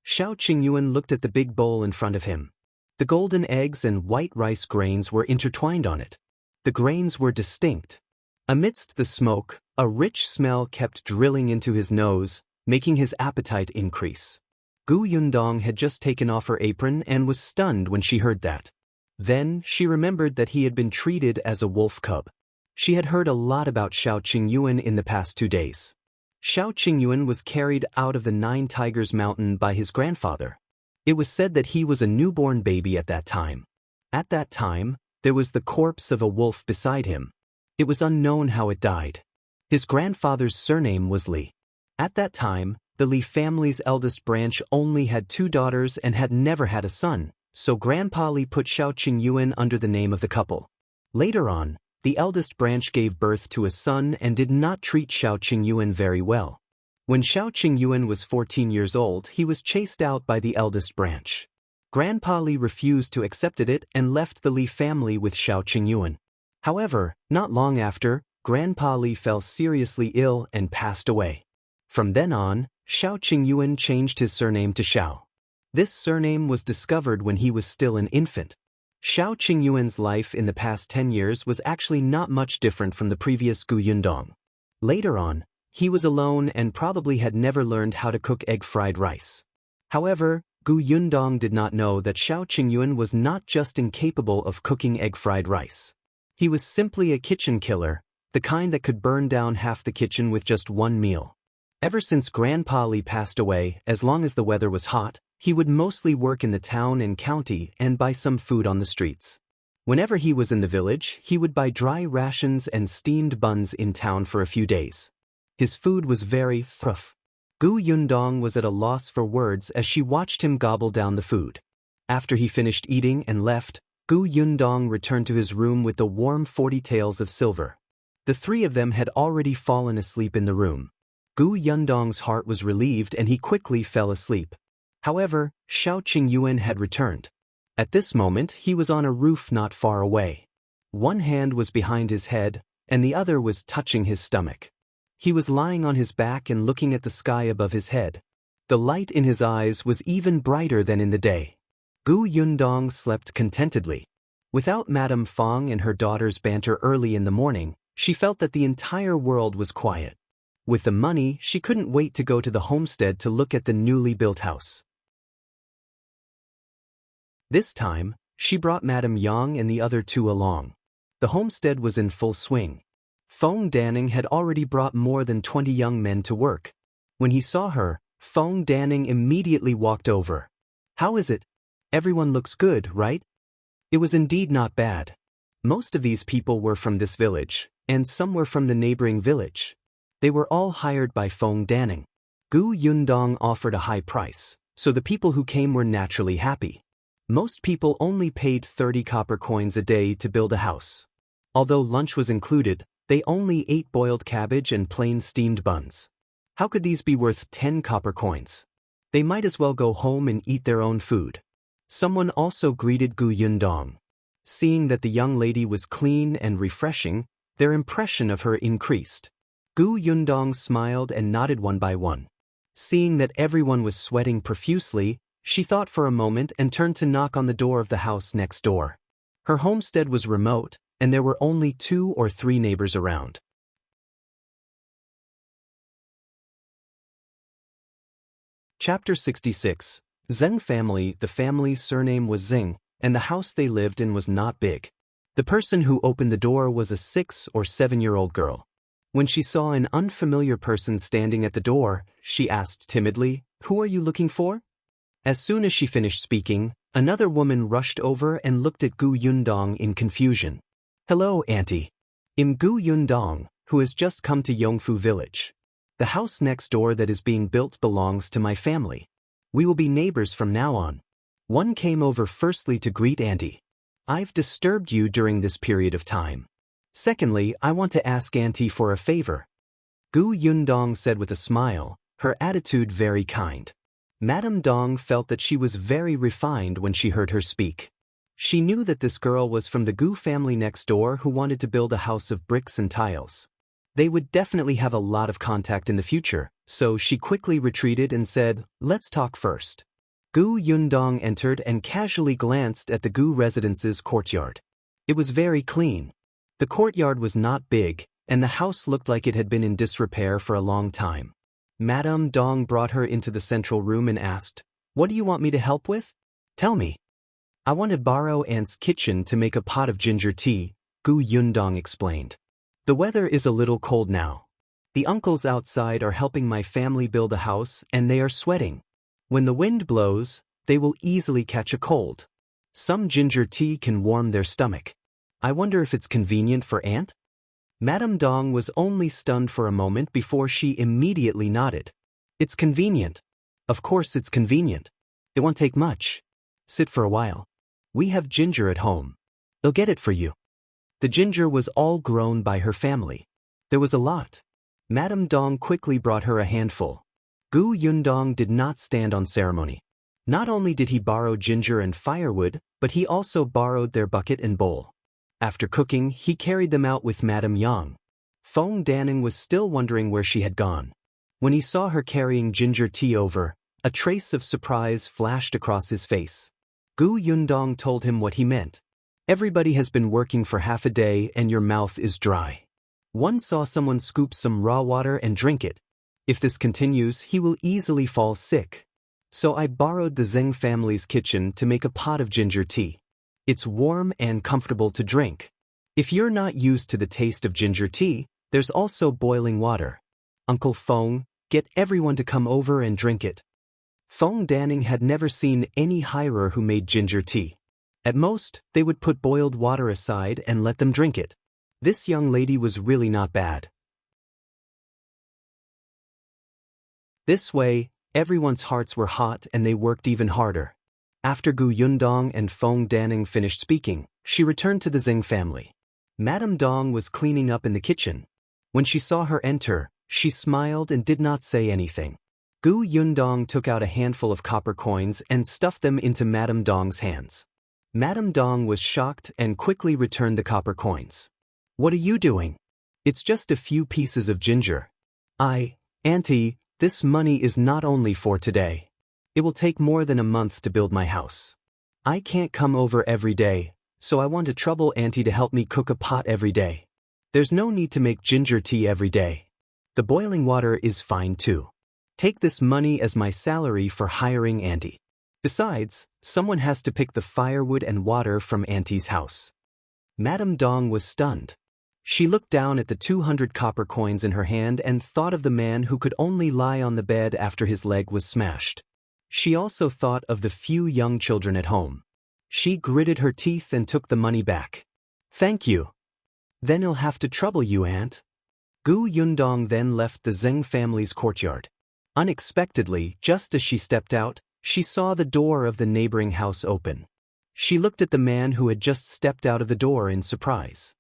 [SPEAKER 1] Qingyuan looked at the big bowl in front of him. The golden eggs and white rice grains were intertwined on it. The grains were distinct. Amidst the smoke, a rich smell kept drilling into his nose, making his appetite increase. Gu Yundong had just taken off her apron and was stunned when she heard that. Then she remembered that he had been treated as a wolf cub. She had heard a lot about Qingyuan in the past 2 days. Qingyuan was carried out of the 9 Tigers Mountain by his grandfather. It was said that he was a newborn baby at that time. At that time, there was the corpse of a wolf beside him. It was unknown how it died. His grandfather's surname was Li. At that time, the Li family's eldest branch only had 2 daughters and had never had a son, so Grandpa Li put Qingyuan under the name of the couple. Later on, the eldest branch gave birth to a son and did not treat Qingyuan very well. When Qingyuan was 14 years old, he was chased out by the eldest branch. Grandpa Li refused to accept it and left the Li family with Qingyuan. However, not long after, Grandpa Li fell seriously ill and passed away. From then on, Qingyuan changed his surname to Shao. This surname was discovered when he was still an infant. Qingyuan's life in the past 10 years was actually not much different from the previous Yundong. Later on, he was alone and probably had never learned how to cook egg fried rice. However, Yundong did not know that Qingyuan was not just incapable of cooking egg fried rice. He was simply a kitchen killer, the kind that could burn down half the kitchen with just one meal. Ever since Grandpa Li passed away, as long as the weather was hot, he would mostly work in the town and county and buy some food on the streets. Whenever he was in the village, he would buy dry rations and steamed buns in town for a few days. His food was very rough. Yundong was at a loss for words as she watched him gobble down the food. After he finished eating and left, Yundong returned to his room with the warm 40 taels of silver. The three of them had already fallen asleep in the room. Yundong's heart was relieved and he quickly fell asleep. However, Qingyuan had returned. At this moment, he was on a roof not far away. One hand was behind his head, and the other was touching his stomach. He was lying on his back and looking at the sky above his head. The light in his eyes was even brighter than in the day. Yundong slept contentedly. Without Madame Fong and her daughter's banter early in the morning, she felt that the entire world was quiet. With the money, she couldn't wait to go to the homestead to look at the newly built house. This time, she brought Madame Yang and the other two along. The homestead was in full swing. Fong Danning had already brought more than 20 young men to work. When he saw her, Fong Danning immediately walked over. "How is it? Everyone looks good, right?" It was indeed not bad. Most of these people were from this village, and some were from the neighboring village. They were all hired by Fong Danning. Yundong offered a high price, so the people who came were naturally happy. Most people only paid 30 copper coins a day to build a house. Although lunch was included, they only ate boiled cabbage and plain steamed buns. How could these be worth 10 copper coins? They might as well go home and eat their own food. Someone also greeted Yundong. Seeing that the young lady was clean and refreshing, their impression of her increased. Yundong smiled and nodded one by one. Seeing that everyone was sweating profusely, she thought for a moment and turned to knock on the door of the house next door. Her homestead was remote, and there were only 2 or 3 neighbors around. Chapter 66. Zeng family. The family's surname was Zeng, and the house they lived in was not big. The person who opened the door was a 6 or 7-year-old girl. When she saw an unfamiliar person standing at the door, she asked timidly, "Who are you looking for?" As soon as she finished speaking, another woman rushed over and looked at Yundong in confusion. "Hello, Auntie. I'm Yundong, who has just come to Yongfu village. The house next door that is being built belongs to my family. We will be neighbors from now on." One came over firstly to greet Auntie. "I've disturbed you during this period of time. Secondly, I want to ask Auntie for a favor." Yundong said with a smile, her attitude very kind. Madame Dong felt that she was very refined when she heard her speak. She knew that this girl was from the Gu family next door who wanted to build a house of bricks and tiles. They would definitely have a lot of contact in the future, so she quickly retreated and said, "Let's talk first." Yundong entered and casually glanced at the Gu residence's courtyard. It was very clean. The courtyard was not big, and the house looked like it had been in disrepair for a long time. Madame Dong brought her into the central room and asked, "What do you want me to help with? Tell me." "I want to borrow Aunt's kitchen to make a pot of ginger tea," Yundong explained. "The weather is a little cold now. The uncles outside are helping my family build a house and they are sweating. When the wind blows, they will easily catch a cold. Some ginger tea can warm their stomach. I wonder if it's convenient for Aunt?" Madame Dong was only stunned for a moment before she immediately nodded. "It's convenient. Of course it's convenient. It won't take much. Sit for a while. We have ginger at home. They'll get it for you." The ginger was all grown by her family. There was a lot. Madame Dong quickly brought her a handful. Yundong did not stand on ceremony. Not only did he borrow ginger and firewood, but he also borrowed their bucket and bowl. After cooking, he carried them out with Madame Yang. Feng Danning was still wondering where she had gone. When he saw her carrying ginger tea over, a trace of surprise flashed across his face. Gu Yundong told him what he meant. Everybody has been working for half a day and your mouth is dry. One saw someone scoop some raw water and drink it. If this continues, he will easily fall sick. So I borrowed the Zeng family's kitchen to make a pot of ginger tea. It's warm and comfortable to drink. If you're not used to the taste of ginger tea, there's also boiling water. Uncle Feng, get everyone to come over and drink it. Feng Danning had never seen any hirer who made ginger tea. At most, they would put boiled water aside and let them drink it. This young lady was really not bad. This way, everyone's hearts were hot and they worked even harder. After Gu Yundong and Feng Danning finished speaking, she returned to the Zeng family. Madame Dong was cleaning up in the kitchen. When she saw her enter, she smiled and did not say anything. Gu Yundong took out a handful of copper coins and stuffed them into Madame Dong's hands. Madame Dong was shocked and quickly returned the copper coins. What are you doing? It's just a few pieces of ginger. Auntie, this money is not only for today. It will take more than a month to build my house. I can't come over every day, so I want to trouble Auntie to help me cook a pot every day. There's no need to make ginger tea every day. The boiling water is fine too. Take this money as my salary for hiring Auntie. Besides, someone has to pick the firewood and water from Auntie's house. Madame Dong was stunned. She looked down at the 200 copper coins in her hand and thought of the man who could only lie on the bed after his leg was smashed. She also thought of the few young children at home. She gritted her teeth and took the money back. Thank you. Then he'll have to trouble you, Aunt. Gu Yundong then left the Zeng family's courtyard. Unexpectedly, just as she stepped out, she saw the door of the neighboring house open. She looked at the man who had just stepped out of the door in surprise.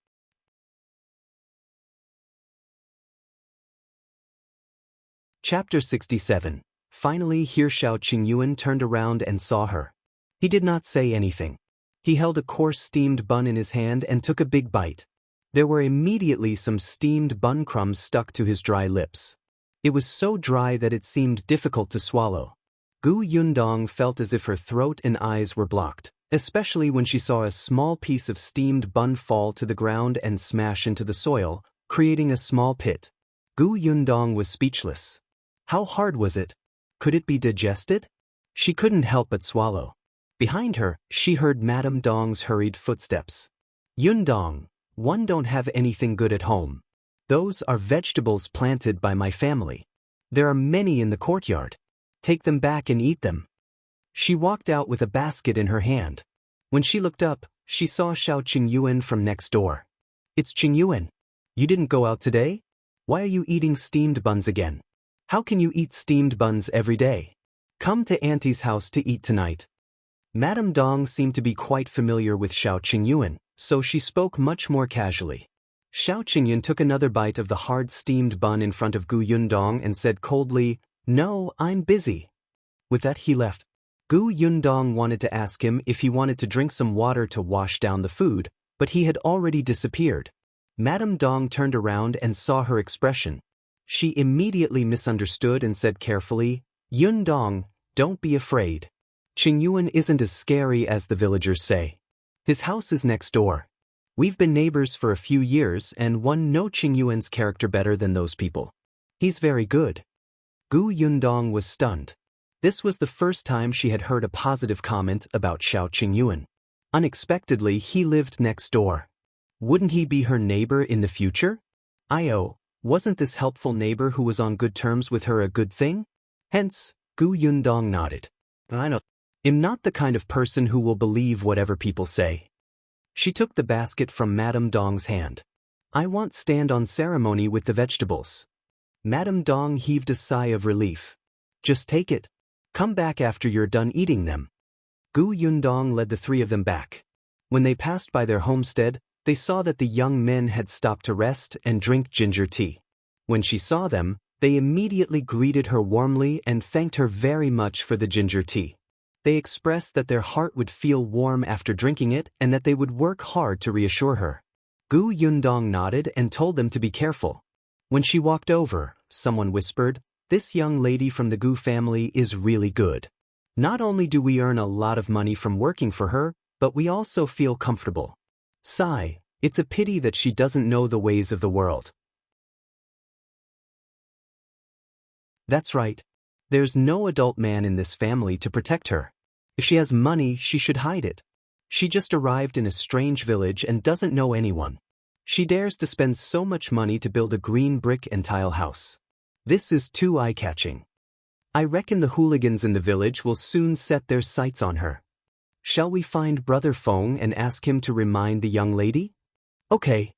[SPEAKER 1] Chapter 67. Finally, here Shao Qingyuan turned around and saw her. He did not say anything. He held a coarse steamed bun in his hand and took a big bite. There were immediately some steamed bun crumbs stuck to his dry lips. It was so dry that it seemed difficult to swallow. Gu Yundong felt as if her throat and eyes were blocked, especially when she saw a small piece of steamed bun fall to the ground and smash into the soil, creating a small pit. Gu Yundong was speechless. How hard was it? Could it be digested? She couldn't help but swallow. Behind her, she heard Madame Dong's hurried footsteps. Yundong, one don't have anything good at home. Those are vegetables planted by my family. There are many in the courtyard. Take them back and eat them. She walked out with a basket in her hand. When she looked up, she saw Shao Qingyuan from next door. It's Qingyuan. You didn't go out today? Why are you eating steamed buns again? How can you eat steamed buns every day? Come to Auntie's house to eat tonight. Madame Dong seemed to be quite familiar with Shao Qingyuan, so she spoke much more casually. Shao Qingyuan took another bite of the hard steamed bun in front of Gu Yundong and said coldly, "No, I'm busy." With that he left. Gu Yundong wanted to ask him if he wanted to drink some water to wash down the food, but he had already disappeared. Madame Dong turned around and saw her expression. She immediately misunderstood and said carefully, "Yundong, don't be afraid. Qingyuan isn't as scary as the villagers say. His house is next door. We've been neighbors for a few years and one knows Qingyuan's character better than those people. He's very good." Gu Yundong was stunned. This was the first time she had heard a positive comment about Shao Qingyuan. Unexpectedly, he lived next door. Wouldn't he be her neighbor in the future? Wasn't this helpful neighbor who was on good terms with her a good thing? Hence, Gu Yundong nodded. I'm not the kind of person who will believe whatever people say. She took the basket from Madame Dong's hand. I want stand on ceremony with the vegetables. Madame Dong heaved a sigh of relief. Just take it. Come back after you're done eating them. Gu Yundong led the three of them back. When they passed by their homestead, they saw that the young men had stopped to rest and drink ginger tea. When she saw them, they immediately greeted her warmly and thanked her very much for the ginger tea. They expressed that their heart would feel warm after drinking it and that they would work hard to reassure her. Gu Yundong nodded and told them to be careful. When she walked over, someone whispered, "This young lady from the Gu family is really good. Not only do we earn a lot of money from working for her, but we also feel comfortable. Sigh, it's a pity that she doesn't know the ways of the world." That's right. There's no adult man in this family to protect her. If she has money, she should hide it. She just arrived in a strange village and doesn't know anyone. She dares to spend so much money to build a green brick and tile house. This is too eye-catching. I reckon the hooligans in the village will soon set their sights on her. Shall we find Brother Feng and ask him to remind the young lady? Okay.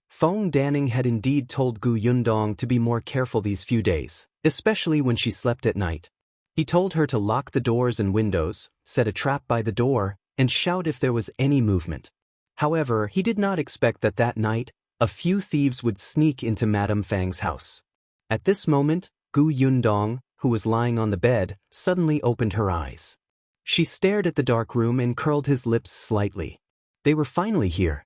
[SPEAKER 1] Feng Danning had indeed told Gu Yundong to be more careful these few days, especially when she slept at night. He told her to lock the doors and windows, set a trap by the door, and shout if there was any movement. However, he did not expect that that night, a few thieves would sneak into Madame Fang's house. At this moment, Gu Yundong, who was lying on the bed, suddenly opened her eyes. She stared at the dark room and curled his lips slightly. They were finally here.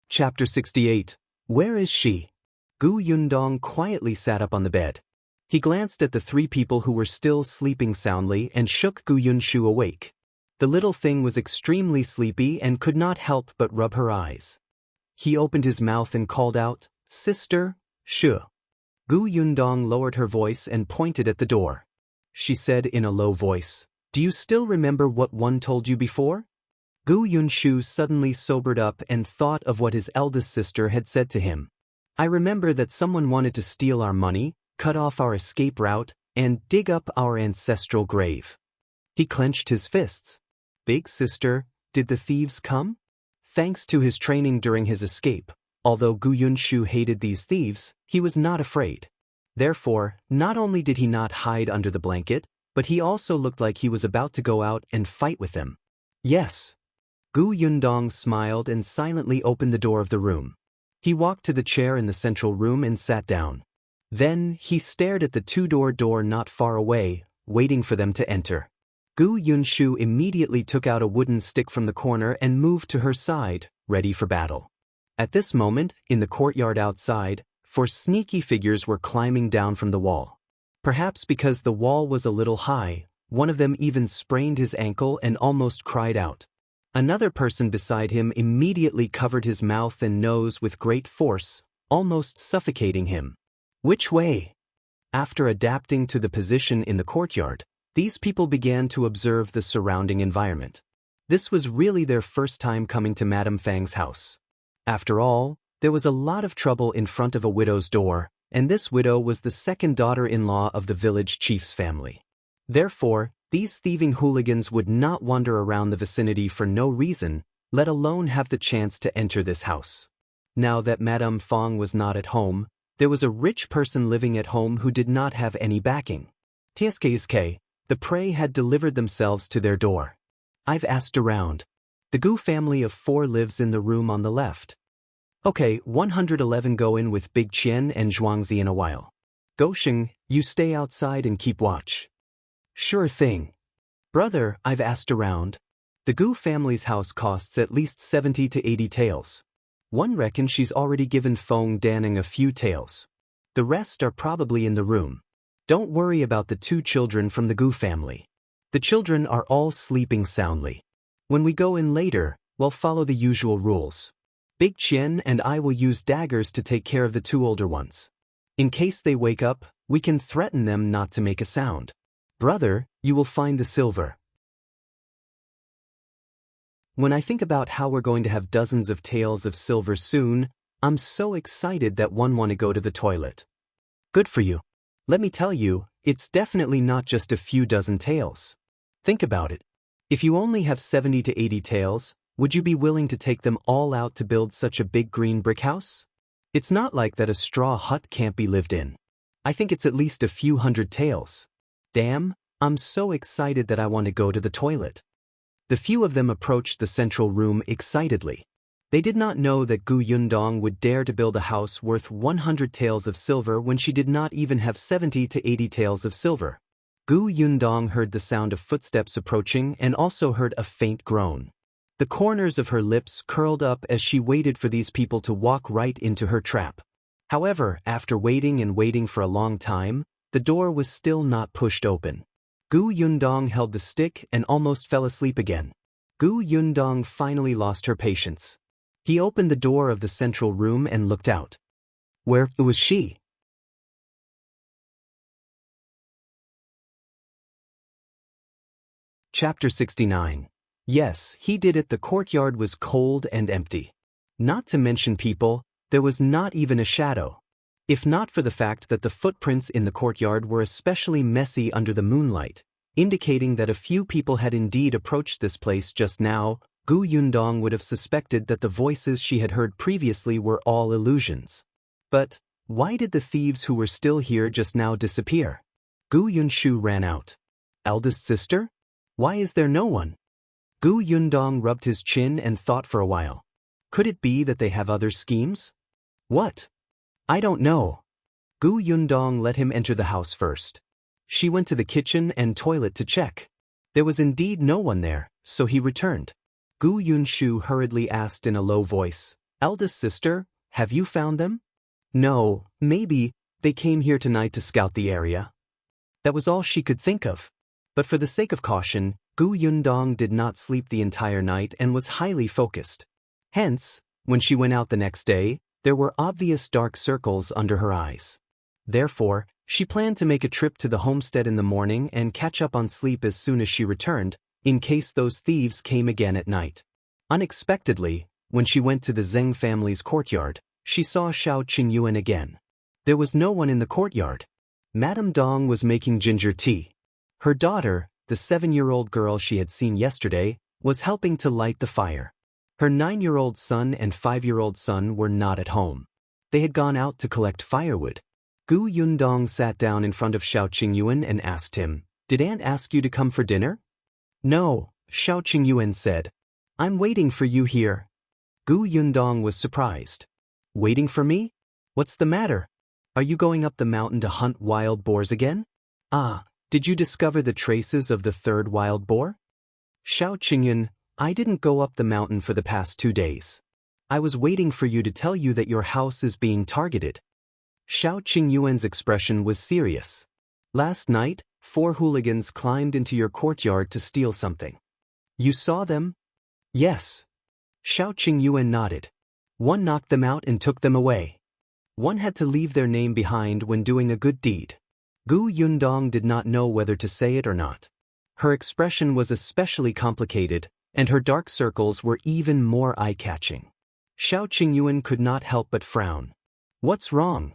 [SPEAKER 1] Chapter 68. Where is she? Gu Yundong quietly sat up on the bed. He glanced at the three people who were still sleeping soundly and shook Gu Yunshu awake. The little thing was extremely sleepy and could not help but rub her eyes. He opened his mouth and called out, "Sister, Shu." Gu Yundong lowered her voice and pointed at the door. She said in a low voice, "Do you still remember what one told you before?" Gu Yunshu suddenly sobered up and thought of what his eldest sister had said to him. "I remember that someone wanted to steal our money, cut off our escape route, and dig up our ancestral grave." He clenched his fists. "Big sister, did the thieves come?" Thanks to his training during his escape, although Gu Yunshu hated these thieves, he was not afraid. Therefore, not only did he not hide under the blanket, but he also looked like he was about to go out and fight with them. "Yes." Gu Yundong smiled and silently opened the door of the room. He walked to the chair in the central room and sat down. Then, he stared at the two-door door not far away, waiting for them to enter. Gu Yunshu immediately took out a wooden stick from the corner and moved to her side, ready for battle. At this moment, in the courtyard outside, four sneaky figures were climbing down from the wall. Perhaps because the wall was a little high, one of them even sprained his ankle and almost cried out. Another person beside him immediately covered his mouth and nose with great force, almost suffocating him. Which way? After adapting to the position in the courtyard, these people began to observe the surrounding environment. This was really their first time coming to Madame Fang's house. After all, there was a lot of trouble in front of a widow's door, and this widow was the second daughter-in-law of the village chief's family. Therefore, these thieving hooligans would not wander around the vicinity for no reason, let alone have the chance to enter this house. Now that Madame Fang was not at home, there was a rich person living at home who did not have any backing. TSKSK, the prey had delivered themselves to their door. I've asked around. The Gu family of 4 lives in the room on the left. Okay, 111 go in with Big Qian and Zhuangzi in a while. Gosheng, you stay outside and keep watch. Sure thing. Brother, I've asked around. The Gu family's house costs at least 70 to 80 taels. One reckons she's already given Feng Danning a few taels. The rest are probably in the room. Don't worry about the 2 children from the Gu family. The children are all sleeping soundly. When we go in later, we'll follow the usual rules. Big Qian and I will use daggers to take care of the 2 older ones. In case they wake up, we can threaten them not to make a sound. Brother, you will find the silver. When I think about how we're going to have dozens of taels of silver soon, I'm so excited that one want to go to the toilet. Good for you. Let me tell you, it's definitely not just a few dozen taels. Think about it. If you only have 70 to 80 taels, would you be willing to take them all out to build such a big green brick house? It's not like that a straw hut can't be lived in. I think it's at least a few hundred taels. Damn, I'm so excited that I want to go to the toilet. The few of them approached the central room excitedly. They did not know that Gu Yundong would dare to build a house worth 100 taels of silver when she did not even have 70 to 80 taels of silver. Gu Yundong heard the sound of footsteps approaching and also heard a faint groan. The corners of her lips curled up as she waited for these people to walk right into her trap. However, after waiting and waiting for a long time, the door was still not pushed open. Gu Yundong held the stick and almost fell asleep again. Gu Yundong finally lost her patience. He opened the door of the central room and looked out. Where was she? Chapter 69. Yes, he did it. The courtyard was cold and empty. Not to mention people, there was not even a shadow. If not for the fact that the footprints in the courtyard were especially messy under the moonlight, indicating that a few people had indeed approached this place just now, Gu Yundong would have suspected that the voices she had heard previously were all illusions. But why did the thieves who were still here just now disappear? Gu Yunshu ran out. Eldest sister? Why is there no one? Gu Yundong rubbed his chin and thought for a while. Could it be that they have other schemes? What? I don't know. Gu Yundong let him enter the house first. She went to the kitchen and toilet to check. There was indeed no one there, so he returned. Gu Yunshu hurriedly asked in a low voice, Eldest sister, have you found them? No, maybe they came here tonight to scout the area. That was all she could think of. But for the sake of caution, Gu Yundong did not sleep the entire night and was highly focused. Hence, when she went out the next day, there were obvious dark circles under her eyes. Therefore, she planned to make a trip to the homestead in the morning and catch up on sleep as soon as she returned, in case those thieves came again at night. Unexpectedly, when she went to the Zeng family's courtyard, she saw Shao Qingyuan again. There was no one in the courtyard. Madame Dong was making ginger tea. Her daughter, the 7-year-old girl she had seen yesterday, was helping to light the fire. Her 9-year-old son and 5-year-old son were not at home. They had gone out to collect firewood. Gu Yundong sat down in front of Shao Qingyuan and asked him, Did Aunt ask you to come for dinner? No, Shao Qingyuan said. I'm waiting for you here. Gu Yundong was surprised. Waiting for me? What's the matter? Are you going up the mountain to hunt wild boars again? Ah, did you discover the traces of the 3rd wild boar? Shao Qingyuan, I didn't go up the mountain for the past 2 days. I was waiting for you to tell you that your house is being targeted. Shao Qingyuan's expression was serious. Last night, 4 hooligans climbed into your courtyard to steal something. You saw them? Yes. Shao Qingyuan nodded. One knocked them out and took them away. One had to leave their name behind when doing a good deed. Gu Yundong did not know whether to say it or not. Her expression was especially complicated, and her dark circles were even more eye-catching. Shao Qingyuan could not help but frown. What's wrong?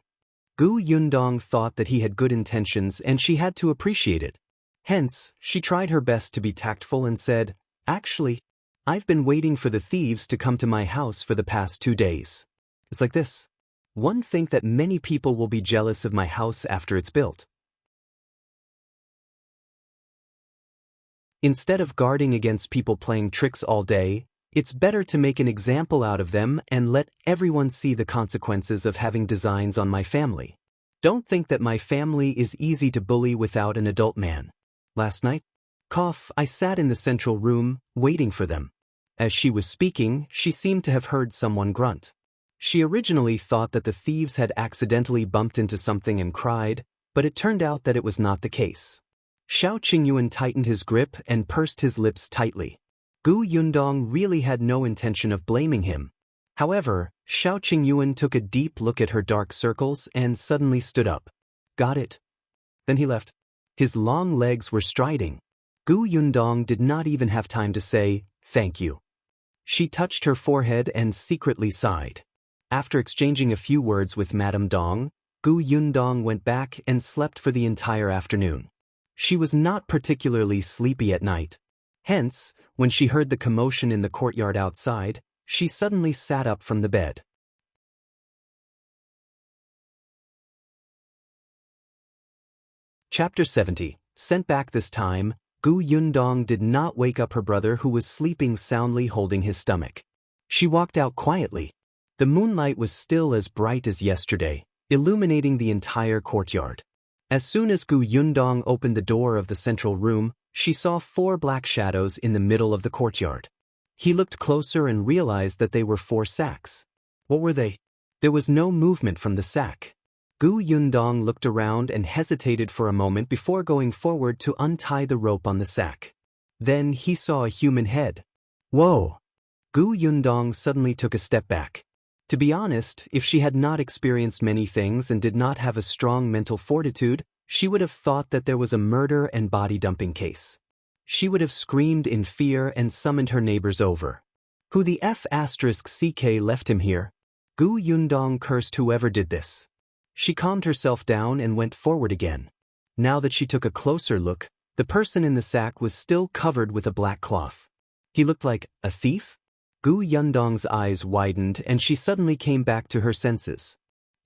[SPEAKER 1] Gu Yundong thought that he had good intentions and she had to appreciate it. Hence, she tried her best to be tactful and said, Actually, I've been waiting for the thieves to come to my house for the past 2 days. It's like this. One think that many people will be jealous of my house after it's built. Instead of guarding against people playing tricks all day, it's better to make an example out of them and let everyone see the consequences of having designs on my family. Don't think that my family is easy to bully without an adult man. Last night, I sat in the central room, waiting for them. As she was speaking, she seemed to have heard someone grunt. She originally thought that the thieves had accidentally bumped into something and cried, but it turned out that it was not the case. Shao Qingyuan tightened his grip and pursed his lips tightly. Gu Yundong really had no intention of blaming him. However, Shao Qingyuan took a deep look at her dark circles and suddenly stood up. Got it. Then he left. His long legs were striding. Gu Yundong did not even have time to say, thank you. She touched her forehead and secretly sighed. After exchanging a few words with Madame Dong, Gu Yundong went back and slept for the entire afternoon. She was not particularly sleepy at night. Hence, when she heard the commotion in the courtyard outside, she suddenly sat up from the bed. Chapter 70. Sent back this time, Gu Yundong did not wake up her brother who was sleeping soundly holding his stomach. She walked out quietly. The moonlight was still as bright as yesterday, illuminating the entire courtyard. As soon as Gu Yundong opened the door of the central room, she saw 4 black shadows in the middle of the courtyard. He looked closer and realized that they were 4 sacks. What were they? There was no movement from the sack. Gu Yundong looked around and hesitated for a moment before going forward to untie the rope on the sack. Then he saw a human head. Whoa! Gu Yundong suddenly took a step back. To be honest, if she had not experienced many things and did not have a strong mental fortitude, she would have thought that there was a murder and body dumping case. She would have screamed in fear and summoned her neighbors over. Who the F***ck left him here? Gu Yundong cursed whoever did this. She calmed herself down and went forward again. Now that she took a closer look, the person in the sack was still covered with a black cloth. He looked like a thief? Gu Yundong's eyes widened and she suddenly came back to her senses.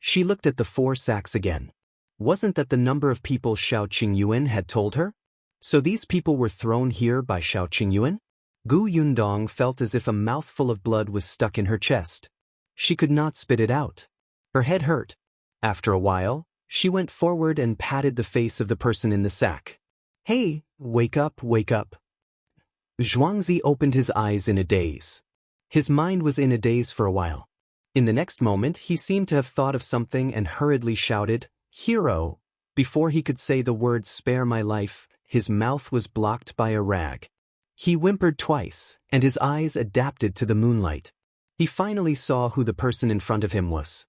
[SPEAKER 1] She looked at the 4 sacks again. Wasn't that the number of people Shao Qingyuan had told her? So these people were thrown here by Shao Qingyuan? Gu Yundong felt as if a mouthful of blood was stuck in her chest. She could not spit it out. Her head hurt. After a while, she went forward and patted the face of the person in the sack. Hey, wake up, wake up. Zhuangzi opened his eyes in a daze. His mind was in a daze for a while. In the next moment, he seemed to have thought of something and hurriedly shouted, "Hero!" Before he could say the words "spare my life," his mouth was blocked by a rag. He whimpered twice, and his eyes adapted to the moonlight. He finally saw who the person in front of him was.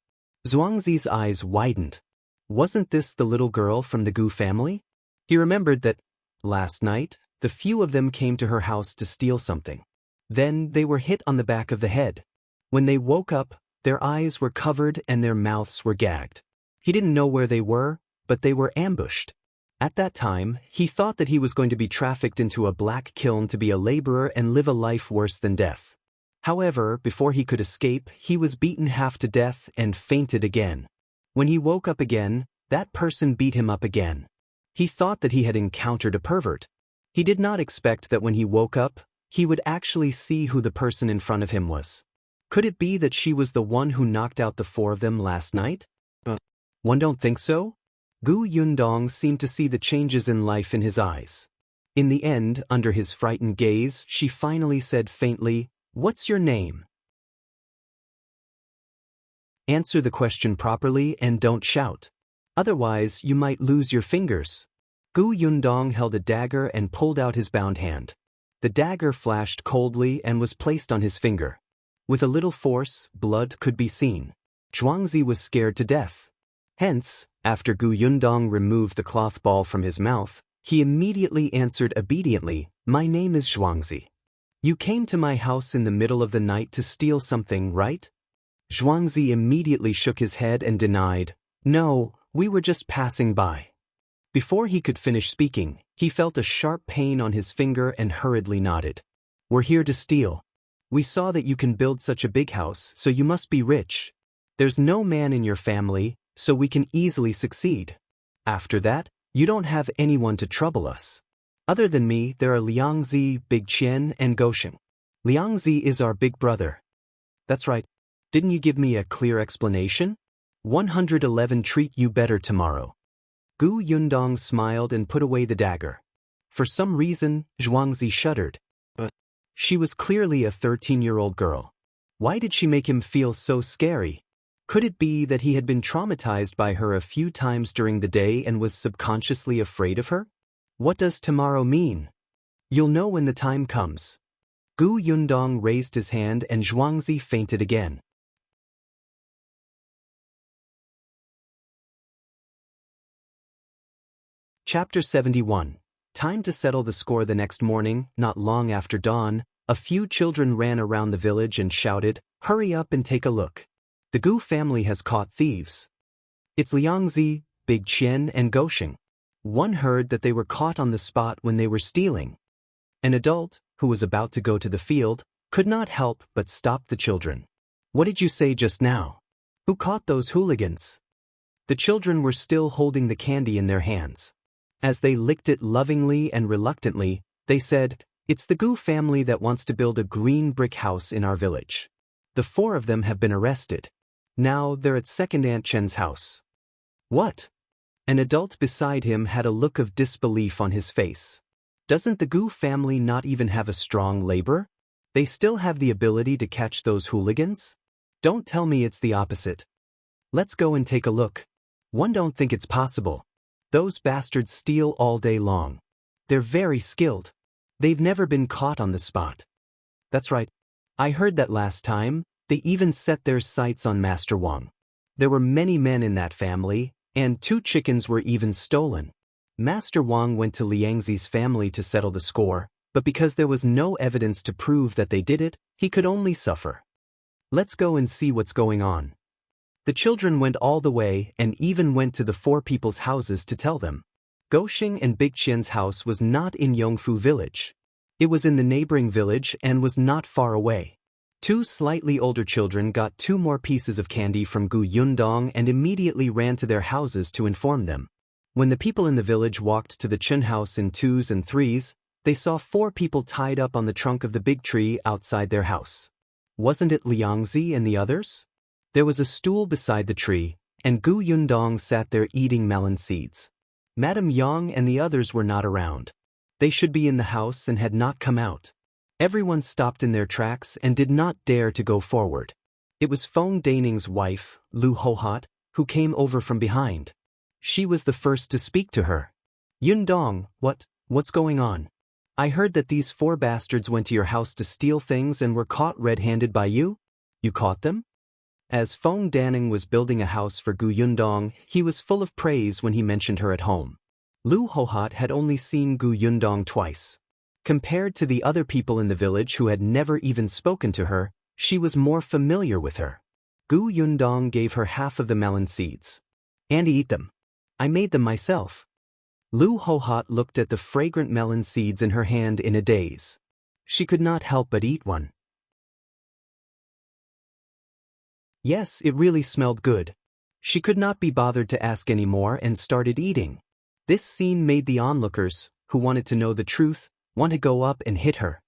[SPEAKER 1] Zhuangzi's eyes widened. Wasn't this the little girl from the Gu family? He remembered that, last night, the few of them came to her house to steal something. Then they were hit on the back of the head. When they woke up, their eyes were covered and their mouths were gagged. He didn't know where they were, but they were ambushed. At that time, he thought that he was going to be trafficked into a black kiln to be a laborer and live a life worse than death. However, before he could escape, he was beaten half to death and fainted again. When he woke up again, that person beat him up again. He thought that he had encountered a pervert. He did not expect that when he woke up, he would actually see who the person in front of him was. Could it be that she was the one who knocked out the 4 of them last night? One don't think so? Gu Yundong seemed to see the changes in life in his eyes. In the end, under his frightened gaze, she finally said faintly, "What's your name?" Answer the question properly and don't shout. Otherwise, you might lose your fingers. Gu Yundong held a dagger and pulled out his bound hand. The dagger flashed coldly and was placed on his finger. With a little force, blood could be seen. Zhuangzi was scared to death. Hence, after Gu Yundong removed the cloth ball from his mouth, he immediately answered obediently, "My name is Zhuangzi. You came to my house in the middle of the night to steal something, right?" Zhuangzi immediately shook his head and denied, "No, we were just passing by." Before he could finish speaking, he felt a sharp pain on his finger and hurriedly nodded. "We're here to steal. We saw that you can build such a big house, so you must be rich. There's no man in your family, so we can easily succeed. After that, you don't have anyone to trouble us. Other than me, there are Liangzi, Big Qian, and Gosheng. Liangzi is our big brother." "That's right. Didn't you give me a clear explanation? 111 treat you better tomorrow." Gu Yundong smiled and put away the dagger. For some reason, Zhuangzi shuddered. But she was clearly a 13-year-old girl. Why did she make him feel so scary? Could it be that he had been traumatized by her a few times during the day and was subconsciously afraid of her? What does tomorrow mean? You'll know when the time comes. Gu Yundong raised his hand and Zhuangzi fainted again. Chapter 71. Time to settle the score. The next morning, not long after dawn, a few children ran around the village and shouted, "Hurry up and take a look. The Gu family has caught thieves. It's Liangzi, Big Qian, and Gosheng." One heard that they were caught on the spot when they were stealing. An adult, who was about to go to the field, could not help but stop the children. "What did you say just now? Who caught those hooligans?" The children were still holding the candy in their hands. As they licked it lovingly and reluctantly, they said, "It's the Gu family that wants to build a green brick house in our village. The 4 of them have been arrested. Now they're at Second Aunt Chen's house." "What? An adult beside him had a look of disbelief on his face. Doesn't the Gu family not even have a strong labor? They still have the ability to catch those hooligans? Don't tell me it's the opposite. Let's go and take a look. One don't think it's possible. Those bastards steal all day long. They're very skilled. They've never been caught on the spot. That's right. I heard that last time. They even set their sights on Master Wang. There were many men in that family, and 2 chickens were even stolen. Master Wang went to Liangzi's family to settle the score, but because there was no evidence to prove that they did it, he could only suffer. Let's go and see what's going on. The children went all the way and even went to the 4 people's houses to tell them. Goxing and Big Qian's house was not in Yongfu village. It was in the neighboring village and was not far away. 2 slightly older children got 2 more pieces of candy from Gu Yundong and immediately ran to their houses to inform them. When the people in the village walked to the Chen house in 2s and 3s, they saw 4 people tied up on the trunk of the big tree outside their house. Wasn't it Liangzi and the others? There was a stool beside the tree, and Gu Yundong sat there eating melon seeds. Madame Yang and the others were not around. They should be in the house and had not come out. Everyone stopped in their tracks and did not dare to go forward. It was Feng Daning's wife, Lu Hohot, who came over from behind. She was the first to speak to her. Yundong, what's going on? I heard that these 4 bastards went to your house to steal things and were caught red-handed by you? You caught them? As Feng Daning was building a house for Gu Yundong, he was full of praise when he mentioned her at home. Lu Hohot had only seen Gu Yundong twice. Compared to the other people in the village who had never even spoken to her, she was more familiar with her. Gu Yundong gave her half of the melon seeds. And eat them. I made them myself. Lu Hohot looked at the fragrant melon seeds in her hand in a daze. She could not help but eat one. Yes, it really smelled good. She could not be bothered to ask any more and started eating. This scene made the onlookers, who wanted to know the truth, want to go up and hit her.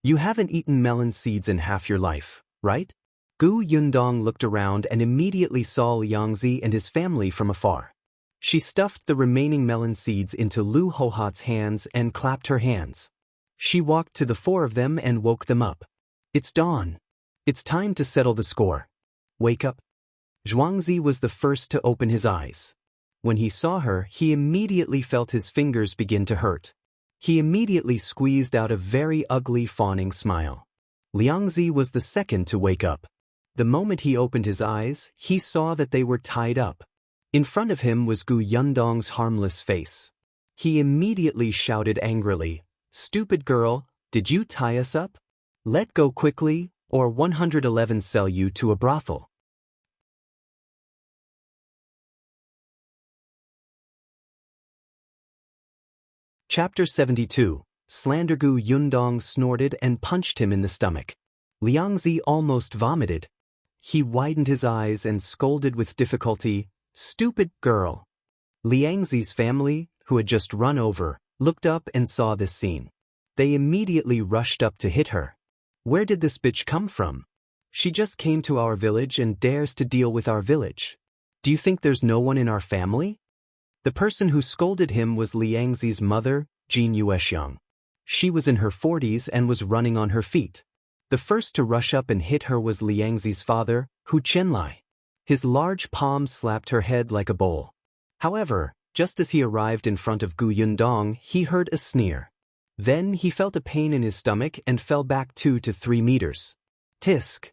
[SPEAKER 1] You haven't eaten melon seeds in half your life, right? Gu Yundong looked around and immediately saw Liangzi and his family from afar. She stuffed the remaining melon seeds into Lu Hohot's hands and clapped her hands. She walked to the 4 of them and woke them up. It's dawn. It's time to settle the score. Wake up. Zhuangzi was the first to open his eyes. When he saw her, he immediately felt his fingers begin to hurt. He immediately squeezed out a very ugly fawning smile. Liangzi was the second to wake up. The moment he opened his eyes, he saw that they were tied up. In front of him was Gu Yundong's harmless face. He immediately shouted angrily, "Stupid girl, did you tie us up? Let go quickly, or 111 sell you to a brothel." Chapter 72. Slander. Gu Yundong snorted and punched him in the stomach. Liangzi almost vomited. He widened his eyes and scolded with difficulty, "Stupid girl." Liangzi's family, who had just run over, looked up and saw this scene. They immediately rushed up to hit her. "Where did this bitch come from? She just came to our village and dares to deal with our village. Do you think there's no one in our family?" The person who scolded him was Liangzi's mother, Qingyuan. She was in her 40s and was running on her feet. The first to rush up and hit her was Liangzi's father, Hu Chenlai. His large palm slapped her head like a bowl. However, just as he arrived in front of Gu Yundong, he heard a sneer. Then he felt a pain in his stomach and fell back 2 to 3 meters. Tisk.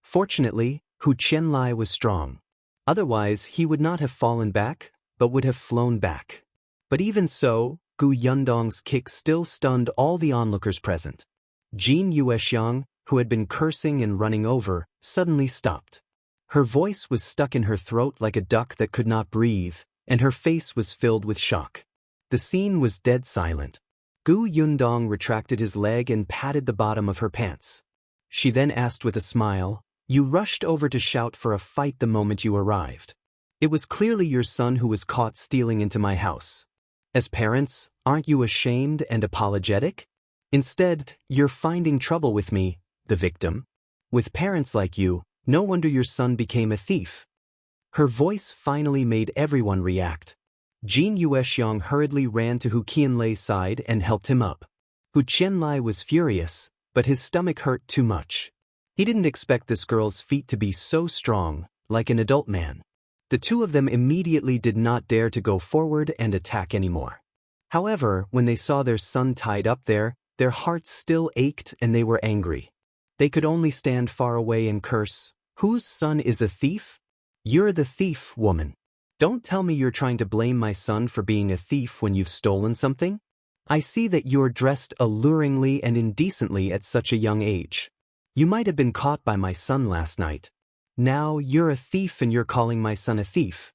[SPEAKER 1] Fortunately, Hu Chenlai was strong. Otherwise, he would not have fallen back, but would have flown back. But even so, Gu Yundong's kick still stunned all the onlookers present. Qingyuan, who had been cursing and running over, suddenly stopped. Her voice was stuck in her throat like a duck that could not breathe, and her face was filled with shock. The scene was dead silent. Gu Yundong retracted his leg and patted the bottom of her pants. She then asked with a smile, "You rushed over to shout for a fight the moment you arrived. It was clearly your son who was caught stealing into my house. As parents, aren't you ashamed and apologetic? Instead, you're finding trouble with me, the victim. With parents like you, no wonder your son became a thief." Her voice finally made everyone react. Jin Yuexiang hurriedly ran to Hu Qianlei's side and helped him up. Hu Qianlei was furious, but his stomach hurt too much. He didn't expect this girl's feet to be so strong, like an adult man. The two of them immediately did not dare to go forward and attack anymore. However, when they saw their son tied up there, their hearts still ached and they were angry. They could only stand far away and curse, "Whose son is a thief? You're the thief, woman. Don't tell me you're trying to blame my son for being a thief when you've stolen something. I see that you're dressed alluringly and indecently at such a young age. You might have been caught by my son last night. Now you're a thief and you're calling my son a thief."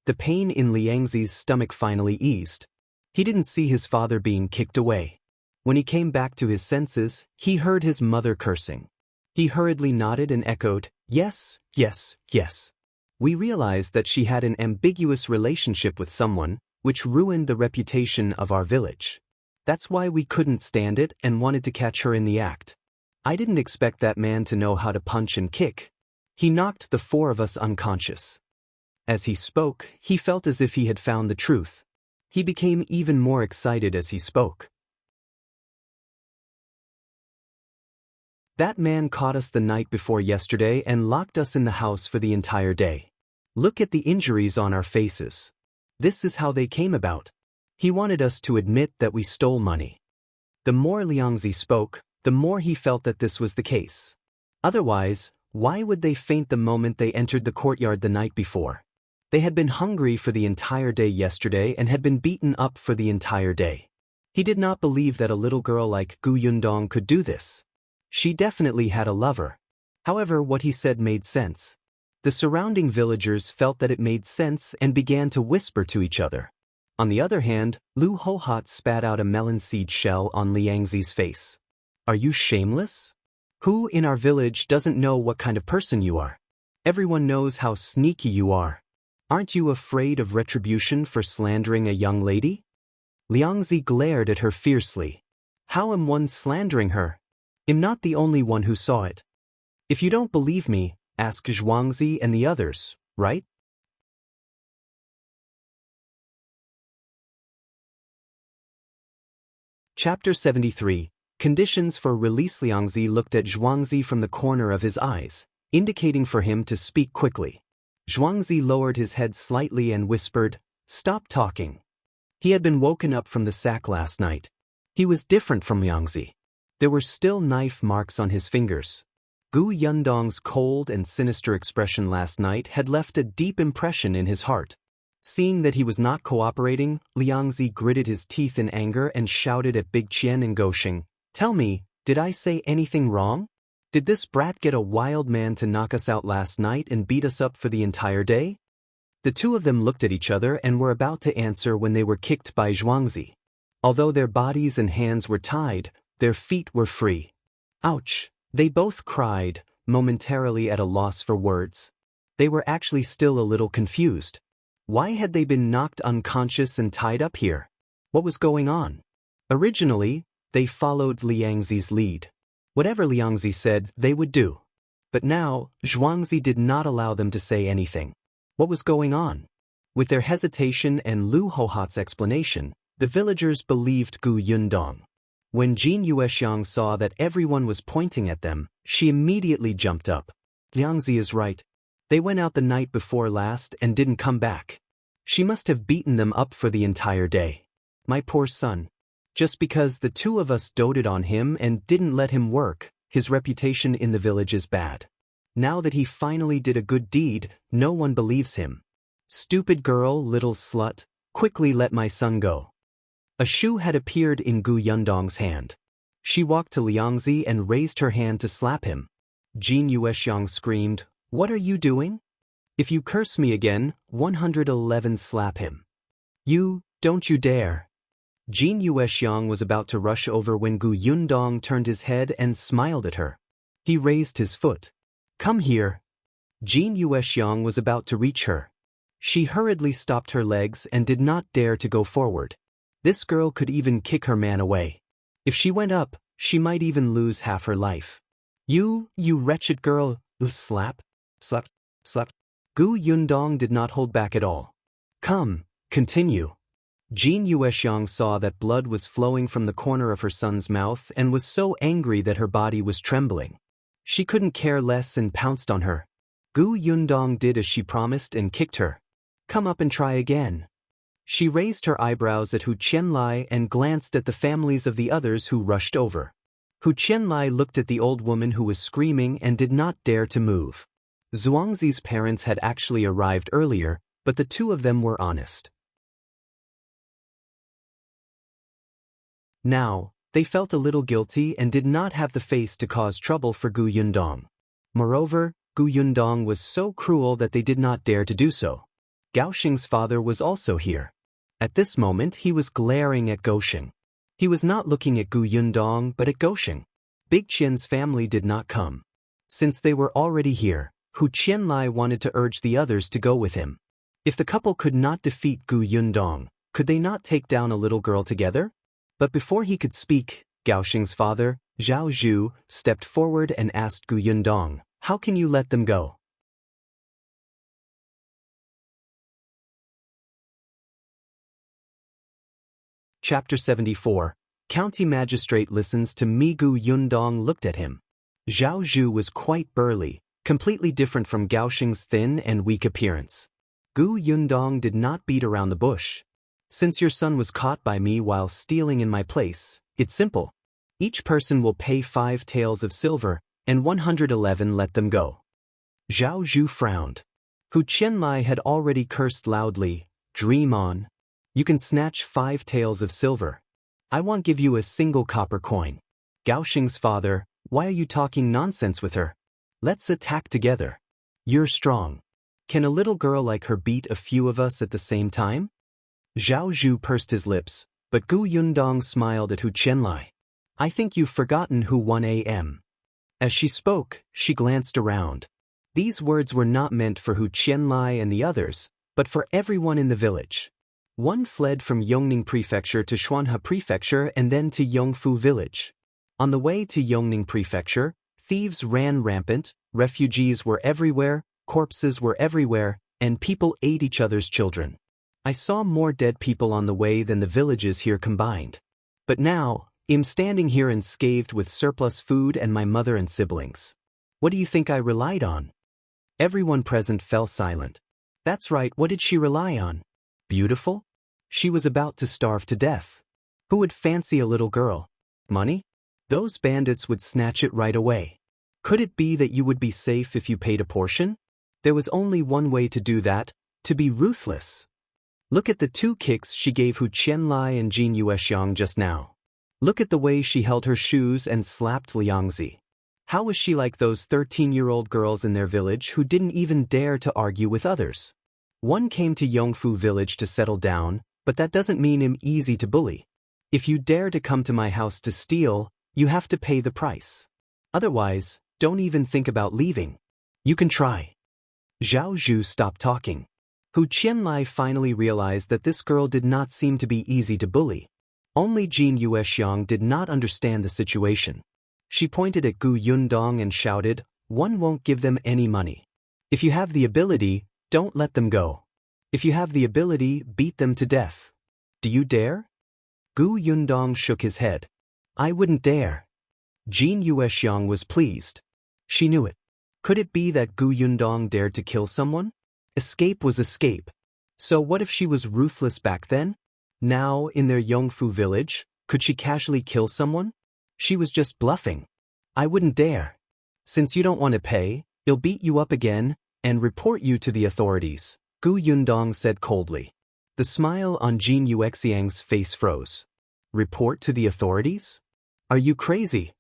[SPEAKER 1] The pain in Liangzi's stomach finally eased. He didn't see his father being kicked away. When he came back to his senses, he heard his mother cursing. He hurriedly nodded and echoed, "Yes, yes, yes." We realized that she had an ambiguous relationship with someone, which ruined the reputation of our village. That's why we couldn't stand it and wanted to catch her in the act. I didn't expect that man to know how to punch and kick. He knocked the four of us unconscious. As he spoke, he felt as if he had found the truth. He became even more excited as he spoke. "That man caught us the night before yesterday and locked us in the house for the entire day. Look at the injuries on our faces. This is how they came about. He wanted us to admit that we stole money." The more Liangzi spoke, the more he felt that this was the case. Otherwise, why would they faint the moment they entered the courtyard the night before? They had been hungry for the entire day yesterday and had been beaten up for the entire day. He did not believe that a little girl like Gu Yundong could do this. She definitely had a lover. However, what he said made sense. The surrounding villagers felt that it made sense and began to whisper to each other. On the other hand, Lu Hohat spat out a melon seed shell on Liangzi's face. "Are you shameless? Who in our village doesn't know what kind of person you are? Everyone knows how sneaky you are. Aren't you afraid of retribution for slandering a young lady?" Liangzi glared at her fiercely. "How am one slandering her? I'm not the only one who saw it. If you don't believe me, ask Zhuangzi and the others, right?" Chapter 73. Conditions for release. Liangzi looked at Zhuangzi from the corner of his eyes, indicating for him to speak quickly. Zhuangzi lowered his head slightly and whispered, "Stop talking." He had been woken up from the sack last night. He was different from Liangzi. There were still knife marks on his fingers. Gu Yundong's cold and sinister expression last night had left a deep impression in his heart. Seeing that he was not cooperating, Liangzi gritted his teeth in anger and shouted at Big Qian and Gosheng, "Tell me, did I say anything wrong? Did this brat get a wild man to knock us out last night and beat us up for the entire day?" The two of them looked at each other and were about to answer when they were kicked by Zhuangzi. Although their bodies and hands were tied, their feet were free. Ouch! They both cried, momentarily at a loss for words. They were actually still a little confused. Why had they been knocked unconscious and tied up here? What was going on? Originally, they followed Liangzi's lead. Whatever Liangzi said, they would do. But now, Zhuangzi did not allow them to say anything. What was going on? With their hesitation and Lu Hohat's explanation, the villagers believed Gu Yundong. When Jin Yuexiang saw that everyone was pointing at them, she immediately jumped up. "Liangzi is right. They went out the night before last and didn't come back. She must have beaten them up for the entire day. My poor son. Just because the two of us doted on him and didn't let him work, his reputation in the village is bad. Now that he finally did a good deed, no one believes him. Stupid girl, little slut, quickly let my son go." A shoe had appeared in Gu Yundong's hand. She walked to Liangzi and raised her hand to slap him. Jin Yuexiang screamed, "What are you doing? If you curse me again, 111 slap him. Don't you dare." Jin Yuexiang was about to rush over when Gu Yundong turned his head and smiled at her. He raised his foot. "Come here." Jin Yuexiang was about to reach her. She hurriedly stopped her legs and did not dare to go forward. This girl could even kick her man away. If she went up, she might even lose half her life. You wretched girl, slap, slap, slap. Gu Yundong did not hold back at all. Come, continue. Jin Yuexiang saw that blood was flowing from the corner of her son's mouth and was so angry that her body was trembling. She couldn't care less and pounced on her. Gu Yundong did as she promised and kicked her. Come up and try again. She raised her eyebrows at Hu Qianlai and glanced at the families of the others who rushed over. Hu Qianlai looked at the old woman who was screaming and did not dare to move. Zhuangzi's parents had actually arrived earlier, but the two of them were honest. Now, they felt a little guilty and did not have the face to cause trouble for Gu Yundong. Moreover, Gu Yundong was so cruel that they did not dare to do so. Gaoxing's father was also here. At this moment he was glaring at Gaoxing. He was not looking at Gu Yundong but at Gaoxing. Big Qian's family did not come. Since they were already here, Hu Qianlai wanted to urge the others to go with him. If the couple could not defeat Gu Yundong, could they not take down a little girl together? But before he could speak, Gaoxing's father, Zhao Zhu, stepped forward and asked Gu Yundong, "How can you let them go?" Chapter 74. County Magistrate listens to me. Gu Yundong looked at him. Zhao Zhu was quite burly, completely different from Gaoxing's thin and weak appearance. Gu Yundong did not beat around the bush. Since your son was caught by me while stealing in my place, it's simple. Each person will pay 5 taels of silver, and 111 let them go. Zhao Zhu frowned. Hu Qianlai had already cursed loudly. Dream on. You can snatch 5 taels of silver. I won't give you a single copper coin. Gaoxing's father, why are you talking nonsense with her? Let's attack together. You're strong. Can a little girl like her beat a few of us at the same time? Zhao Zhu pursed his lips, but Gu Yundong smiled at Hu Qianlai. I think you've forgotten who won am. As she spoke, she glanced around. These words were not meant for Hu Qianlai and the others, but for everyone in the village. One fled from Yongning Prefecture to Xuanhe Prefecture and then to Yongfu Village. On the way to Yongning Prefecture, thieves ran rampant, refugees were everywhere, corpses were everywhere, and people ate each other's children. I saw more dead people on the way than the villages here combined. But now, I'm standing here unscathed with surplus food and my mother and siblings. What do you think I relied on? Everyone present fell silent. That's right, what did she rely on? Beautiful? She was about to starve to death. Who would fancy a little girl? Money? Those bandits would snatch it right away. Could it be that you would be safe if you paid a portion? There was only one way to do that, to be ruthless. Look at the 2 kicks she gave Hu Qianlai and Jin Yuexiang just now. Look at the way she held her shoes and slapped Liangzi. How was she like those 13-year-old girls in their village who didn't even dare to argue with others? One came to Yongfu village to settle down, but that doesn't mean I'm easy to bully. If you dare to come to my house to steal, you have to pay the price. Otherwise, don't even think about leaving. You can try. Zhao Zhu stopped talking. Hu Qianlai finally realized that this girl did not seem to be easy to bully. Only Jin Yuexiang did not understand the situation. She pointed at Gu Yundong and shouted, "One won't give them any money. If you have the ability, don't let them go. If you have the ability, beat them to death. Do you dare?" Gu Yundong shook his head. I wouldn't dare. Jin Yuexiang was pleased. She knew it. Could it be that Gu Yundong dared to kill someone? Escape was escape. So what if she was ruthless back then? Now, in their Yongfu village, could she casually kill someone? She was just bluffing. I wouldn't dare. Since you don't want to pay, I'll beat you up again and report you to the authorities, Gu Yundong said coldly. The smile on Jin Yuexiang's face froze. Report to the authorities? Are you crazy?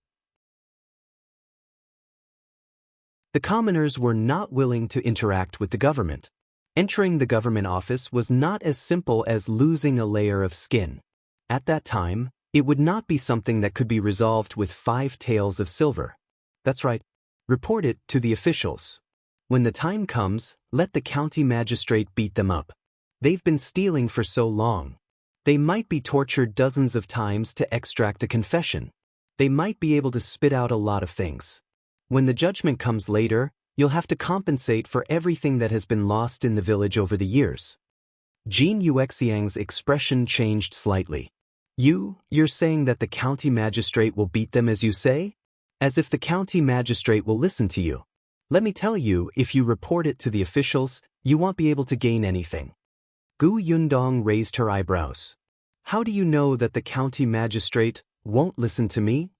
[SPEAKER 1] The commoners were not willing to interact with the government. Entering the government office was not as simple as losing a layer of skin. At that time, it would not be something that could be resolved with 5 taels of silver. That's right. Report it to the officials. When the time comes, let the county magistrate beat them up. They've been stealing for so long. They might be tortured dozens of times to extract a confession. They might be able to spit out a lot of things. When the judgment comes later, You'll have to compensate for everything that has been lost in the village over the years. Jin Yuexiang's expression changed slightly. You're saying that the county magistrate will beat them as you say? As if the county magistrate will listen to you. Let me tell you, if you report it to the officials, you won't be able to gain anything. Gu Yundong raised her eyebrows. How do you know that the county magistrate won't listen to me?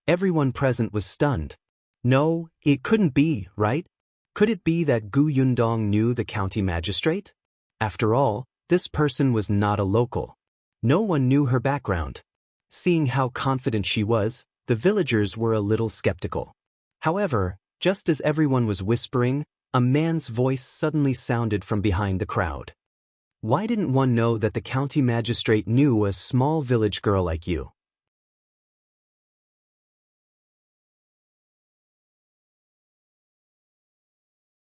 [SPEAKER 1] Everyone present was stunned. No, it couldn't be, right? Could it be that Gu Yundong knew the county magistrate? After all, this person was not a local. No one knew her background. Seeing how confident she was, the villagers were a little skeptical. However, just as everyone was whispering, a man's voice suddenly sounded from behind the crowd. Why didn't one know that the county magistrate knew a small village girl like you?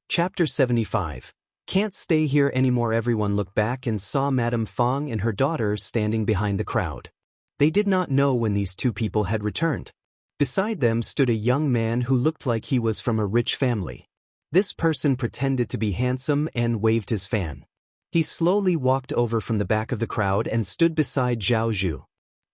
[SPEAKER 1] Chapter 75. Can't stay here anymore. Everyone looked back and saw Madame Fong and her daughter standing behind the crowd. They did not know when these two people had returned. Beside them stood a young man who looked like he was from a rich family. This person pretended to be handsome and waved his fan. He slowly walked over from the back of the crowd and stood beside Zhao Zhu.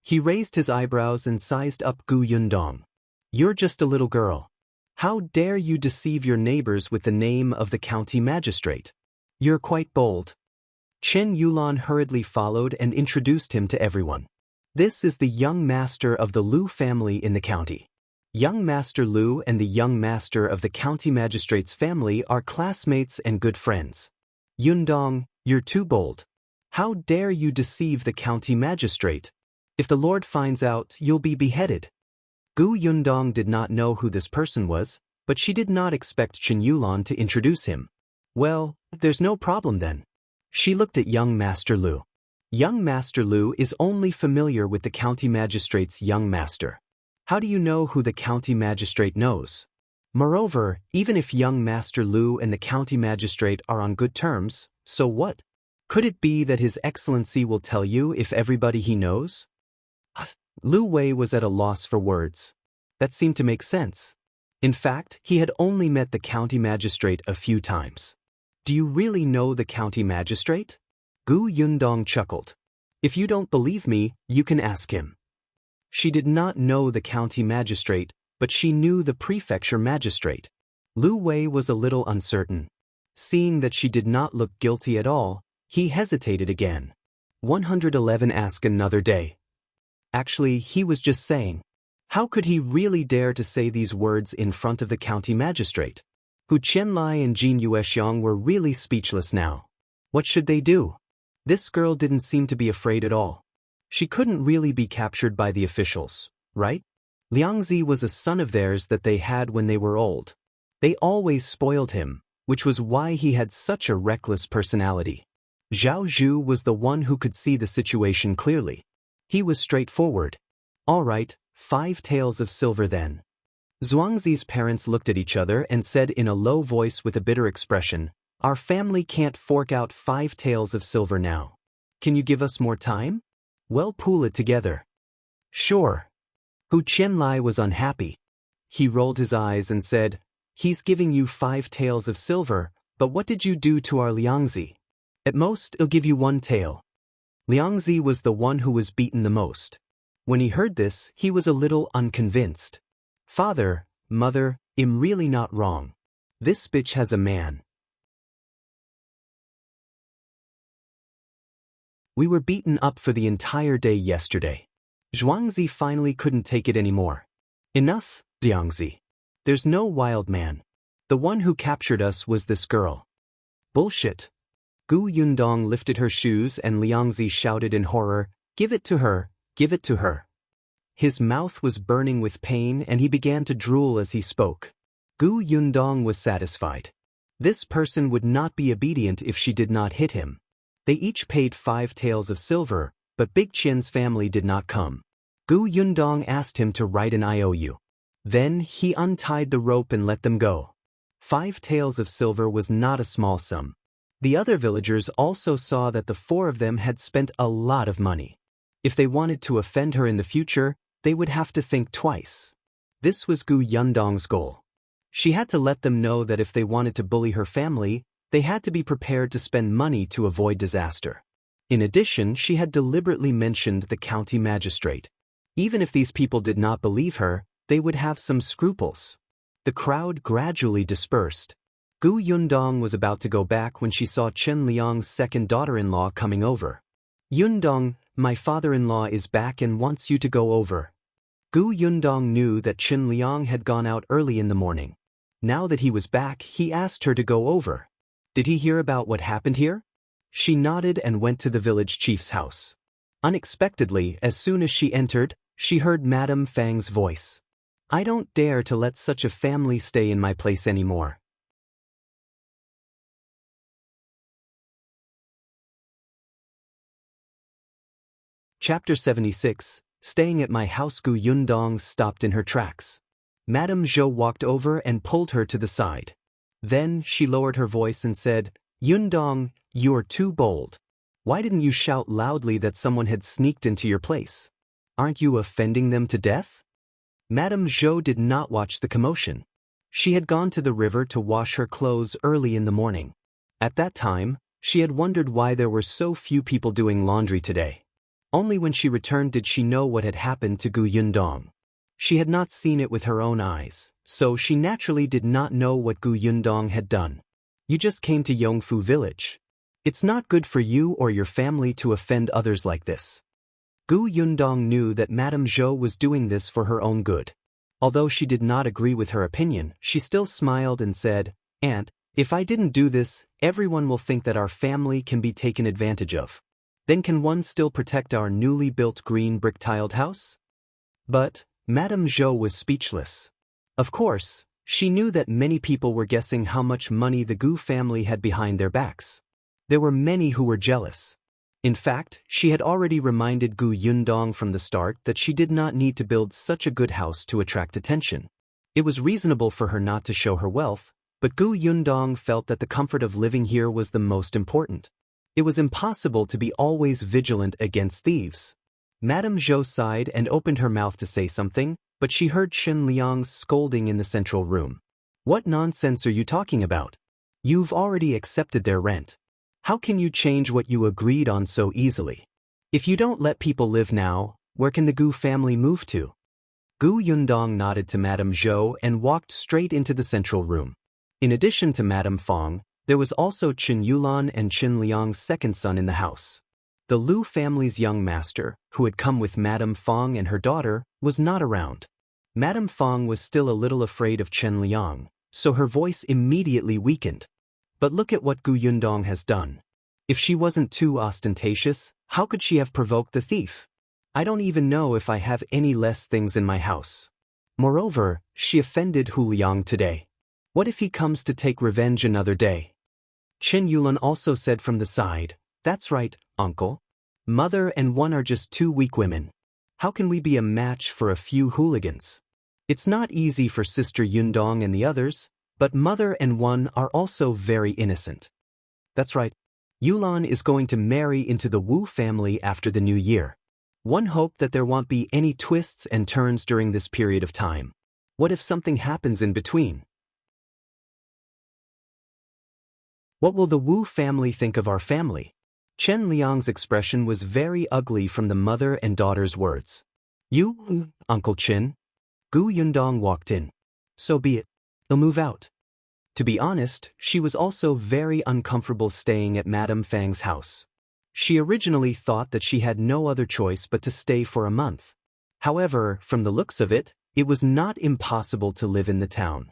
[SPEAKER 1] He raised his eyebrows and sized up Gu Yundong. You're just a little girl. How dare you deceive your neighbors with the name of the county magistrate? You're quite bold. Chen Yulan hurriedly followed and introduced him to everyone. This is the young master of the Lu family in the county. Young Master Lu and the young master of the county magistrate's family are classmates and good friends. Yundong, you're too bold. How dare you deceive the county magistrate? If the Lord finds out, you'll be beheaded. Gu Yundong did not know who this person was, but she did not expect Chen Yulan to introduce him. Well, there's no problem then. She looked at young Master Lu. Young Master Lu is only familiar with the county magistrate's young master. How do you know who the county magistrate knows? Moreover, even if young Master Lu and the county magistrate are on good terms, so what? Could it be that His Excellency will tell you if everybody he knows? Lu Wei was at a loss for words. That seemed to make sense. In fact, he had only met the county magistrate a few times. Do you really know the county magistrate? Gu Yundong chuckled. If you don't believe me, you can ask him. She did not know the county magistrate, but she knew the prefecture magistrate. Lu Wei was a little uncertain. Seeing that she did not look guilty at all, he hesitated again. 111 Ask another day. Actually, he was just saying. How could he really dare to say these words in front of the county magistrate? Hu Qianlai and Jin Yuexiang were really speechless now. What should they do? This girl didn't seem to be afraid at all. She couldn't really be captured by the officials, right? Liangzi was a son of theirs that they had when they were old. They always spoiled him, which was why he had such a reckless personality. Zhao Zhu was the one who could see the situation clearly. He was straightforward. All right, 5 taels of silver then. Zhuangzi's parents looked at each other and said in a low voice with a bitter expression, Our family can't fork out 5 taels of silver now. Can you give us more time? We'll pool it together. Sure. Hu Qianlai was unhappy. He rolled his eyes and said, He's giving you 5 taels of silver, but what did you do to our Liangzi? At most, he'll give you 1 tael. Liangzi was the one who was beaten the most. When he heard this, he was a little unconvinced. Father, mother, I'm really not wrong. This bitch has a man. We were beaten up for the entire day yesterday. Zhuangzi finally couldn't take it anymore. Enough, Liangzi. There's no wild man. The one who captured us was this girl. Bullshit. Gu Yundong lifted her shoes and Liangzi shouted in horror, Give it to her, give it to her. His mouth was burning with pain and he began to drool as he spoke. Gu Yundong was satisfied. This person would not be obedient if she did not hit him. They each paid 5 taels of silver, but Big Qian's family did not come. Gu Yundong asked him to write an IOU. Then he untied the rope and let them go. 5 taels of silver was not a small sum. The other villagers also saw that the 4 of them had spent a lot of money. If they wanted to offend her in the future, they would have to think twice. This was Gu Yundong's goal. She had to let them know that if they wanted to bully her family, they had to be prepared to spend money to avoid disaster. In addition, she had deliberately mentioned the county magistrate. Even if these people did not believe her, they would have some scruples. The crowd gradually dispersed. Gu Yundong was about to go back when she saw Chen Liang's second daughter-in-law coming over. "Yundong, my father-in-law is back and wants you to go over." Gu Yundong knew that Chen Liang had gone out early in the morning. Now that he was back, he asked her to go over. Did he hear about what happened here? She nodded and went to the village chief's house. Unexpectedly, as soon as she entered, she heard Madame Fang's voice. "I don't dare to let such a family stay in my place anymore." Chapter 76, Staying at My House. Gu Yundong stopped in her tracks. Madame Zhou walked over and pulled her to the side. Then she lowered her voice and said, "Yundong, you're too bold. Why didn't you shout loudly that someone had sneaked into your place? Aren't you offending them to death?" Madame Zhou did not watch the commotion. She had gone to the river to wash her clothes early in the morning. At that time, she had wondered why there were so few people doing laundry today. Only when she returned did she know what had happened to Gu Yundong. She had not seen it with her own eyes, so she naturally did not know what Gu Yundong had done. "You just came to Yongfu village. It's not good for you or your family to offend others like this." Gu Yundong knew that Madame Zhou was doing this for her own good. Although she did not agree with her opinion, she still smiled and said, "Aunt, if I didn't do this, everyone will think that our family can be taken advantage of. Then can one still protect our newly built green brick-tiled house?" But Madame Zhou was speechless. Of course, she knew that many people were guessing how much money the Gu family had behind their backs. There were many who were jealous. In fact, she had already reminded Gu Yundong from the start that she did not need to build such a good house to attract attention. It was reasonable for her not to show her wealth, but Gu Yundong felt that the comfort of living here was the most important. It was impossible to be always vigilant against thieves. Madame Zhou sighed and opened her mouth to say something, but she heard Chen Liang's scolding in the central room. "What nonsense are you talking about? You've already accepted their rent. How can you change what you agreed on so easily? If you don't let people live now, where can the Gu family move to?" Gu Yundong nodded to Madame Zhou and walked straight into the central room. In addition to Madame Fang, there was also Qingyuan and Chen Liang's second son in the house. The Lu family's young master, who had come with Madame Fang and her daughter, was not around. Madame Fang was still a little afraid of Chen Liang, so her voice immediately weakened. "But look at what Gu Yundong has done. If she wasn't too ostentatious, how could she have provoked the thief? I don't even know if I have any less things in my house. Moreover, she offended Hu Liang today. What if he comes to take revenge another day?" Chen Yulan also said from the side, "That's right, uncle. Mother and one are just two weak women. How can we be a match for a few hooligans? It's not easy for Sister Yundong and the others, but Mother and one are also very innocent." "That's right. Yulan is going to marry into the Wu family after the new year. One hoped that there won't be any twists and turns during this period of time. What if something happens in between? What will the Wu family think of our family?" Chen Liang's expression was very ugly from the mother and daughter's words. "You, Uncle Chen?" Gu Yundong walked in. "So be it. They'll move out." To be honest, she was also very uncomfortable staying at Madame Fang's house. She originally thought that she had no other choice but to stay for a month. However, from the looks of it, it was not impossible to live in the town.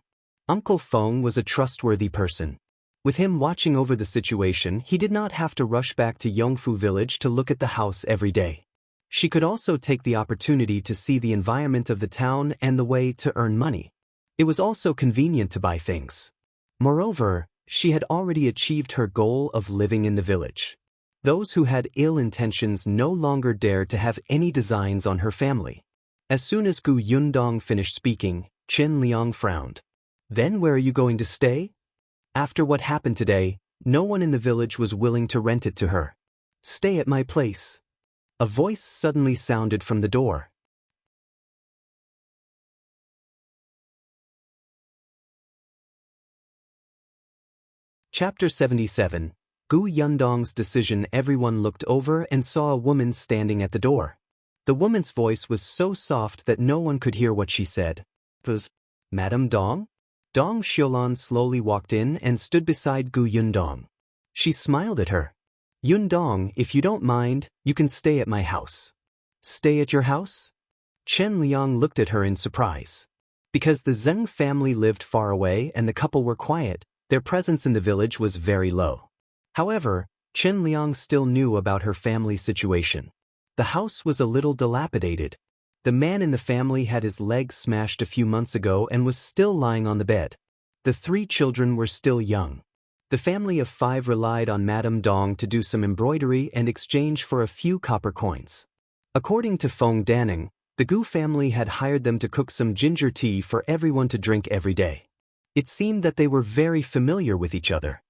[SPEAKER 1] Uncle Feng was a trustworthy person. With him watching over the situation, he did not have to rush back to Yongfu village to look at the house every day. She could also take the opportunity to see the environment of the town and the way to earn money. It was also convenient to buy things. Moreover, she had already achieved her goal of living in the village. Those who had ill intentions no longer dared to have any designs on her family. As soon as Gu Yundong finished speaking, Chen Liang frowned. "Then where are you going to stay?" "After what happened today, no one in the village was willing to rent it to her." "Stay at my place." A voice suddenly sounded from the door. Chapter 77. Gu Yundong's decision. Everyone looked over and saw a woman standing at the door. The woman's voice was so soft that no one could hear what she said. Was Madame Dong? Dong Xiulan slowly walked in and stood beside Gu Yundong. She smiled at her. Yundong, if you don't mind, you can stay at my house. Stay at your house? Chen Liang looked at her in surprise. Because the Zeng family lived far away and the couple were quiet, their presence in the village was very low. However, Chen Liang still knew about her family's situation. The house was a little dilapidated. The man in the family had his leg smashed a few months ago and was still lying on the bed. The 3 children were still young. The family of 5 relied on Madame Dong to do some embroidery and exchange for a few copper coins. According to Feng Danning, the Gu family had hired them to cook some ginger tea for everyone to drink every day. It seemed that they were very familiar with each other.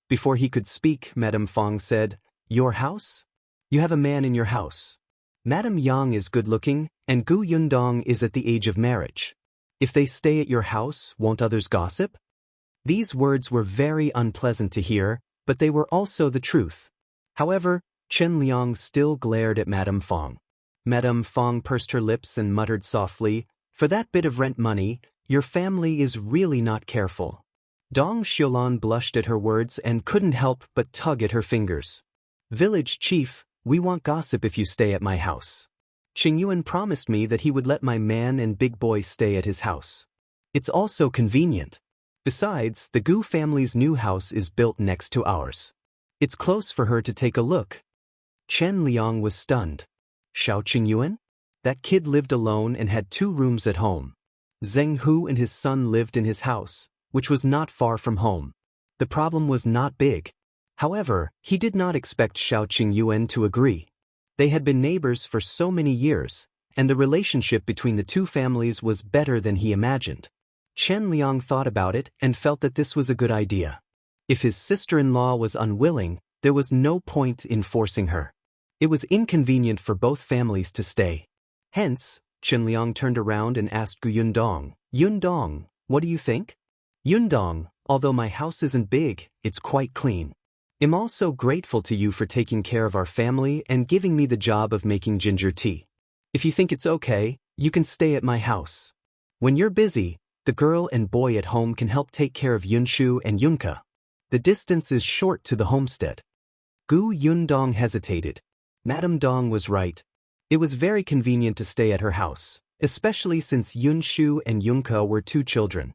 [SPEAKER 1] Before he could speak, Madame Feng said, "Your house? You have a man in your house. Madame Yang is good-looking, and Gu Yundong is at the age of marriage. If they stay at your house, won't others gossip?" These words were very unpleasant to hear, but they were also the truth. However, Chen Liang still glared at Madame Feng. Madame Feng pursed her lips and muttered softly, "For that bit of rent money, your family is really not careful." Dong Xiulan blushed at her words and couldn't help but tug at her fingers. "Village chief, we want gossip if you stay at my house. Qingyuan promised me that he would let my man and big boy stay at his house. It's also convenient. Besides, the Gu family's new house is built next to ours. It's close for her to take a look." Chen Liang was stunned. Shao Qingyuan? That kid lived alone and had 2 rooms at home. Zeng Hu and his son lived in his house, which was not far from home. The problem was not big. However, he did not expect Shao Qingyuan to agree. They had been neighbors for so many years, and the relationship between the 2 families was better than he imagined. Chen Liang thought about it and felt that this was a good idea. If his sister-in-law was unwilling, there was no point in forcing her. It was inconvenient for both families to stay. Hence, Chen Liang turned around and asked Gu Yundong, "Yundong, what do you think?" "Yundong, although my house isn't big, it's quite clean. I'm also grateful to you for taking care of our family and giving me the job of making ginger tea. If you think it's okay, you can stay at my house. When you're busy, the girl and boy at home can help take care of Yunshu and Yunka. The distance is short to the homestead." Gu Yundong hesitated. Madame Dong was right. It was very convenient to stay at her house, especially since Yunshu and Yunka were 2 children.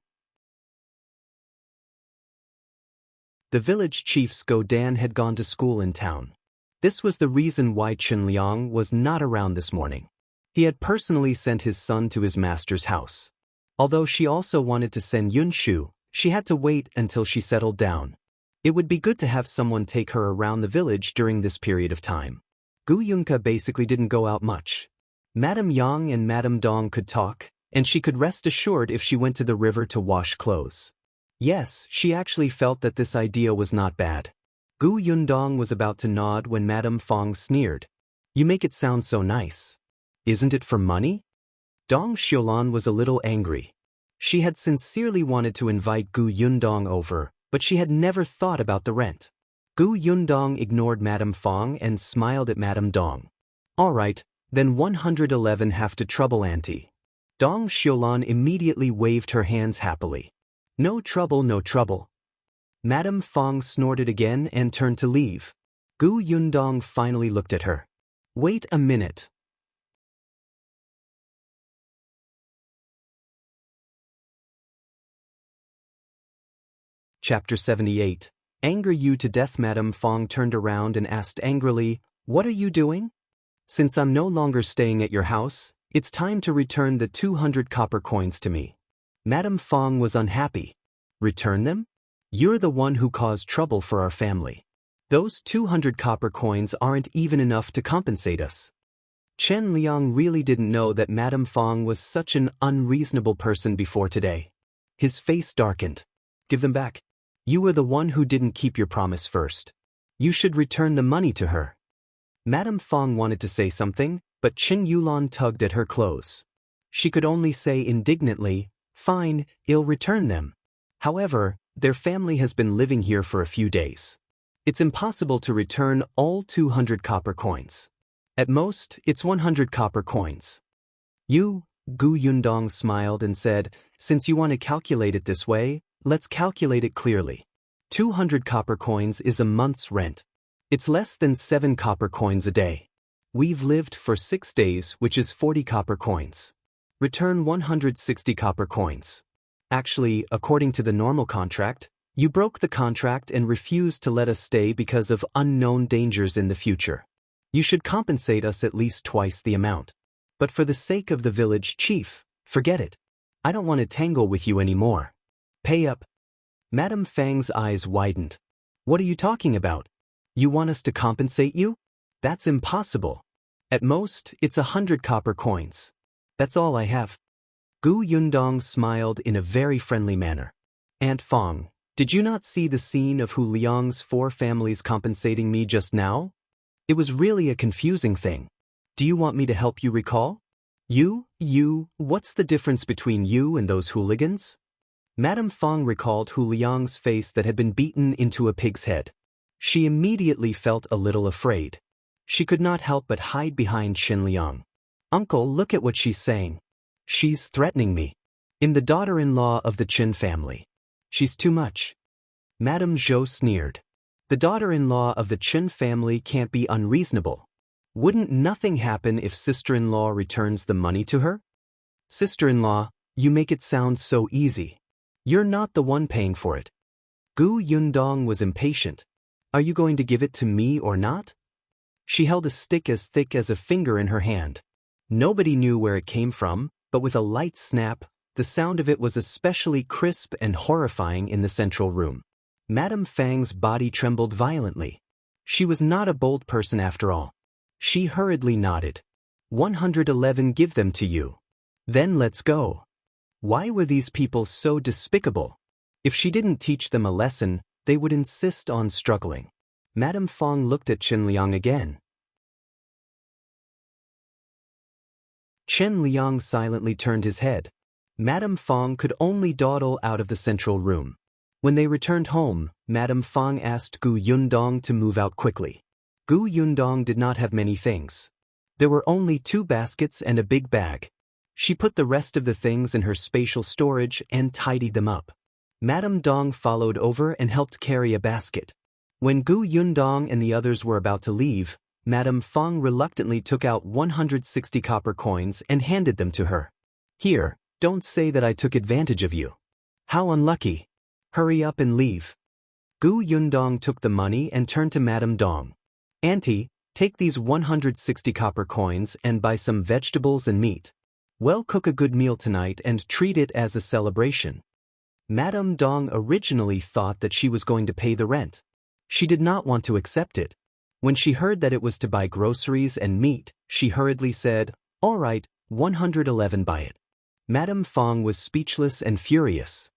[SPEAKER 1] The village chief's Godan had gone to school in town. This was the reason why Chen Liang was not around this morning. He had personally sent his son to his master's house. Although she also wanted to send Yunshu, she had to wait until she settled down. It would be good to have someone take her around the village during this period of time. Gu Yunka basically didn't go out much. Madame Yang and Madame Dong could talk, and she could rest assured if she went to the river to wash clothes. Yes, she actually felt that this idea was not bad. Gu Yundong was about to nod when Madame Feng sneered. "You make it sound so nice. Isn't it for money?" Dong Xiulan was a little angry. She had sincerely wanted to invite Gu Yundong over, but she had never thought about the rent. Gu Yundong ignored Madame Feng and smiled at Madame Dong. "All right, then 111 have to trouble auntie." Dong Xiulan immediately waved her hands happily. "No trouble, no trouble." Madame Feng snorted again and turned to leave. Gu Yundong finally looked at her. "Wait a minute." Chapter 78. Anger you to death. Madame Feng turned around and asked angrily, "What are you doing? Since I'm no longer staying at your house, it's time to return the 200 copper coins to me." Madame Feng was unhappy. "Return them? You're the one who caused trouble for our family. Those 200 copper coins aren't even enough to compensate us." Chen Liang really didn't know that Madame Feng was such an unreasonable person before today. His face darkened. "Give them back. You were the one who didn't keep your promise first. You should return the money to her." Madame Feng wanted to say something, but Chen Yulan tugged at her clothes. She could only say indignantly, "Fine, I'll return them." However, Their family has been living here for a few days. It's impossible to return all 200 copper coins. At most, it's 100 copper coins. Gu Yundong smiled and said, since you want to calculate it this way, let's calculate it clearly. 200 copper coins is a month's rent. It's less than 7 copper coins a day. We've lived for 6 days, which is 40 copper coins. Return 160 copper coins. Actually, according to the normal contract, you broke the contract and refused to let us stay because of unknown dangers in the future. You should compensate us at least twice the amount. But for the sake of the village chief, forget it. I don't want to tangle with you anymore. Pay up. Madame Fang's eyes widened. What are you talking about? You want us to compensate you? That's impossible. At most, it's 100 copper coins. That's all I have. Gu Yundong smiled in a very friendly manner. Aunt Fang, did you not see the scene of Hu Liang's 4 families compensating me just now? It was really a confusing thing. Do you want me to help you recall? What's the difference between you and those hooligans? Madame Fang recalled Hu Liang's face that had been beaten into a pig's head. She immediately felt a little afraid. She could not help but hide behind Qin Liang. Uncle, look at what she's saying. She's threatening me. I'm the daughter-in-law of the Qin family. She's too much. Madame Zhou sneered. The daughter-in-law of the Qin family can't be unreasonable. Wouldn't nothing happen if sister-in-law returns the money to her? Sister-in-law, you make it sound so easy. You're not the one paying for it. Gu Yundong was impatient. Are you going to give it to me or not? She held a stick as thick as a finger in her hand. Nobody knew where it came from, but with a light snap, the sound of it was especially crisp and horrifying in the central room. Madame Fang's body trembled violently. She was not a bold person after all. She hurriedly nodded. 111 give them to you. Then let's go. Why were these people so despicable? If she didn't teach them a lesson, they would insist on struggling. Madame Fang looked at Qin Liang again. Qin Liang silently turned his head. Madame Fang could only dawdle out of the central room. When they returned home, Madame Fang asked Gu Yundong to move out quickly. Gu Yundong did not have many things. There were only 2 baskets and a big bag. She put the rest of the things in her spatial storage and tidied them up. Madame Dong followed over and helped carry a basket. When Gu Yundong and the others were about to leave, Madame Fang reluctantly took out 160 copper coins and handed them to her. Here, don't say that I took advantage of you. How unlucky. Hurry up and leave. Gu Yundong took the money and turned to Madame Dong. Auntie, take these 160 copper coins and buy some vegetables and meat. Well, cook a good meal tonight and treat it as a celebration. Madame Dong originally thought that she was going to pay the rent. She did not want to accept it. When she heard that it was to buy groceries and meat, she hurriedly said, all right, 111 buy it. Madame Fang was speechless and furious.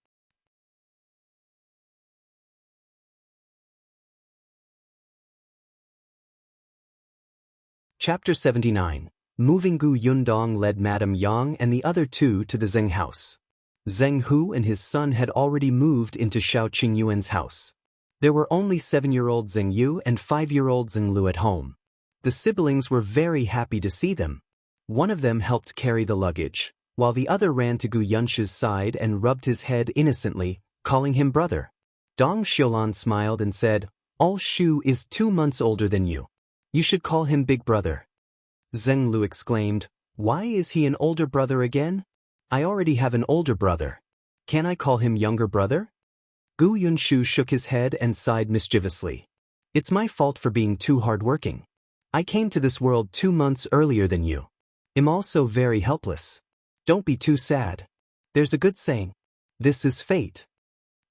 [SPEAKER 1] Chapter 79. Moving. Gu Yundong led Madame Yang and the other 2 to the Zeng house. Zeng Hu and his son had already moved into Shao Qingyuan's house. There were only 7-year-old Zeng Yu and 5-year-old Zeng Lu at home. The siblings were very happy to see them. One of them helped carry the luggage, while the other ran to Gu Yunsh's side and rubbed his head innocently, calling him brother. Dong Xiulan smiled and said, All Shu is 2 months older than you. You should call him big brother. Zeng Lu exclaimed, Why is he an older brother again? I already have an older brother. Can I call him younger brother? Gu Yunshu shook his head and sighed mischievously. It's my fault for being too hardworking. I came to this world 2 months earlier than you. I'm also very helpless. Don't be too sad. There's a good saying. This is fate.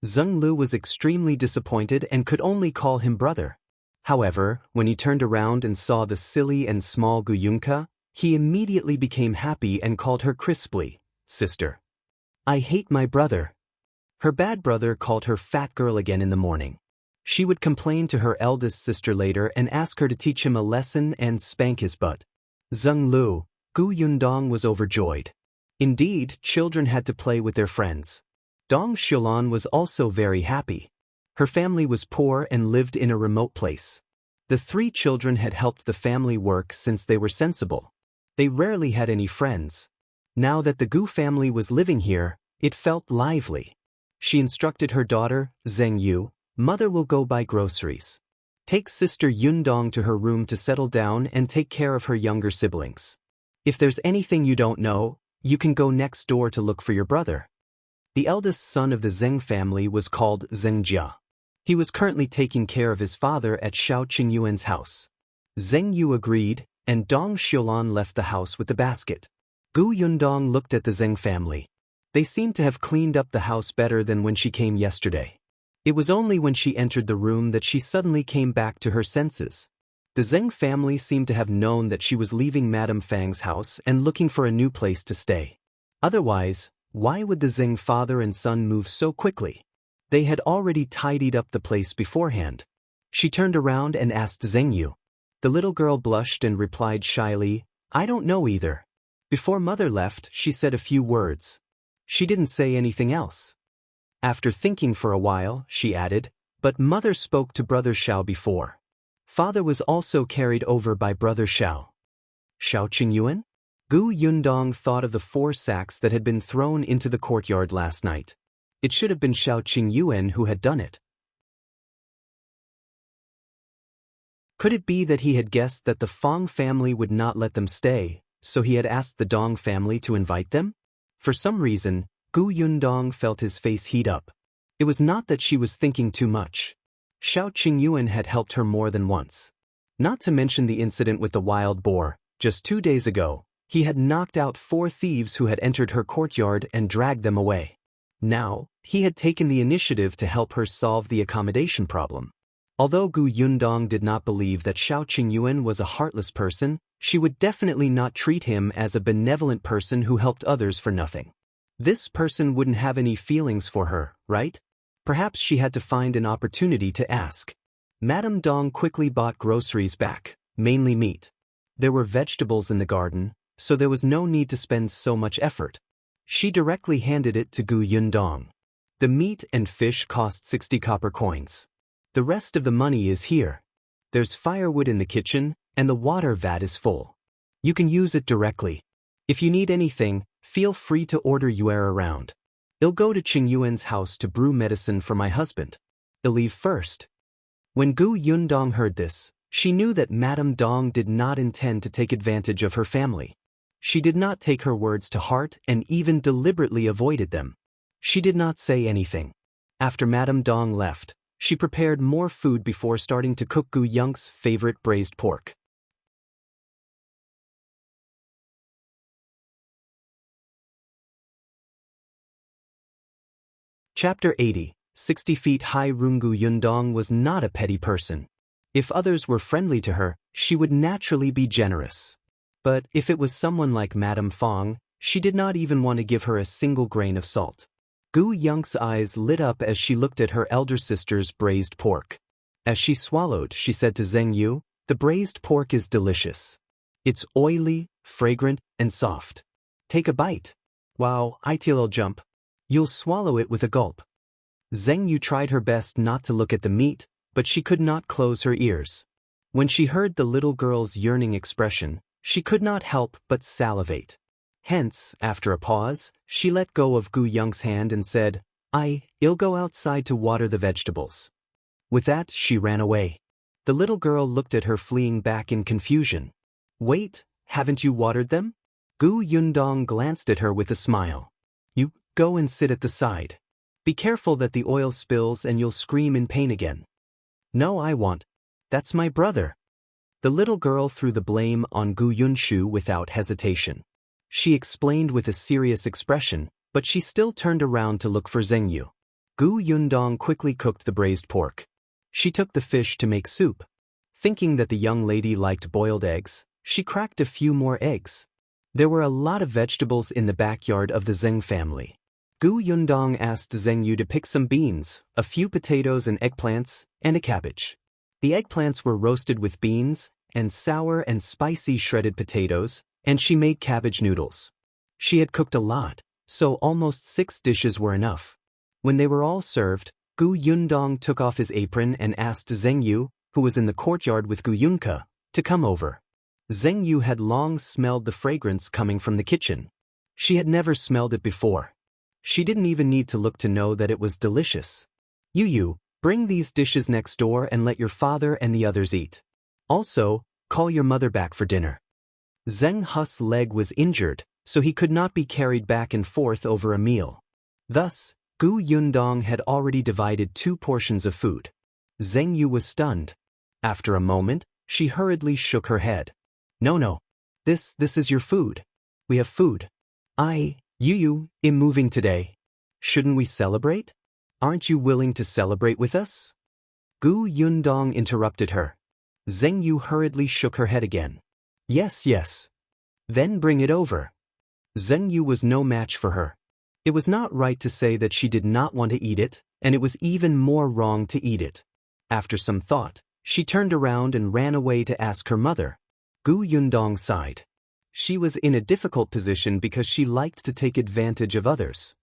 [SPEAKER 1] Zeng Lu was extremely disappointed and could only call him brother. However, when he turned around and saw the silly and small Gu Yunka, he immediately became happy and called her crisply, Sister. I hate my brother. Her bad brother called her fat girl again in the morning. She would complain to her eldest sister later and ask her to teach him a lesson and spank his butt. Zeng Lu, Gu Yundong was overjoyed. Indeed, children had to play with their friends. Dong Xiulan was also very happy. Her family was poor and lived in a remote place. The 3 children had helped the family work since they were sensible. They rarely had any friends. Now that the Gu family was living here, it felt lively. She instructed her daughter, Zeng, "Mother will go buy groceries. Take sister Yundong to her room to settle down and take care of her younger siblings. If there's anything you don't know, you can go next door to look for your brother." The eldest son of the Zeng family was called Xianxia. He was currently taking care of his father at Shao Qingyuan's house. Zeng Yu agreed, and Dong Xiulan left the house with the basket. Gu Yundong looked at the Zeng family. They seemed to have cleaned up the house better than when she came yesterday. It was only when she entered the room that she suddenly came back to her senses. The Zeng family seemed to have known that she was leaving Madame Fang's house and looking for a new place to stay. Otherwise, why would the Zeng father and son move so quickly? They had already tidied up the place beforehand. She turned around and asked Zeng Yu. The little girl blushed and replied shyly, "I don't know either." Before mother left, she said a few words. She didn't say anything else. After thinking for a while, she added, "But mother spoke to brother Shao before. Father was also carried over by brother Shao." Shao Qingyuan? Gu Yundong thought of the 4 sacks that had been thrown into the courtyard last night. It should have been Shao Qingyuan who had done it. Could it be that he had guessed that the Fang family would not let them stay, so he had asked the Dong family to invite them? For some reason, Gu Yundong felt his face heat up. It was not that she was thinking too much. Shao Qingyuan had helped her more than once. Not to mention the incident with the wild boar, just 2 days ago, he had knocked out 4 thieves who had entered her courtyard and dragged them away. Now, he had taken the initiative to help her solve the accommodation problem. Although Gu Yundong did not believe that Shao Qingyuan was a heartless person, she would definitely not treat him as a benevolent person who helped others for nothing. This person wouldn't have any feelings for her, right? Perhaps she had to find an opportunity to ask. Madame Dong quickly bought groceries back, mainly meat. There were vegetables in the garden, so there was no need to spend so much effort. She directly handed it to Gu Yundong. The meat and fish cost 60 copper coins. The rest of the money is here. There's firewood in the kitchen, and the water vat is full. You can use it directly. If you need anything, feel free to order Yuer around. I'll go to Qingyuan's house to brew medicine for my husband. I'll leave first." When Gu Yundong heard this, she knew that Madame Dong did not intend to take advantage of her family. She did not take her words to heart and even deliberately avoided them. She did not say anything. After Madame Dong left, she prepared more food before starting to cook Gu Yung's favorite braised pork. Chapter 80, 60 feet high. Gu Yundong was not a petty person. If others were friendly to her, she would naturally be generous. But if it was someone like Madame Fang, she did not even want to give her a single grain of salt. Gu Yung's eyes lit up as she looked at her elder sister's braised pork. As she swallowed, she said to Zeng Yu, "The braised pork is delicious. It's oily, fragrant, and soft. Take a bite." "Wow, I'll jump." "You'll swallow it with a gulp." Zeng Yu tried her best not to look at the meat, but she could not close her ears. When she heard the little girl's yearning expression, she could not help but salivate. Hence, after a pause, she let go of Gu Yung's hand and said, "I'll go outside to water the vegetables." With that, she ran away. The little girl looked at her, fleeing back in confusion. "Wait, haven't you watered them?" Gu Yundong glanced at her with a smile. "You go and sit at the side. Be careful that the oil spills and you'll scream in pain again." "No, I won't. That's my brother." The little girl threw the blame on Gu Yunshu without hesitation. She explained with a serious expression, but she still turned around to look for Zeng Yu. Gu Yundong quickly cooked the braised pork. She took the fish to make soup. Thinking that the young lady liked boiled eggs, she cracked a few more eggs. There were a lot of vegetables in the backyard of the Zeng family. Gu Yundong asked Zeng Yu to pick some beans, a few potatoes and eggplants, and a cabbage. The eggplants were roasted with beans, and sour and spicy shredded potatoes, and she made cabbage noodles. She had cooked a lot, so almost 6 dishes were enough. When they were all served, Gu Yundong took off his apron and asked Zeng Yu, who was in the courtyard with Gu Yunke, to come over. Zeng Yu had long smelled the fragrance coming from the kitchen. She had never smelled it before. She didn't even need to look to know that it was delicious. Yu, bring these dishes next door and let your father and the others eat. Also, call your mother back for dinner. Zeng Hu's leg was injured, so he could not be carried back and forth over a meal. Thus, Gu Yundong had already divided 2 portions of food. Zeng Yu was stunned. After a moment, she hurriedly shook her head. No. This is your food. We have food. Yu, am moving today. Shouldn't we celebrate? Aren't you willing to celebrate with us? Gu Yundong interrupted her. Zeng Yu hurriedly shook her head again. Yes. Then bring it over. Zeng Yu was no match for her. It was not right to say that she did not want to eat it, and it was even more wrong to eat it. After some thought, she turned around and ran away to ask her mother. Gu Yundong sighed. She was in a difficult position because she liked to take advantage of others.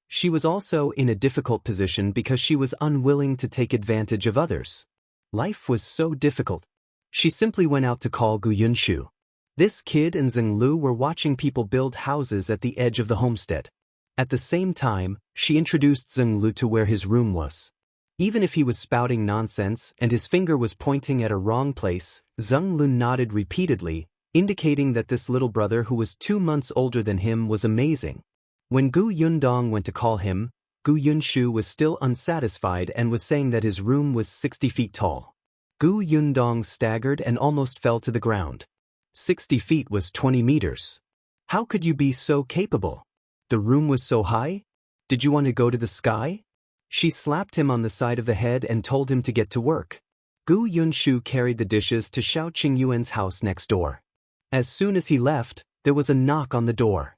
[SPEAKER 1] She was also in a difficult position because she was unwilling to take advantage of others. Life was so difficult. She simply went out to call Gu Yunshu. This kid and Zeng Lu were watching people build houses at the edge of the homestead. At the same time, she introduced Zeng Lu to where his room was. Even if he was spouting nonsense and his finger was pointing at a wrong place, Zeng Lu nodded repeatedly, indicating that this little brother who was 2 months older than him was amazing. When Gu Yundong went to call him, Gu Yunshu was still unsatisfied and was saying that his room was 60 feet tall. Gu Yundong staggered and almost fell to the ground. 60 feet was 20 meters. How could you be so capable? The room was so high? Did you want to go to the sky? She slapped him on the side of the head and told him to get to work. Gu Yunshu carried the dishes to Shao Qingyuan's house next door. As soon as he left, there was a knock on the door.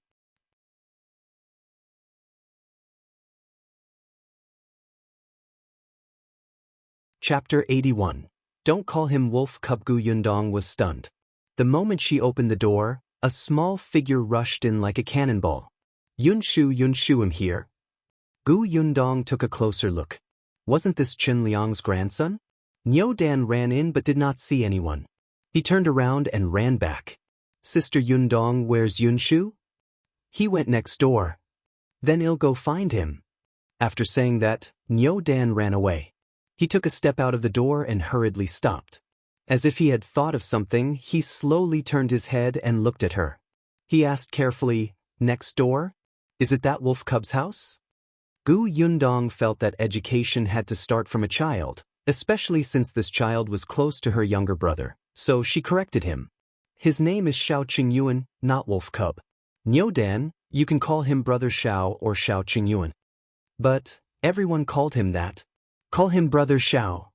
[SPEAKER 1] Chapter 81. Don't call him Wolf Cub. Gu Yundong was stunned. The moment she opened the door, a small figure rushed in like a cannonball. Yunshu, I'm here. Gu Yundong took a closer look. Wasn't this Chen Liang's grandson? Niu Dan ran in but did not see anyone. He turned around and ran back. Sister Yundong, where's Yunshu? He went next door. Then I'll go find him. After saying that, Niu Dan ran away. He took a step out of the door and hurriedly stopped. As if he had thought of something, he slowly turned his head and looked at her. He asked carefully, next door? Is it that Wolf Cub's house? Gu Yundong felt that education had to start from a child, especially since this child was close to her younger brother, so she corrected him. His name is Shao Qingyuan, not Wolf Cub. Niu Dan, you can call him Brother Shao or Shao Qingyuan. But everyone called him that. Call him Brother Shao.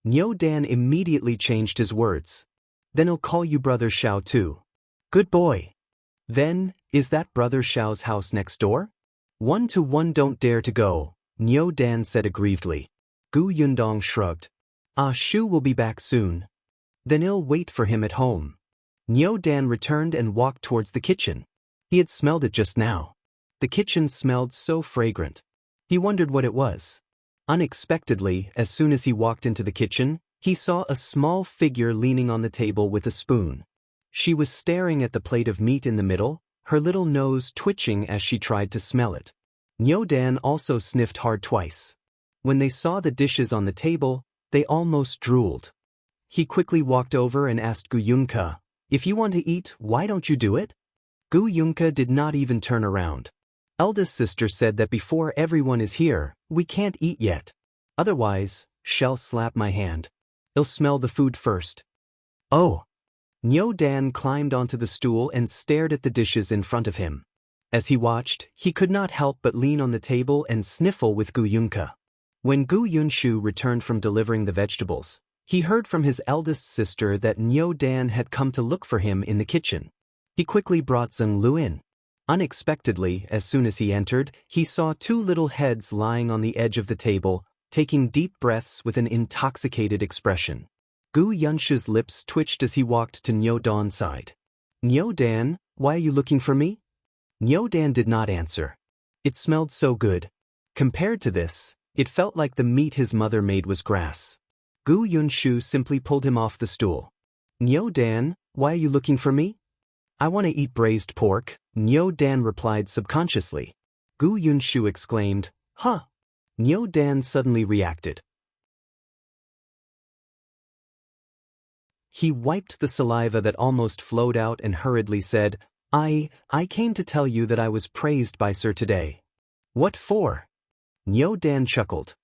[SPEAKER 1] Niu Dan immediately changed his words. Then I'll call you Brother Shao too. Good boy. Then, is that Brother Shao's house next door? 1-1 don't dare to go, Niu Dan said aggrievedly. Gu Yundong shrugged. Shu will be back soon. Then I'll wait for him at home. Niu Dan returned and walked towards the kitchen. He had smelled it just now. The kitchen smelled so fragrant. He wondered what it was. Unexpectedly, as soon as he walked into the kitchen, he saw a small figure leaning on the table with a spoon. She was staring at the plate of meat in the middle, her little nose twitching as she tried to smell it. Niu Dan also sniffed hard twice. When they saw the dishes on the table, they almost drooled. He quickly walked over and asked Gu Yunke, if you want to eat, why don't you do it? Gu Yunke did not even turn around. Eldest sister said that before everyone is here, we can't eat yet. Otherwise, she'll slap my hand. I'll smell the food first. Oh. Niu Dan climbed onto the stool and stared at the dishes in front of him. As he watched, he could not help but lean on the table and sniffle with Gu Yunke. When Gu Yunshu returned from delivering the vegetables, he heard from his eldest sister that Niu Dan had come to look for him in the kitchen. He quickly brought Zeng Lu in. Unexpectedly, as soon as he entered, he saw 2 little heads lying on the edge of the table, taking deep breaths with an intoxicated expression. Gu Yunshu's lips twitched as he walked to Niu Dan's side. Niu Dan, why are you looking for me? Nyodan did not answer. It smelled so good. Compared to this, it felt like the meat his mother made was grass. Gu Yunshu simply pulled him off the stool. Nyodan, why are you looking for me? I want to eat braised pork, Nyodan replied subconsciously. Gu Yunshu exclaimed, huh? Nyodan suddenly reacted. He wiped the saliva that almost flowed out and hurriedly said, I came to tell you that I was praised by Sir today. What for? Nyodan chuckled.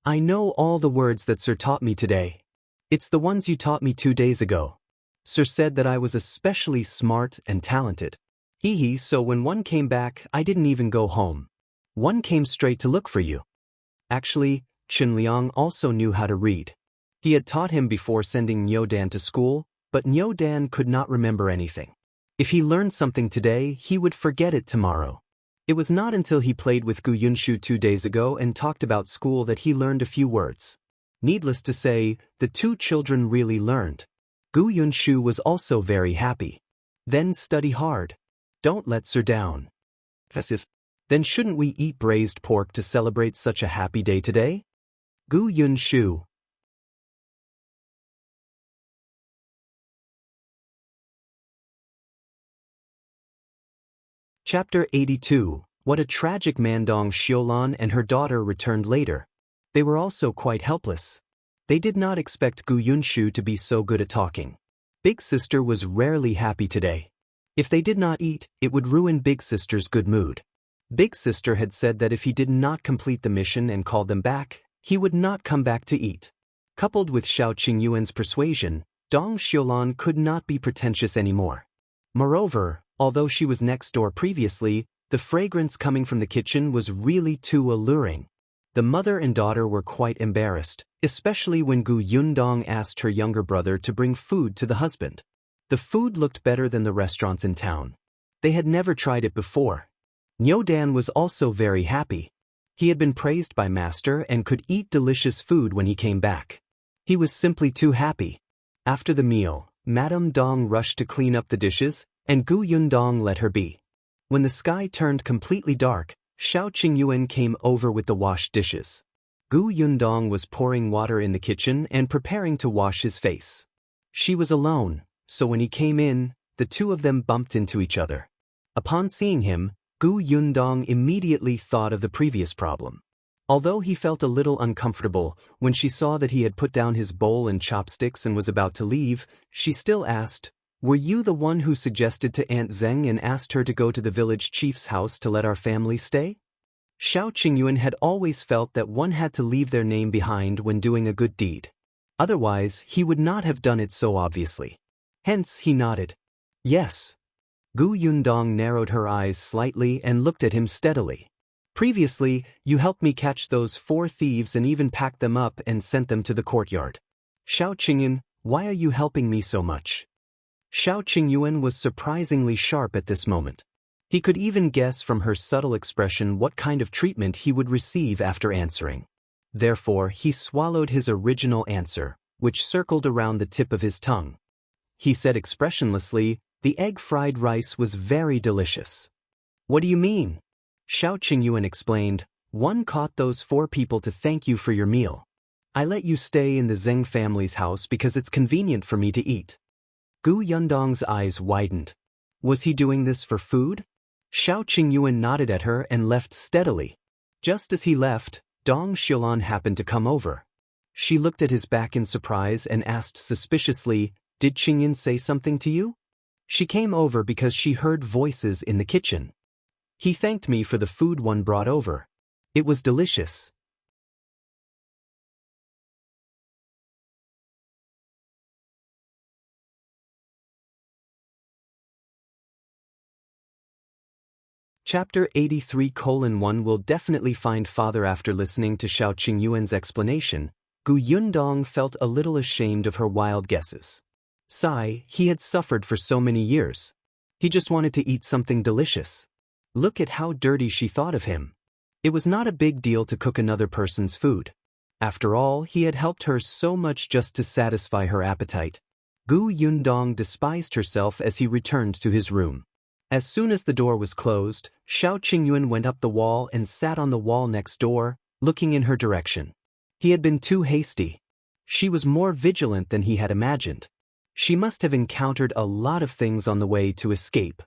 [SPEAKER 1] I know all the words that Sir taught me today. It's the ones you taught me 2 days ago. Sir said that I was especially smart and talented. So when one came back, I didn't even go home. One came straight to look for you. Actually, Qingyuan also knew how to read. He had taught him before sending Nyodan to school, but Nyodan could not remember anything. If he learned something today, he would forget it tomorrow. It was not until he played with Gu Yunshu 2 days ago and talked about school that he learned a few words. Needless to say, the 2 children really learned. Gu Yunshu was also very happy. Then study hard. Don't let Sir down. Then shouldn't we eat braised pork to celebrate such a happy day today? Gu Yunshu. Chapter 82. What a tragic Mandong Xiaolan and her daughter returned later. They were also quite helpless. They did not expect Gu Yunshu to be so good at talking. Big Sister was rarely happy today. If they did not eat, it would ruin Big Sister's good mood. Big Sister had said that if he did not complete the mission and called them back, he would not come back to eat. Coupled with Shao Qingyuan's persuasion, Dong Xiaolan could not be pretentious anymore. Moreover, although she was next door previously, the fragrance coming from the kitchen was really too alluring. The mother and daughter were quite embarrassed, especially when Gu Yundong asked her younger brother to bring food to the husband. The food looked better than the restaurants in town. They had never tried it before. Nyodan was also very happy. He had been praised by Master and could eat delicious food when he came back. He was simply too happy. After the meal, Madame Dong rushed to clean up the dishes, and Gu Yundong let her be. When the sky turned completely dark, Shao Qingyuan came over with the washed dishes. Gu Yundong was pouring water in the kitchen and preparing to wash his face. She was alone, so when he came in, the 2 of them bumped into each other. Upon seeing him, Gu Yundong immediately thought of the previous problem. Although he felt a little uncomfortable when she saw that he had put down his bowl and chopsticks and was about to leave, she still asked, were you the one who suggested to Aunt Zeng and asked her to go to the village chief's house to let our family stay? Shao Qingyuan had always felt that one had to leave their name behind when doing a good deed. Otherwise, he would not have done it so obviously. Hence, he nodded. Yes. Gu Yundong narrowed her eyes slightly and looked at him steadily. Previously, you helped me catch those 4 thieves and even packed them up and sent them to the courtyard. Shao Qingyuan, why are you helping me so much? Shao Qingyuan was surprisingly sharp at this moment. He could even guess from her subtle expression what kind of treatment he would receive after answering. Therefore, he swallowed his original answer, which circled around the tip of his tongue. He said expressionlessly, the egg fried rice was very delicious. What do you mean? Shao Qingyuan explained, one caught those 4 people to thank you for your meal. I let you stay in the Zeng family's house because it's convenient for me to eat. Gu Yundong's eyes widened. Was he doing this for food? Shao Qingyuan nodded at her and left steadily. Just as he left, Dong Xiaolan happened to come over. She looked at his back in surprise and asked suspiciously, did Qingyuan say something to you? She came over because she heard voices in the kitchen. He thanked me for the food one brought over. It was delicious. Chapter 83:1 will definitely find father. After listening to Shao Qingyuan's explanation, Gu Yundong felt a little ashamed of her wild guesses. Sigh, he had suffered for so many years. He just wanted to eat something delicious. Look at how dirty she thought of him. It was not a big deal to cook another person's food. After all, he had helped her so much just to satisfy her appetite. Gu Yundong despised herself as he returned to his room. As soon as the door was closed, Shao Qingyuan went up the wall and sat on the wall next door, looking in her direction. He had been too hasty. She was more vigilant than he had imagined. She must have encountered a lot of things on the way to escape.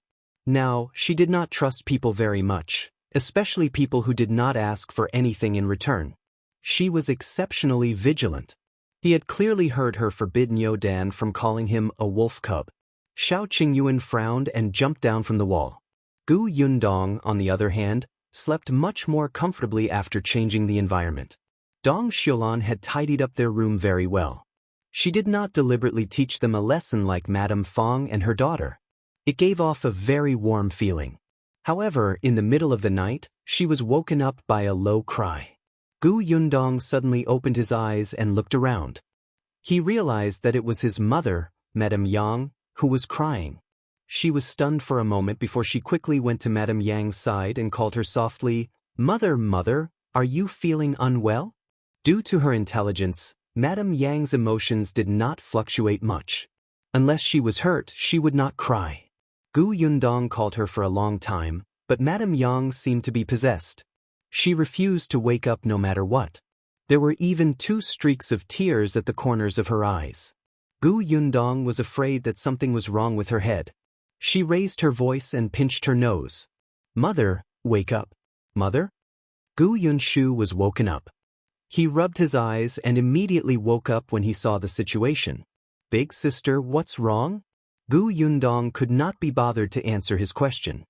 [SPEAKER 1] Now, she did not trust people very much, especially people who did not ask for anything in return. She was exceptionally vigilant. He had clearly heard her forbid Nyodan from calling him a wolf cub. Shao Qingyuan frowned and jumped down from the wall. Gu Yundong, on the other hand, slept much more comfortably after changing the environment. Dong Xiulan had tidied up their room very well. She did not deliberately teach them a lesson like Madame Fong and her daughter. It gave off a very warm feeling. However, in the middle of the night, she was woken up by a low cry. Gu Yundong suddenly opened his eyes and looked around. He realized that it was his mother, Madame Yang, who was crying. She was stunned for a moment before she quickly went to Madame Yang's side and called her softly, "Mother, mother, are you feeling unwell?" Due to her intelligence, Madame Yang's emotions did not fluctuate much. Unless she was hurt, she would not cry. Gu Yundong called her for a long time, but Madame Yang seemed to be possessed. She refused to wake up no matter what. There were even 2 streaks of tears at the corners of her eyes. Gu Yundong was afraid that something was wrong with her head. She raised her voice and pinched her nose. "Mother, wake up. Mother?" Gu Yunshu was woken up. He rubbed his eyes and immediately woke up when he saw the situation. "Big sister, what's wrong?" Gu Yundong could not be bothered to answer his question.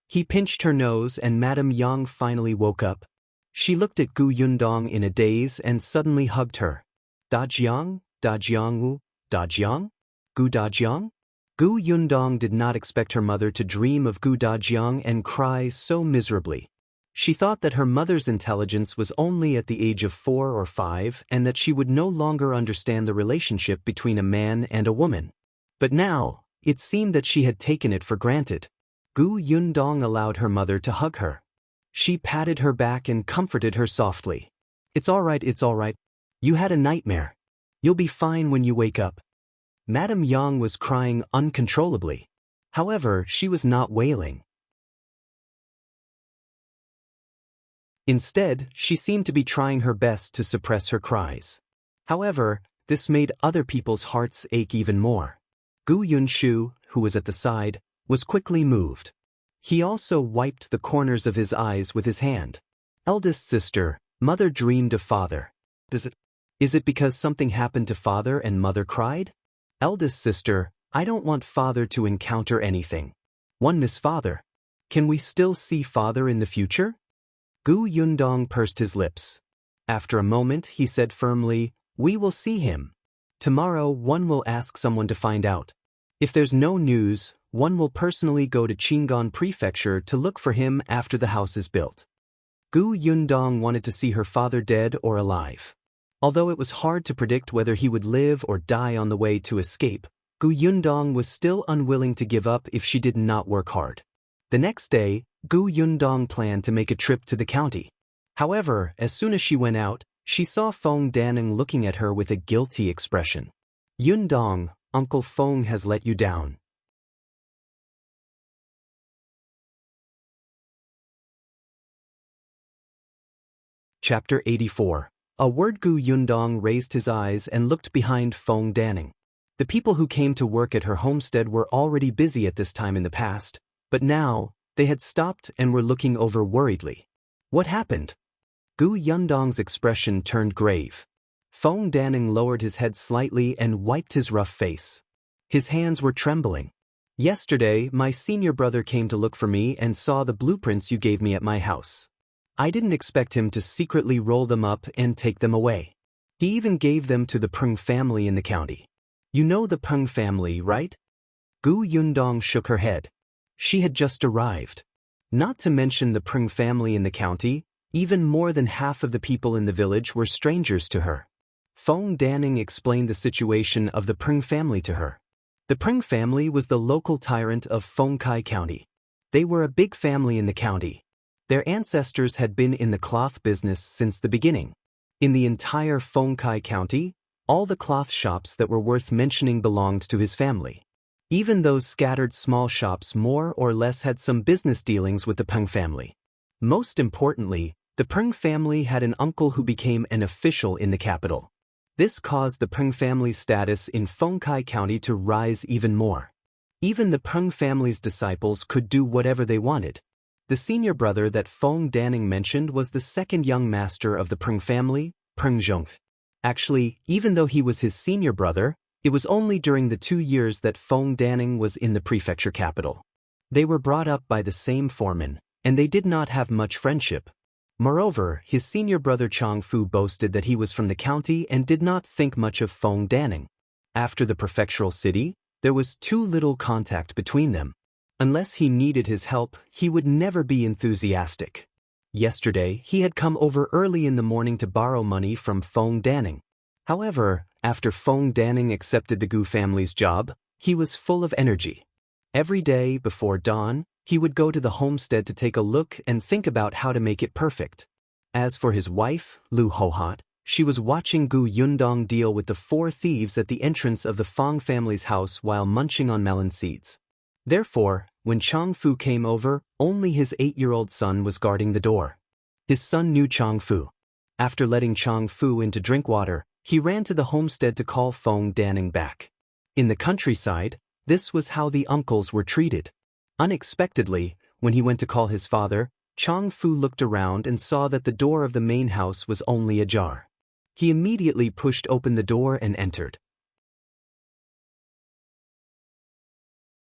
[SPEAKER 1] He pinched her nose and Madame Yang finally woke up. She looked at Gu Yundong in a daze and suddenly hugged her. "Dajiang, Dajiang, Dajiang? Gu Dajiang?" Gu Yundong did not expect her mother to dream of Gu Dajiang and cry so miserably. She thought that her mother's intelligence was only at the age of 4 or 5 and that she would no longer understand the relationship between a man and a woman. But now, it seemed that she had taken it for granted. Gu Yundong allowed her mother to hug her. She patted her back and comforted her softly. It's all right. You had a nightmare. You'll be fine when you wake up." Madame Yang was crying uncontrollably. However, she was not wailing. Instead, she seemed to be trying her best to suppress her cries. However, this made other people's hearts ache even more. Gu Yunshu, who was at the side, was quickly moved. He also wiped the corners of his eyes with his hand. "Eldest sister, mother dreamed of father. Is it because something happened to father and mother cried?" "Eldest sister, I don't want father to encounter anything. One miss father. Can we still see father in the future?" Gu Yundong pursed his lips. After a moment, he said firmly, "We will see him. Tomorrow, one will ask someone to find out. If there's no news, one will personally go to Qingyuan Prefecture to look for him after the house is built." Gu Yundong wanted to see her father dead or alive. Although it was hard to predict whether he would live or die on the way to escape, Gu Yundong was still unwilling to give up if she did not work hard. The next day, Gu Yundong planned to make a trip to the county. However, as soon as she went out, she saw Feng Danning looking at her with a guilty expression. "Yundong, Uncle Feng has let you down." Chapter 84. A word. Gu Yundong raised his eyes and looked behind Feng Danning. The people who came to work at her homestead were already busy at this time in the past, but now, they had stopped and were looking over worriedly. "What happened?" Gu Yundong's expression turned grave. Feng Danning lowered his head slightly and wiped his rough face. His hands were trembling. "Yesterday, my senior brother came to look for me and saw the blueprints you gave me at my house. I didn't expect him to secretly roll them up and take them away. He even gave them to the Peng family in the county. You know the Peng family, right?" Gu Yundong shook her head. She had just arrived. Not to mention the Peng family in the county, even more than half of the people in the village were strangers to her. Feng Danning explained the situation of the Peng family to her. The Peng family was the local tyrant of Fengkai County. They were a big family in the county. Their ancestors had been in the cloth business since the beginning. In the entire Fengkai County, all the cloth shops that were worth mentioning belonged to his family. Even those scattered small shops more or less had some business dealings with the Peng family. Most importantly, the Peng family had an uncle who became an official in the capital. This caused the Peng family's status in Fengkai County to rise even more. Even the Peng family's disciples could do whatever they wanted. The senior brother that Feng Danning mentioned was the second young master of the Peng family, Peng Zhong. Actually, even though he was his senior brother, it was only during the 2 years that Feng Danning was in the prefecture capital. They were brought up by the same foreman, and they did not have much friendship. Moreover, his senior brother Chang Fu boasted that he was from the county and did not think much of Feng Danning. After the prefectural city, there was too little contact between them. Unless he needed his help, he would never be enthusiastic. Yesterday, he had come over early in the morning to borrow money from Feng Danning. However, after Feng Danning accepted the Gu family's job, he was full of energy. Every day before dawn, he would go to the homestead to take a look and think about how to make it perfect. As for his wife, Lu Hohat, she was watching Gu Yundong deal with the 4 thieves at the entrance of the Feng family's house while munching on melon seeds. Therefore, when Chang Fu came over, only his 8-year-old son was guarding the door. His son knew Chang Fu. After letting Chang Fu in to drink water, he ran to the homestead to call Feng Danning back. In the countryside, this was how the uncles were treated. Unexpectedly, when he went to call his father, Chang Fu looked around and saw that the door of the main house was only ajar. He immediately pushed open the door and entered.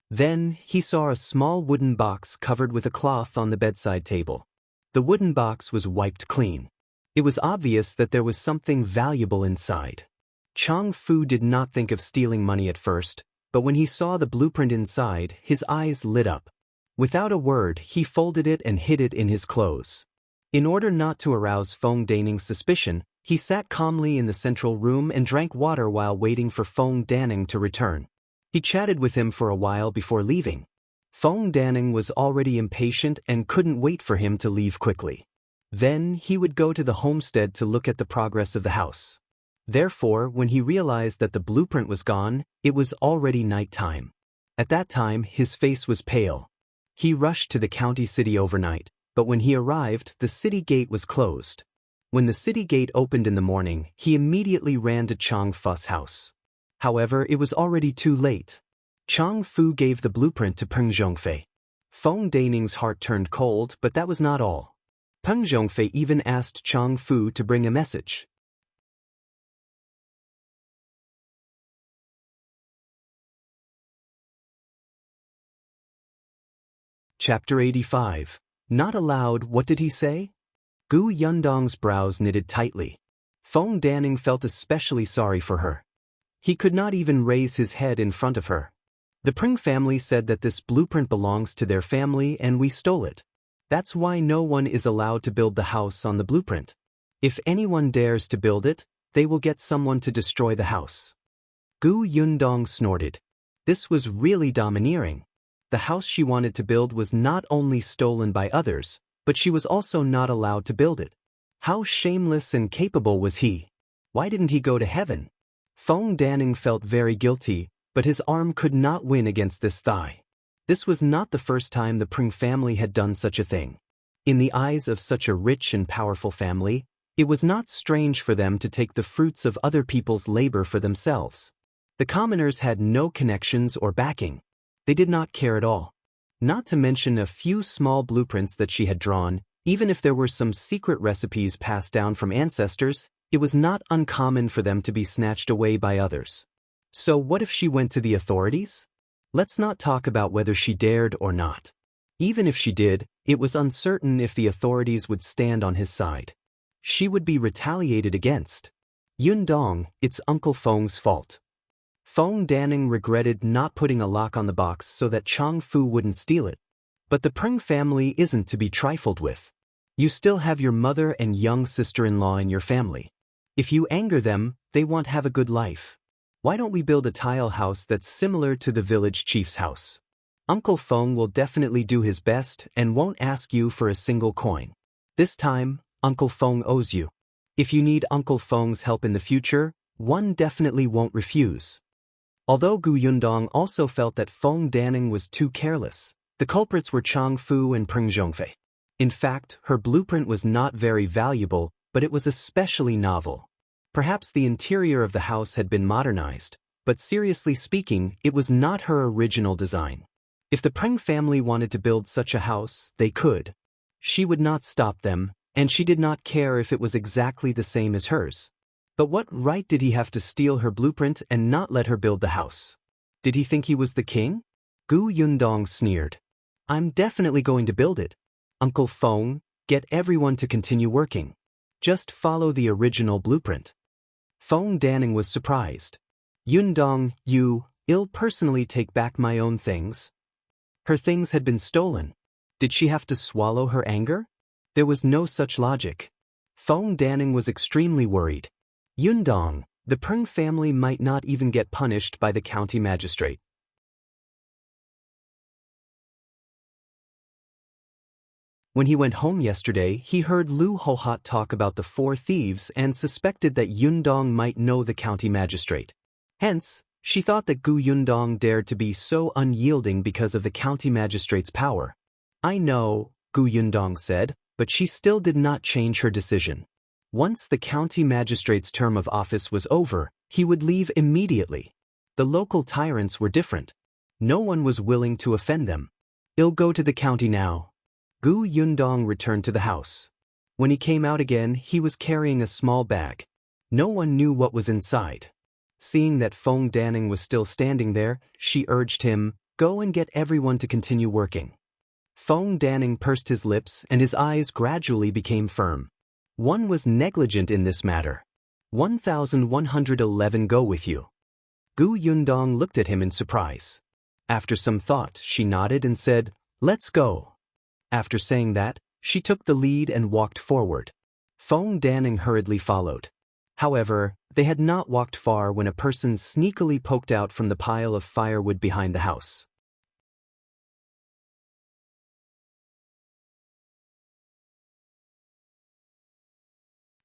[SPEAKER 1] Then, he saw a small wooden box covered with a cloth on the bedside table. The wooden box was wiped clean. It was obvious that there was something valuable inside. Chang Fu did not think of stealing money at first, but when he saw the blueprint inside, his eyes lit up. Without a word, he folded it and hid it in his clothes. In order not to arouse Feng Danning's suspicion, he sat calmly in the central room and drank water while waiting for Feng Danning to return. He chatted with him for a while before leaving. Feng Danning was already impatient and couldn't wait for him to leave quickly. Then he would go to the homestead to look at the progress of the house. Therefore, when he realized that the blueprint was gone, it was already night time. At that time, his face was pale. He rushed to the county city overnight, but when he arrived, the city gate was closed. When the city gate opened in the morning, he immediately ran to Chang Fu's house. However, it was already too late. Chang Fu gave the blueprint to Peng Zhongfei. Feng Danning's heart turned cold, but that was not all. Peng Zhongfei even asked Chang Fu to bring a message. Chapter 85. Not allowed. What did he say? Gu Yundong's brows knitted tightly. Feng Danning felt especially sorry for her. He could not even raise his head in front of her. The Peng family said that this blueprint belongs to their family and we stole it. That's why no one is allowed to build the house on the blueprint. If anyone dares to build it, they will get someone to destroy the house. Gu Yundong snorted. This was really domineering. The house she wanted to build was not only stolen by others, but she was also not allowed to build it. How shameless and capable was he? Why didn't he go to heaven? Feng Danning felt very guilty, but his arm could not win against this thigh. This was not the first time the Peng family had done such a thing. In the eyes of such a rich and powerful family, it was not strange for them to take the fruits of other people's labor for themselves. The commoners had no connections or backing. They did not care at all. Not to mention a few small blueprints that she had drawn, even if there were some secret recipes passed down from ancestors, it was not uncommon for them to be snatched away by others. So what if she went to the authorities? Let's not talk about whether she dared or not. Even if she did, it was uncertain if the authorities would stand on his side. She would be retaliated against. Yundong, it's Uncle Feng's fault. Feng Danning regretted not putting a lock on the box so that Chang Fu wouldn't steal it. But the Peng family isn't to be trifled with. You still have your mother and young sister-in-law in your family. If you anger them, they won't have a good life. Why don't we build a tile house that's similar to the village chief's house? Uncle Feng will definitely do his best and won't ask you for a single coin. This time, Uncle Feng owes you. If you need Uncle Feng's help in the future, one definitely won't refuse. Although Gu Yundong also felt that Feng Daning was too careless, the culprits were Chang Fu and Peng Zhongfei. In fact, her blueprint was not very valuable, but it was especially novel. Perhaps the interior of the house had been modernized, but seriously speaking, it was not her original design. If the Peng family wanted to build such a house, they could. She would not stop them, and she did not care if it was exactly the same as hers. But what right did he have to steal her blueprint and not let her build the house? Did he think he was the king? Gu Yundong sneered. I'm definitely going to build it. Uncle Feng, get everyone to continue working. Just follow the original blueprint. Feng Daning was surprised. Yundong, I'll personally take back my own things. Her things had been stolen. Did she have to swallow her anger? There was no such logic. Feng Daning was extremely worried. Yundong, the Peng family might not even get punished by the county magistrate. When he went home yesterday, he heard Lu Hohat talk about the 4 thieves and suspected that Yundong might know the county magistrate. Hence, she thought that Gu Yundong dared to be so unyielding because of the county magistrate's power. I know, Gu Yundong said, but she still did not change her decision. Once the county magistrate's term of office was over, he would leave immediately. The local tyrants were different. No one was willing to offend them. I'll go to the county now. Gu Yundong returned to the house. When he came out again, he was carrying a small bag. No one knew what was inside. Seeing that Feng Daning was still standing there, she urged him, go and get everyone to continue working. Feng Daning pursed his lips and his eyes gradually became firm. One was negligent in this matter. 1111 go with you. Gu Yundong looked at him in surprise. After some thought, she nodded and said, let's go. After saying that, she took the lead and walked forward. Feng Daning hurriedly followed. However, they had not walked far when a person sneakily poked out from the pile of firewood behind the house.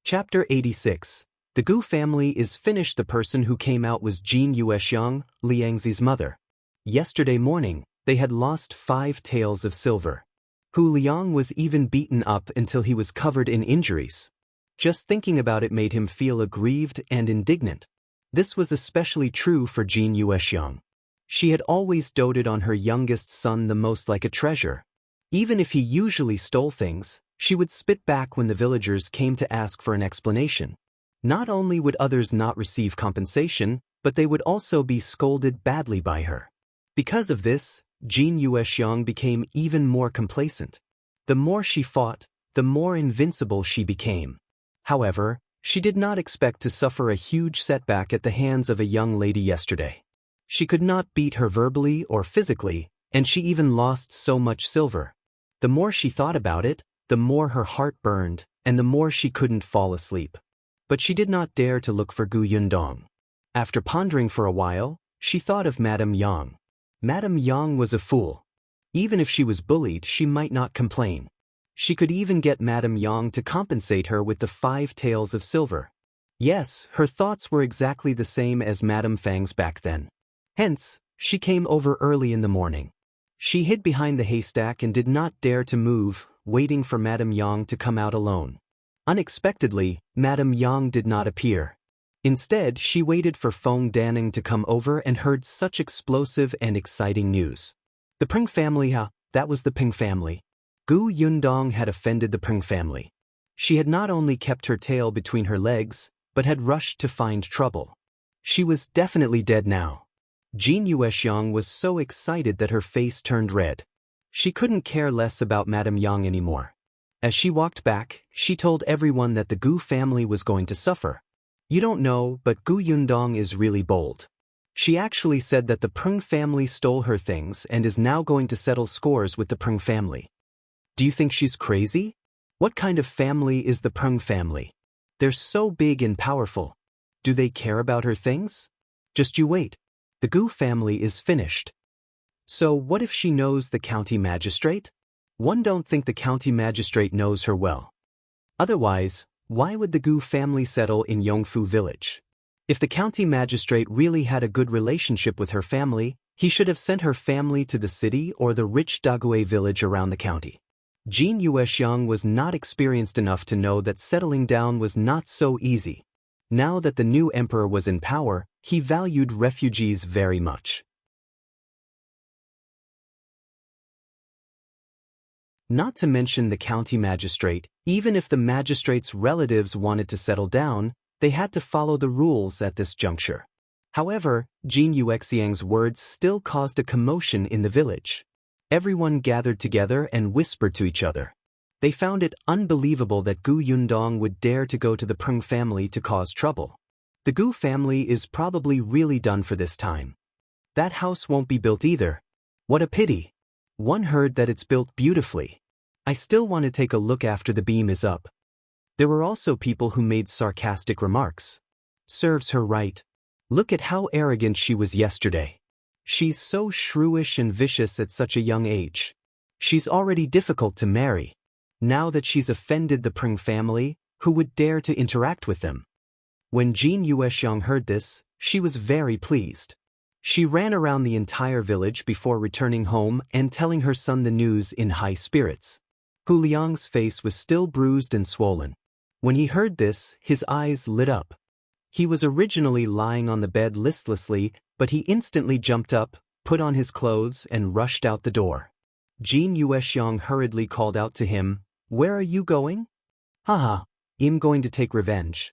[SPEAKER 1] Chapter 86. The Gu family is finished. The person who came out was Jin Yuexiang, Liangzi's mother. Yesterday morning, they had lost 5 taels of silver. Hu Liang was even beaten up until he was covered in injuries. Just thinking about it made him feel aggrieved and indignant. This was especially true for Jin Yuexiang. She had always doted on her youngest son the most like a treasure. Even if he usually stole things, she would spit back when the villagers came to ask for an explanation. Not only would others not receive compensation, but they would also be scolded badly by her. Because of this, Jin Yuexiang became even more complacent. The more she fought, the more invincible she became. However, she did not expect to suffer a huge setback at the hands of a young lady yesterday. She could not beat her verbally or physically, and she even lost so much silver. The more she thought about it, the more her heart burned, and the more she couldn't fall asleep. But she did not dare to look for Gu Yundong. After pondering for a while, she thought of Madame Yang. Madame Yang was a fool. Even if she was bullied, she might not complain. She could even get Madame Yang to compensate her with the 5 taels of silver. Yes, her thoughts were exactly the same as Madame Fang's back then. Hence, she came over early in the morning. She hid behind the haystack and did not dare to move, waiting for Madame Yang to come out alone. Unexpectedly, Madame Yang did not appear. Instead, she waited for Feng Daning to come over and heard such explosive and exciting news. The Peng family, that was the Peng family. Gu Yundong had offended the Peng family. She had not only kept her tail between her legs, but had rushed to find trouble. She was definitely dead now. Jin Yuexiang was so excited that her face turned red. She couldn't care less about Madame Yang anymore. As she walked back, she told everyone that the Gu family was going to suffer. You don't know, but Gu Yundong is really bold. She actually said that the Peng family stole her things and is now going to settle scores with the Peng family. Do you think she's crazy? What kind of family is the Peng family? They're so big and powerful. Do they care about her things? Just you wait. The Gu family is finished. So what if she knows the county magistrate? One don't think the county magistrate knows her well. Otherwise, why would the Gu family settle in Yongfu village? If the county magistrate really had a good relationship with her family, he should have sent her family to the city or the rich Daoist village around the county. Jin Yuexiang was not experienced enough to know that settling down was not so easy. Now that the new emperor was in power, he valued refugees very much. Not to mention the county magistrate, even if the magistrate's relatives wanted to settle down, they had to follow the rules at this juncture. However, Jin Yuexiang's words still caused a commotion in the village. Everyone gathered together and whispered to each other. They found it unbelievable that Gu Yundong would dare to go to the Peng family to cause trouble. The Gu family is probably really done for this time. That house won't be built either. What a pity. One heard that it's built beautifully. I still want to take a look after the beam is up. There were also people who made sarcastic remarks. Serves her right. Look at how arrogant she was yesterday. She's so shrewish and vicious at such a young age. She's already difficult to marry. Now that she's offended the Peng family, who would dare to interact with them? When Jin Yuexiang heard this, she was very pleased. She ran around the entire village before returning home and telling her son the news in high spirits. Hu Liang's face was still bruised and swollen. When he heard this, his eyes lit up. He was originally lying on the bed listlessly, but he instantly jumped up, put on his clothes, and rushed out the door. Jin Yuexiang hurriedly called out to him, "Where are you going?" "Haha, I'm going to take revenge."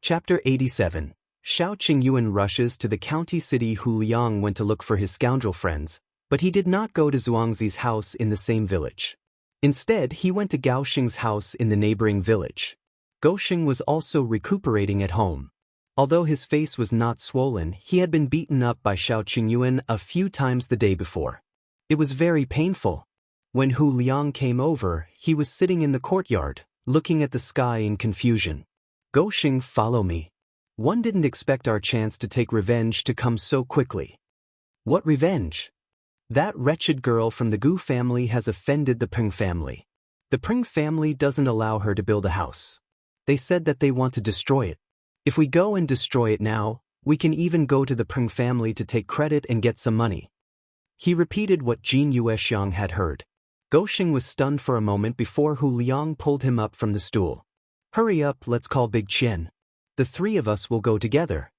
[SPEAKER 1] Chapter 87. Shao Qingyuan rushes to the county city. Hu Liang went to look for his scoundrel friends, but he did not go to Zhuangzi's house in the same village. Instead, he went to Gao Xing's house in the neighboring village. Gao Xing was also recuperating at home. Although his face was not swollen, he had been beaten up by Shao Qingyuan a few times the day before. It was very painful. When Hu Liang came over, he was sitting in the courtyard, looking at the sky in confusion. "Gao Xing, follow me. One didn't expect our chance to take revenge to come so quickly." "What revenge?" "That wretched girl from the Gu family has offended the Peng family. The Peng family doesn't allow her to build a house. They said that they want to destroy it. If we go and destroy it now, we can even go to the Peng family to take credit and get some money." He repeated what Jin Yuexiang had heard. Gao Xing was stunned for a moment before Hu Liang pulled him up from the stool. "Hurry up, let's call Big Qian. The three of us will go together."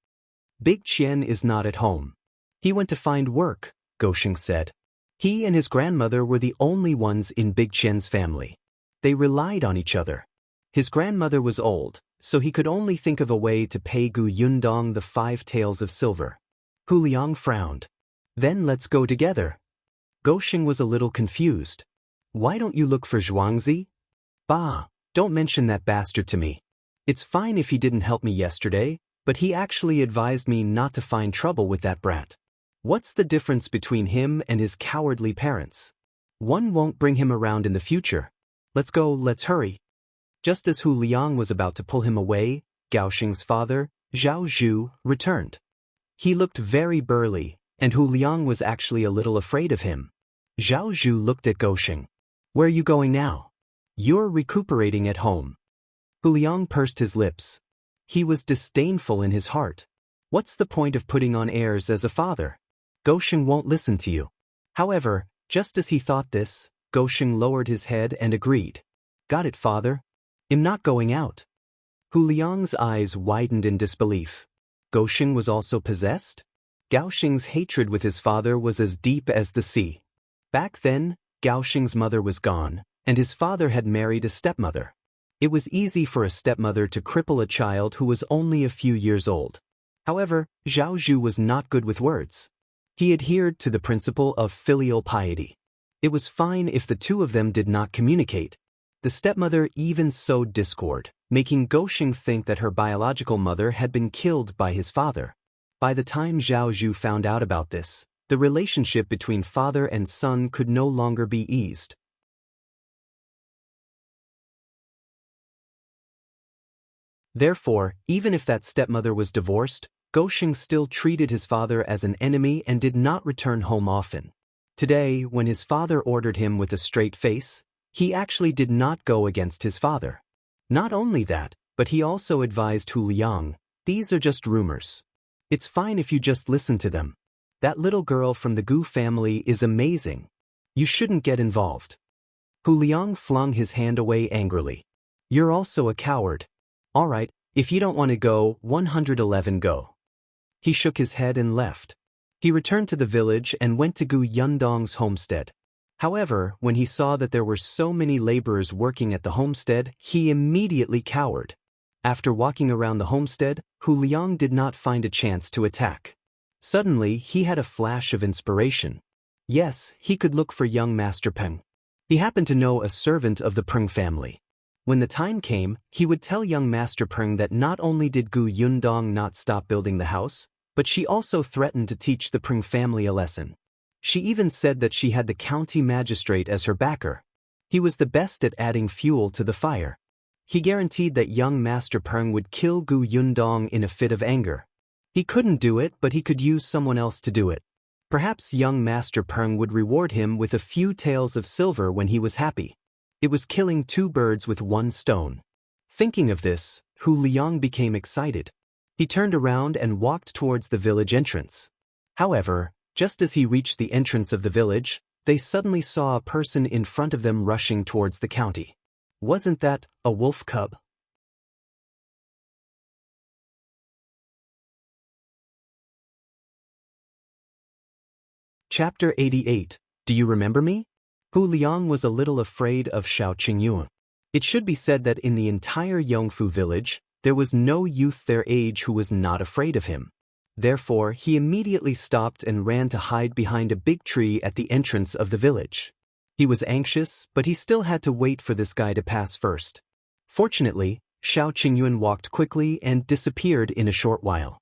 [SPEAKER 1] "Big Qian is not at home. He went to find work," Gao Xing said. He and his grandmother were the only ones in Big Qian's family. They relied on each other. His grandmother was old, so he could only think of a way to pay Gu Yundong the 5 taels of silver. Hu Liang frowned. "Then let's go together." Gao Xing was a little confused. "Why don't you look for Zhuangzi?" "Bah, don't mention that bastard to me. It's fine if he didn't help me yesterday, but he actually advised me not to find trouble with that brat. What's the difference between him and his cowardly parents? One won't bring him around in the future. Let's go, let's hurry." Just as Hu Liang was about to pull him away, Gao Xing's father, Zhao Zhu, returned. He looked very burly, and Hu Liang was actually a little afraid of him. Zhao Zhu looked at Gao Xing. "Where are you going now?" "You're recuperating at home." Hu Liang pursed his lips. He was disdainful in his heart. What's the point of putting on airs as a father? Gao Xing won't listen to you. However, just as he thought this, Gao Xing lowered his head and agreed. "Got it, father. I'm not going out." Hu Liang's eyes widened in disbelief. Gao Xing was also possessed? Gao Xing's hatred with his father was as deep as the sea. Back then, Gao Xing's mother was gone, and his father had married a stepmother. It was easy for a stepmother to cripple a child who was only a few years old. However, Zhao Zhu was not good with words. He adhered to the principle of filial piety. It was fine if the two of them did not communicate. The stepmother even sowed discord, making Gao Xing think that her biological mother had been killed by his father. By the time Zhao Zhu found out about this, the relationship between father and son could no longer be eased. Therefore, even if that stepmother was divorced, Gao Xing still treated his father as an enemy and did not return home often. Today, when his father ordered him with a straight face, he actually did not go against his father. Not only that, but he also advised Hu Liang, "These are just rumors. It's fine if you just listen to them. That little girl from the Gu family is amazing. You shouldn't get involved." Hu Liang flung his hand away angrily. "You're also a coward. Alright, if you don't want to go, 111 go." He shook his head and left. He returned to the village and went to Gu Yundong's homestead. However, when he saw that there were so many laborers working at the homestead, he immediately cowered. After walking around the homestead, Hu Liang did not find a chance to attack. Suddenly, he had a flash of inspiration. Yes, he could look for young Master Peng. He happened to know a servant of the Peng family. When the time came, he would tell young Master Peng that not only did Gu Yundong not stop building the house, but she also threatened to teach the Peng family a lesson. She even said that she had the county magistrate as her backer. He was the best at adding fuel to the fire. He guaranteed that young Master Peng would kill Gu Yundong in a fit of anger. He couldn't do it, but he could use someone else to do it. Perhaps young Master Peng would reward him with a few taels of silver when he was happy. It was killing two birds with one stone. Thinking of this, Hu Liang became excited. He turned around and walked towards the village entrance. However, just as he reached the entrance of the village, they suddenly saw a person in front of them rushing towards the county. Wasn't that a wolf cub? Chapter 88. Do you remember me? Hu Liang was a little afraid of Shao Qingyuan. It should be said that in the entire Yongfu village, there was no youth their age who was not afraid of him. Therefore, he immediately stopped and ran to hide behind a big tree at the entrance of the village. He was anxious, but he still had to wait for this guy to pass first. Fortunately, Shao Qingyuan walked quickly and disappeared in a short while.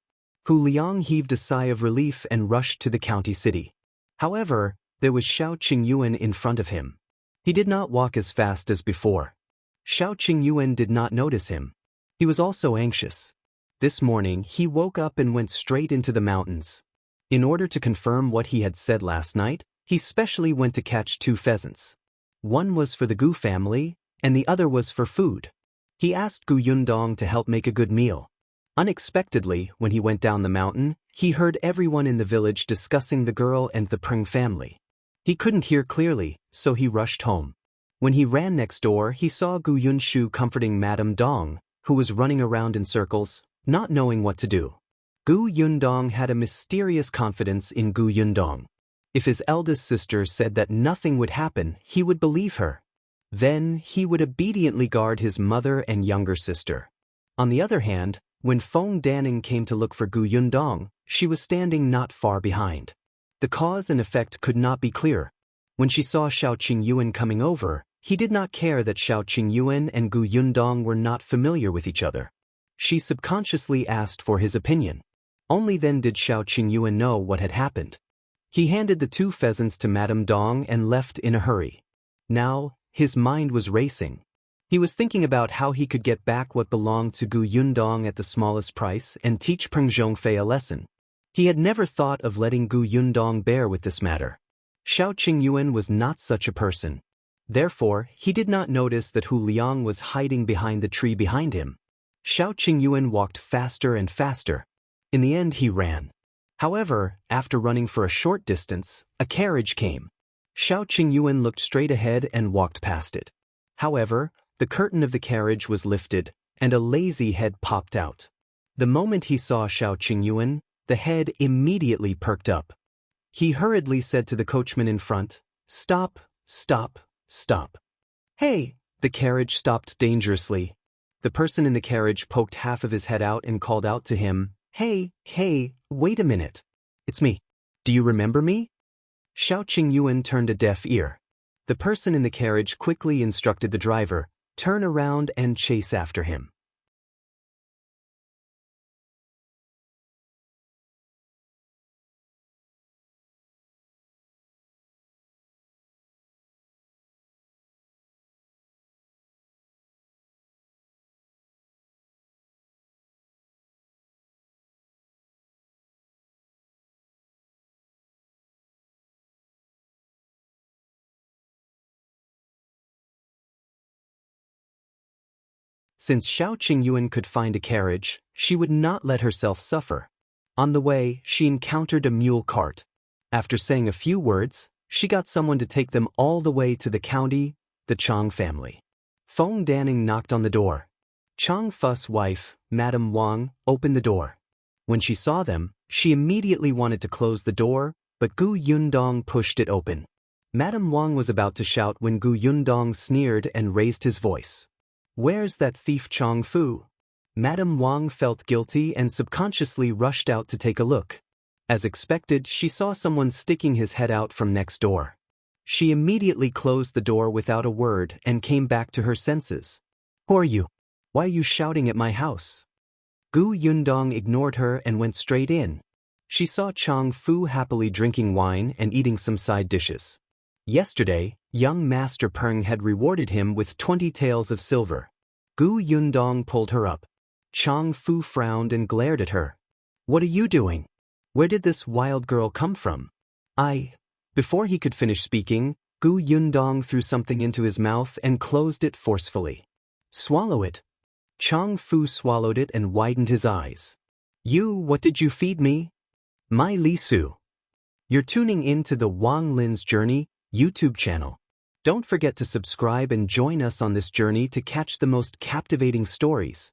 [SPEAKER 1] Hu Liang heaved a sigh of relief and rushed to the county city. However, there was Shao Qingyuan in front of him. He did not walk as fast as before. Shao Qingyuan did not notice him. He was also anxious. This morning, he woke up and went straight into the mountains. In order to confirm what he had said last night, he specially went to catch 2 pheasants. One was for the Gu family, and the other was for food. He asked Gu Yundong to help make a good meal. Unexpectedly, when he went down the mountain, he heard everyone in the village discussing the girl and the Peng family. He couldn't hear clearly, so he rushed home. When he ran next door, he saw Gu Yunshu comforting Madame Dong, who was running around in circles, not knowing what to do. Gu Yundong had a mysterious confidence in Gu Yundong. If his eldest sister said that nothing would happen, he would believe her. Then, he would obediently guard his mother and younger sister. On the other hand, when Feng Danning came to look for Gu Yundong, she was standing not far behind. The cause and effect could not be clear. When she saw Shao Qingyuan coming over, he did not care that Shao Qingyuan and Gu Yundong were not familiar with each other. She subconsciously asked for his opinion. Only then did Shao Qingyuan know what had happened. He handed the 2 pheasants to Madame Dong and left in a hurry. Now, his mind was racing. He was thinking about how he could get back what belonged to Gu Yundong at the smallest price and teach Peng Zhongfei a lesson. He had never thought of letting Gu Yundong bear with this matter. Shao Qingyuan was not such a person. Therefore, he did not notice that Hu Liang was hiding behind the tree behind him. Shao Qingyuan walked faster and faster. In the end, he ran. However, after running for a short distance, a carriage came. Shao Qingyuan looked straight ahead and walked past it. However, the curtain of the carriage was lifted, and a lazy head popped out. The moment he saw Shao Qingyuan, the head immediately perked up. He hurriedly said to the coachman in front, "Stop, stop, stop." "Hey!" The carriage stopped dangerously. The person in the carriage poked half of his head out and called out to him, Hey, wait a minute. It's me. Do you remember me?" Shao Qingyuan turned a deaf ear. The person in the carriage quickly instructed the driver, "Turn around and chase after him." Since Qingyuan could find a carriage, she would not let herself suffer. On the way, she encountered a mule cart. After saying a few words, she got someone to take them all the way to the county, the Chang family. Feng Danning knocked on the door. Chang Fu's wife, Madame Wang, opened the door. When she saw them, she immediately wanted to close the door, but Gu Yundong pushed it open. Madame Wang was about to shout when Gu Yundong sneered and raised his voice. "Where's that thief Chang Fu?" Madame Wang felt guilty and subconsciously rushed out to take a look. As expected, she saw someone sticking his head out from next door. She immediately closed the door without a word and came back to her senses. "Who are you? Why are you shouting at my house?" Gu Yundong ignored her and went straight in. She saw Chang Fu happily drinking wine and eating some side dishes. Yesterday, young Master Peng had rewarded him with 20 taels of silver. Gu Yundong pulled her up. Chang Fu frowned and glared at her. "What are you doing? Where did this wild girl come from?" Before he could finish speaking, Gu Yundong threw something into his mouth and closed it forcefully. "Swallow it." Chang Fu swallowed it and widened his eyes. What did you feed me?" "My Lisu." You're tuning in to the Wang Lin's Journey YouTube channel. Don't forget to subscribe and join us on this journey to catch the most captivating stories.